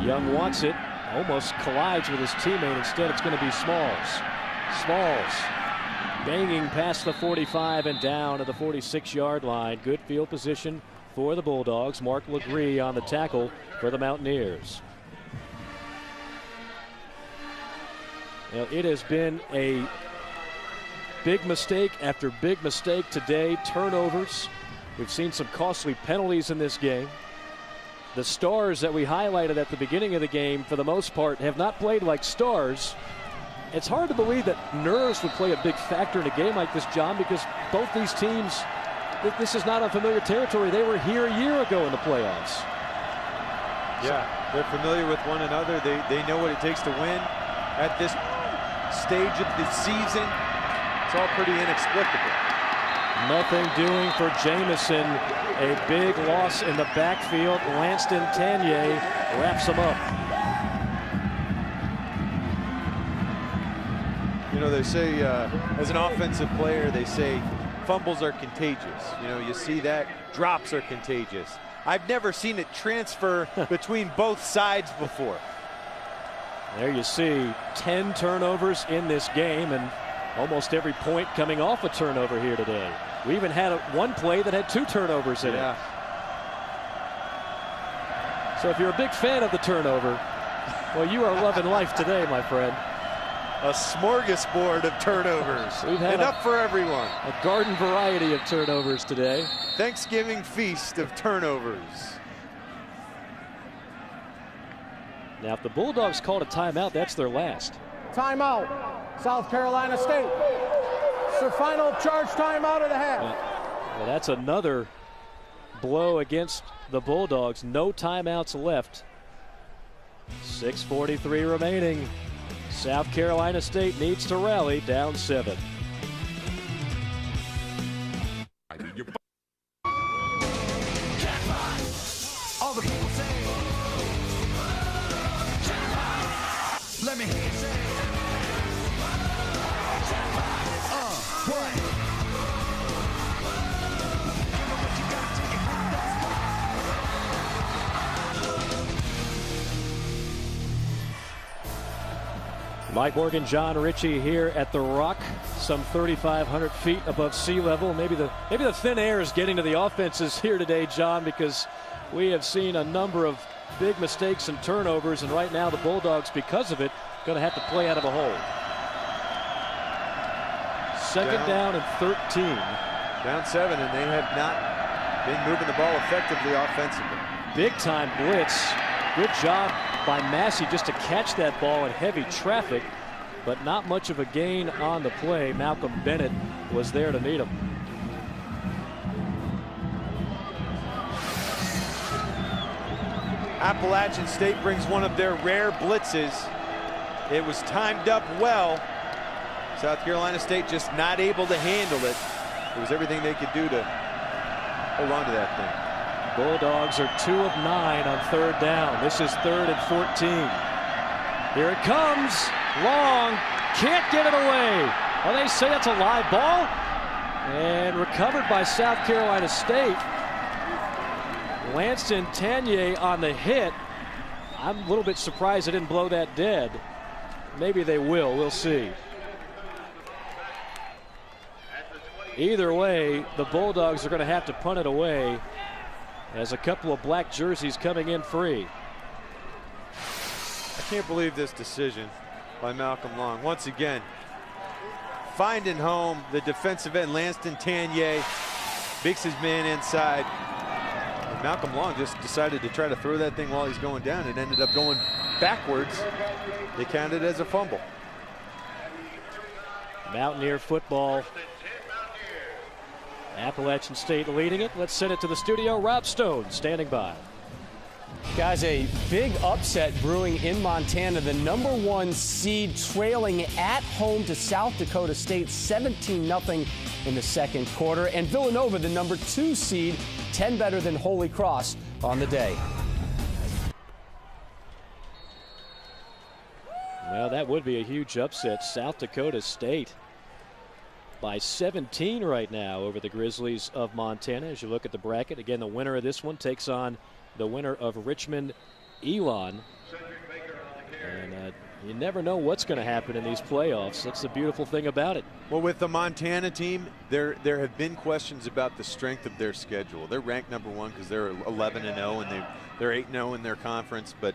Young wants it, almost collides with his teammate. Instead, it's going to be Smalls. Smalls banging past the 45 and down to the 46-yard line. Good field position for the Bulldogs. Mark Legree on the tackle for the Mountaineers. Now, it has been a big mistake after big mistake today. Turnovers. We've seen some costly penalties in this game. The stars that we highlighted at the beginning of the game, for the most part, have not played like stars. It's hard to believe that nerves would play a big factor in a game like this, John, because both these teams, this is not unfamiliar territory. They were here a year ago in the playoffs. Yeah, they're familiar with one another. They know what it takes to win at this stage of the season. It's all pretty inexplicable. Nothing doing for Jamison. A big loss in the backfield. Lanston Tanier wraps him up. You know, they say, as an offensive player, they say fumbles are contagious. You know, you see that. Drops are contagious. I've never seen it transfer between both sides before. There you see 10 turnovers in this game, and almost every point coming off a turnover here today. We even had one play that had 2 turnovers in it. So if you're a big fan of the turnover, well, you are loving life today, my friend. A smorgasbord of turnovers. We've had enough for everyone. A garden variety of turnovers today. Thanksgiving feast of turnovers. Now, if the Bulldogs called a timeout, that's their last. Timeout, South Carolina State. It's their final charge timeout of the half. Well, that's another blow against the Bulldogs. No timeouts left. 6:43 remaining. South Carolina State needs to rally, down 7. All the people say, let me hear you say, what? Mike Morgan, John Ritchie here at the Rock, some 3,500 feet above sea level. Maybe the thin air is getting to the offenses here today, John, because we have seen a number of big mistakes and turnovers, and right now the Bulldogs, because of it, going to have to play out of a hole. Second down and 13. Down 7, and they have not been moving the ball effectively offensively. Big time blitz. Good job by Massey just to catch that ball in heavy traffic, but not much of a gain on the play. Malcolm Bennett was there to meet him. Appalachian State brings one of their rare blitzes. It was timed up well. South Carolina State just not able to handle it. It was everything they could do to hold on to that thing. Bulldogs are 2 of 9 on 3rd down. This is 3rd and 14. Here it comes. Long. Can't get it away. Well, they say it's a live ball. And recovered by South Carolina State. Lanston Tanier on the hit. I'm a little bit surprised they didn't blow that dead. Maybe they will. We'll see. Either way, the Bulldogs are going to have to punt it away, as a couple of black jerseys coming in free. I can't believe this decision by Malcolm Long. Once again, finding home the defensive end, Lanston Tanier, makes his man inside. And Malcolm Long just decided to try to throw that thing while he's going down. It ended up going backwards. They counted it as a fumble. Mountaineer football. Appalachian State leading it. Let's send it to the studio. Rob Stone standing by. Guys, a big upset brewing in Montana. The #1 seed trailing at home to South Dakota State 17-0 in the second quarter. And Villanova, the #2 seed, 10 better than Holy Cross on the day. Well, that would be a huge upset. South Dakota State by 17 right now over the Grizzlies of Montana. As you look at the bracket, again, the winner of this one takes on the winner of Richmond Elon. And You never know what's going to happen in these playoffs. That's the beautiful thing about it. Well, with the Montana team, there have been questions about the strength of their schedule. They're ranked #1 because they're 11-0 and they're 8-0 in their conference, but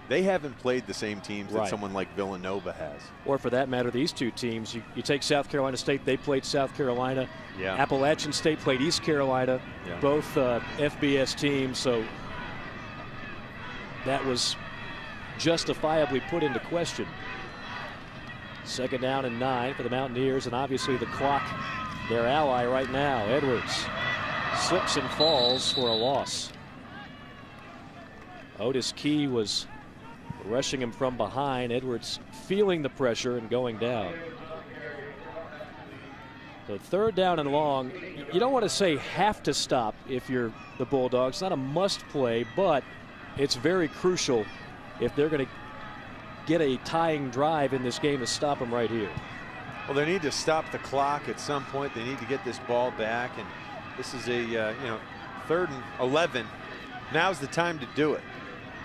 they haven't played the same teams that someone like Villanova has. Or for that matter, these two teams. You take South Carolina State, they played South Carolina. Yeah. Appalachian State played East Carolina, both FBS teams, so that was justifiably put into question. 2nd down and 9 for the Mountaineers, and obviously the clock, their ally right now. Edwards slips and falls for a loss. Otis Key was rushing him from behind. Edwards feeling the pressure and going down. So 3rd down and long. You don't want to say have to stop if you're the Bulldogs. It's not a must play, but it's very crucial if they're going to get a tying drive in this game to stop them right here. Well, they need to stop the clock at some point. They need to get this ball back, and this is a 3rd and 11. Now's the time to do it,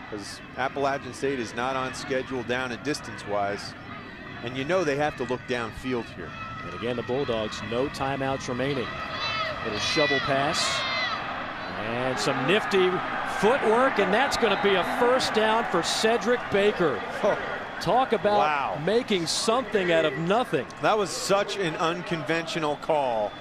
because Appalachian State is not on schedule down and distance-wise, and you know they have to look downfield here. And again, the Bulldogs, no timeouts remaining. Little shovel pass and some nifty footwork, and that's going to be a 1st down for Cedric Baker. Talk about making something out of nothing. That was such an unconventional call.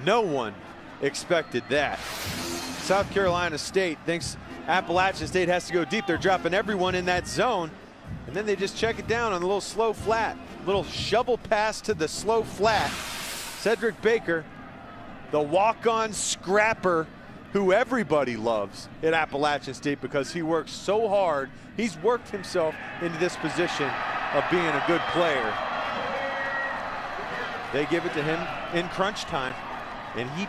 No one expected that. South Carolina State thinks Appalachian State has to go deep. They're dropping everyone in that zone, and then they just check it down on a little slow flat. Little shovel pass to the slow flat. Cedric Baker, the walk-on scrapper who everybody loves at Appalachian State because he works so hard. He's worked himself into this position of being a good player. They give it to him in crunch time, and he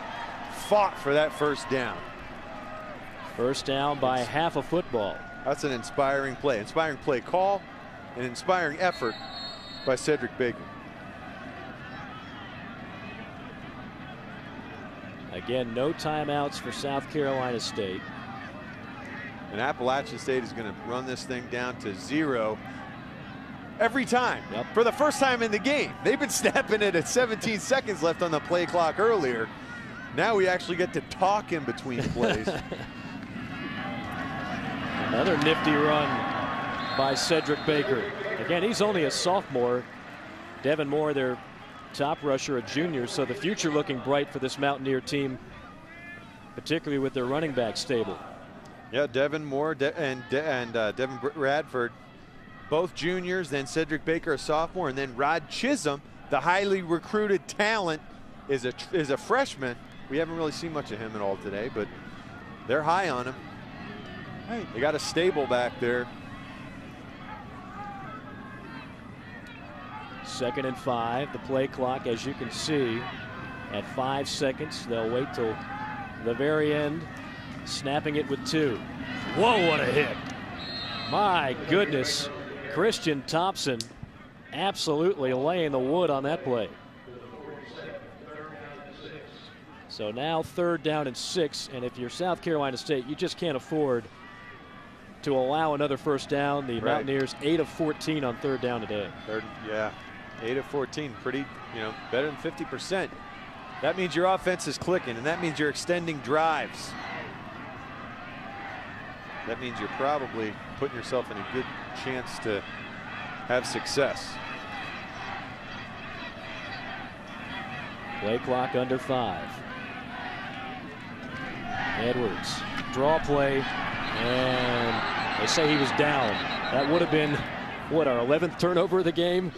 fought for that 1st down. 1st down by half a football. That's an inspiring play. Inspiring play call, an inspiring effort by Cedric Baker. Again, no timeouts for South Carolina State. And Appalachian State is going to run this thing down to 0 every time. For the first time in the game. They've been snapping it at 17 seconds left on the play clock earlier. Now we actually get to talk in between plays. Another nifty run by Cedric Baker. Again, he's only a sophomore. Devin Moore, their top rusher, a junior, so the future looking bright for this Mountaineer team, particularly with their running back stable. Yeah, Devin Moore and Devin Radford, both juniors, then Cedric Baker, a sophomore, and then Rod Chisholm, the highly recruited talent, is a freshman. We haven't really seen much of him at all today, but they're high on him. Hey, they got a stable back there. 2nd and 5. The play clock, as you can see, at 5 seconds. They'll wait till the very end, snapping it with 2. Whoa, what a hit. My goodness. Christian Thompson absolutely laying the wood on that play. So now 3rd down and 6, and if you're South Carolina State, you just can't afford to allow another 1st down. The Mountaineers 8 of 14 on 3rd down today. 8 of 14, pretty, better than 50%. That means your offense is clicking, and that means you're extending drives. That means you're probably putting yourself in a good chance to have success. Play clock under 5. Edwards, draw play, and they say he was down. That would have been, what, our 11th turnover of the game?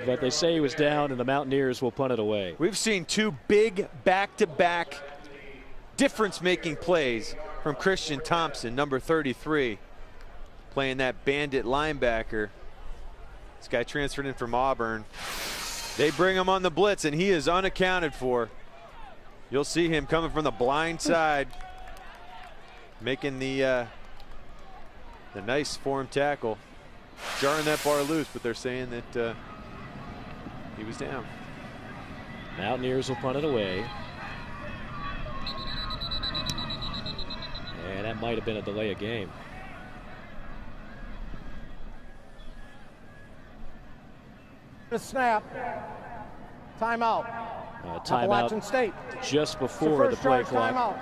But they say he was down, and the Mountaineers will punt it away. We've seen 2 big back-to-back difference-making plays from Christian Thompson, number 33, playing that bandit linebacker. This guy transferred in from Auburn. They bring him on the blitz, and he is unaccounted for. You'll see him coming from the blind side, making the nice form tackle, jarring that bar loose, but they're saying that he was down. Mountaineers will punt it away. And that might have been a delay of game. The snap. Timeout. Timeout State. just before the play clock timeout.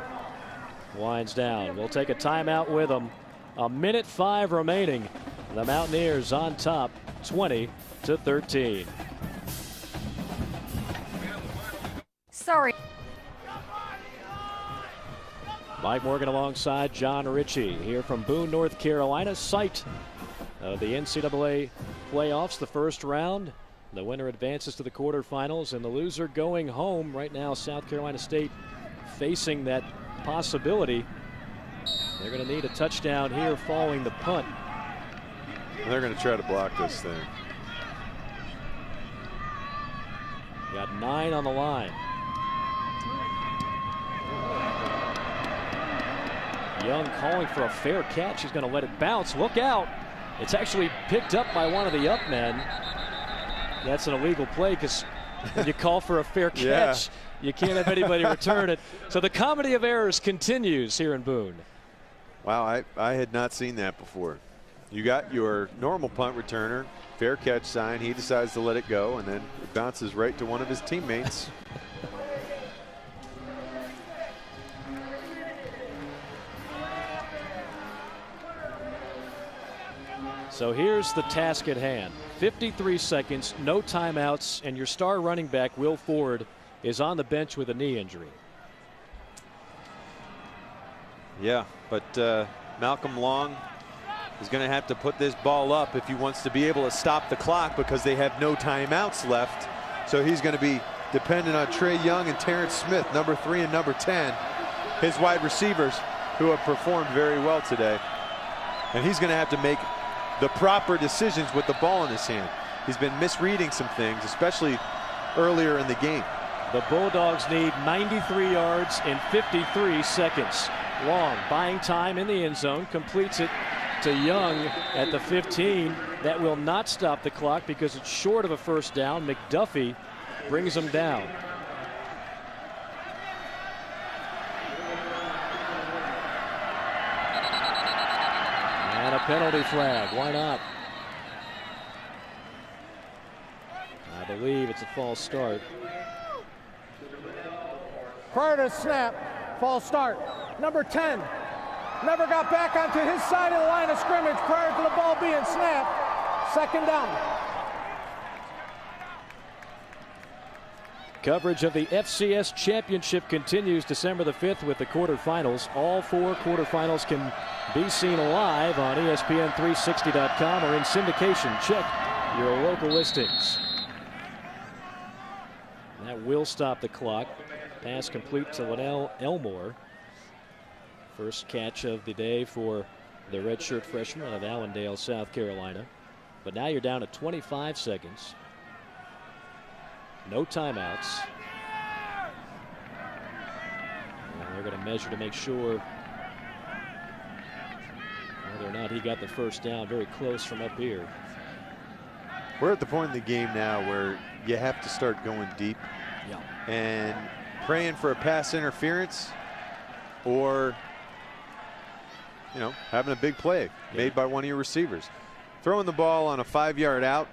winds down. We'll take a timeout with them. 1:05 remaining. The Mountaineers on top, 20-13. Sorry. Mike Morgan alongside John Ritchie here from Boone, North Carolina, site of the NCAA playoffs, the first round. The winner advances to the quarterfinals, and the loser going home. Right now, South Carolina State facing that possibility. They're going to need a touchdown here following the punt. And they're going to try to block this thing. Got 9 on the line. Young calling for a fair catch. He's going to let it bounce. Look out. It's actually picked up by one of the up men. That's an illegal play because when you call for a fair catch, you can't have anybody return it. So the comedy of errors continues here in Boone. Wow, I had not seen that before. You got your normal punt returner, fair catch sign. He decides to let it go, and then it bounces right to one of his teammates. So here's the task at hand. 53 seconds, no timeouts, and your star running back, Will Ford, is on the bench with a knee injury. Yeah, but Malcolm Long is going to have to put this ball up if he wants to be able to stop the clock, because they have no timeouts left. So he's going to be dependent on Trey Young and Terrence Smith, number 3 and number 10, his wide receivers, who have performed very well today. And he's going to have to make the proper decisions with the ball in his hand. He's been misreading some things, especially earlier in the game. The Bulldogs need 93 yards in 53 seconds. Long buying time in the end zone, completes it to Young at the 15. That will not stop the clock because it's short of a first down. McDuffie brings him down. And a penalty flag. Why not? I believe it's a false start. Prior to the snap, false start. Number 10 never got back onto his side of the line of scrimmage prior to the ball being snapped. Second down. Coverage of the FCS Championship continues December the 5th with the quarterfinals. All 4 quarterfinals can be seen live on ESPN360.com or in syndication. Check your local listings. That will stop the clock. Pass complete to Linnell Elmore. First catch of the day for the redshirt freshman of Allendale, South Carolina. But now you're down to 25 seconds. No timeouts. And they're going to measure to make sure whether or not he got the first down. Very close from up here. We're at the point in the game now where you have to start going deep. Yeah. And praying for a pass interference, or having a big play made by one of your receivers. Throwing the ball on a 5-yard out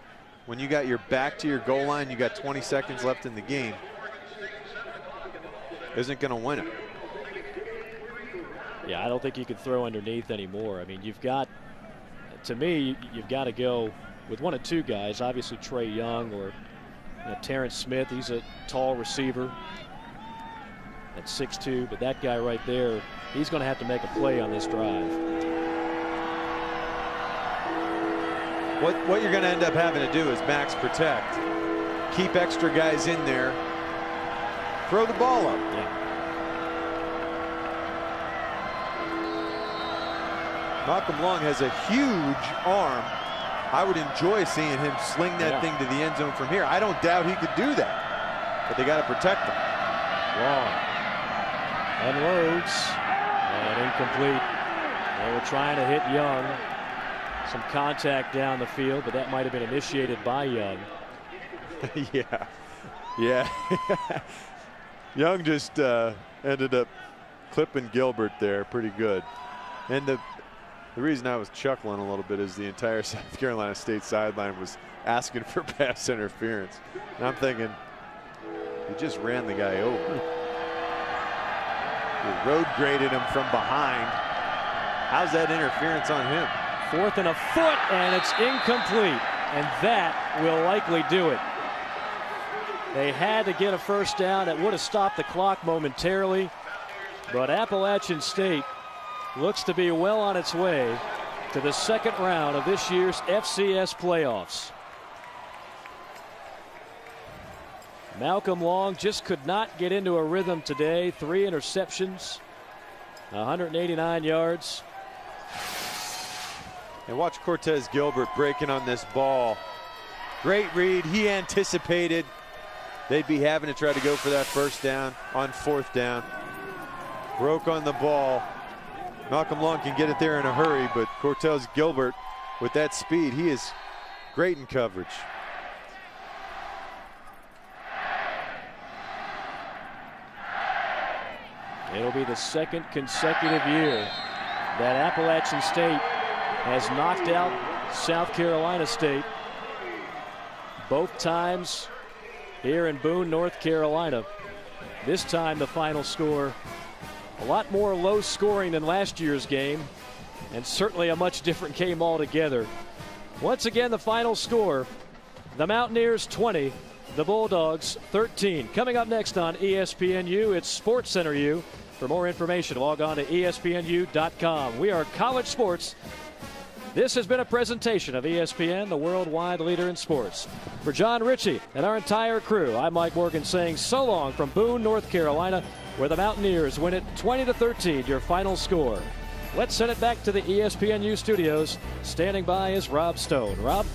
when you got your back to your goal line, you got 20 seconds left in the game, isn't going to win it. Yeah, I don't think you can throw underneath anymore. I mean, you've got to go with 1 of 2 guys, obviously Trey Young or Terrence Smith. He's a tall receiver at 6'2", but that guy right there, he's going to have to make a play on this drive. What you're going to end up having to do is max protect, keep extra guys in there, throw the ball up. Yeah. Malcolm Long has a huge arm. I would enjoy seeing him sling that thing to the end zone from here. I don't doubt he could do that, but they got to protect him. Long unloads and incomplete. They were trying to hit Young. Some contact down the field, but that might have been initiated by Young. Yeah. Young just ended up clipping Gilbert there pretty good. And The reason I was chuckling a little bit is the entire South Carolina State sideline was asking for pass interference. And I'm thinking, he just ran the guy over. He road graded him from behind. How's that interference on him? 4th and a foot, and it's incomplete. And that will likely do it. They had to get a first down. That would have stopped the clock momentarily. But Appalachian State looks to be well on its way to the second round of this year's FCS playoffs. Malcolm Long just could not get into a rhythm today. 3 interceptions, 189 yards. And watch Cortez Gilbert breaking on this ball. Great read. He anticipated they'd be having to try to go for that first down on 4th down. Broke on the ball. Malcolm Long can get it there in a hurry, but Cortez Gilbert, with that speed, he is great in coverage. It'll be the second consecutive year that Appalachian State has knocked out South Carolina State. Both times here in Boone, North Carolina. This time the final score a lot more low scoring than last year's game, and certainly a much different game altogether. Once again, the final score, the Mountaineers 20, the Bulldogs 13. Coming up next on ESPNU, it's SportsCenter U. For more information, log on to ESPNU.com. We are college sports. This has been a presentation of ESPN, the worldwide leader in sports. For John Ritchie and our entire crew, I'm Mike Morgan saying so long from Boone, North Carolina, where the Mountaineers win it 20-13, your final score. Let's send it back to the ESPNU studios. Standing by is Rob Stone. Rob?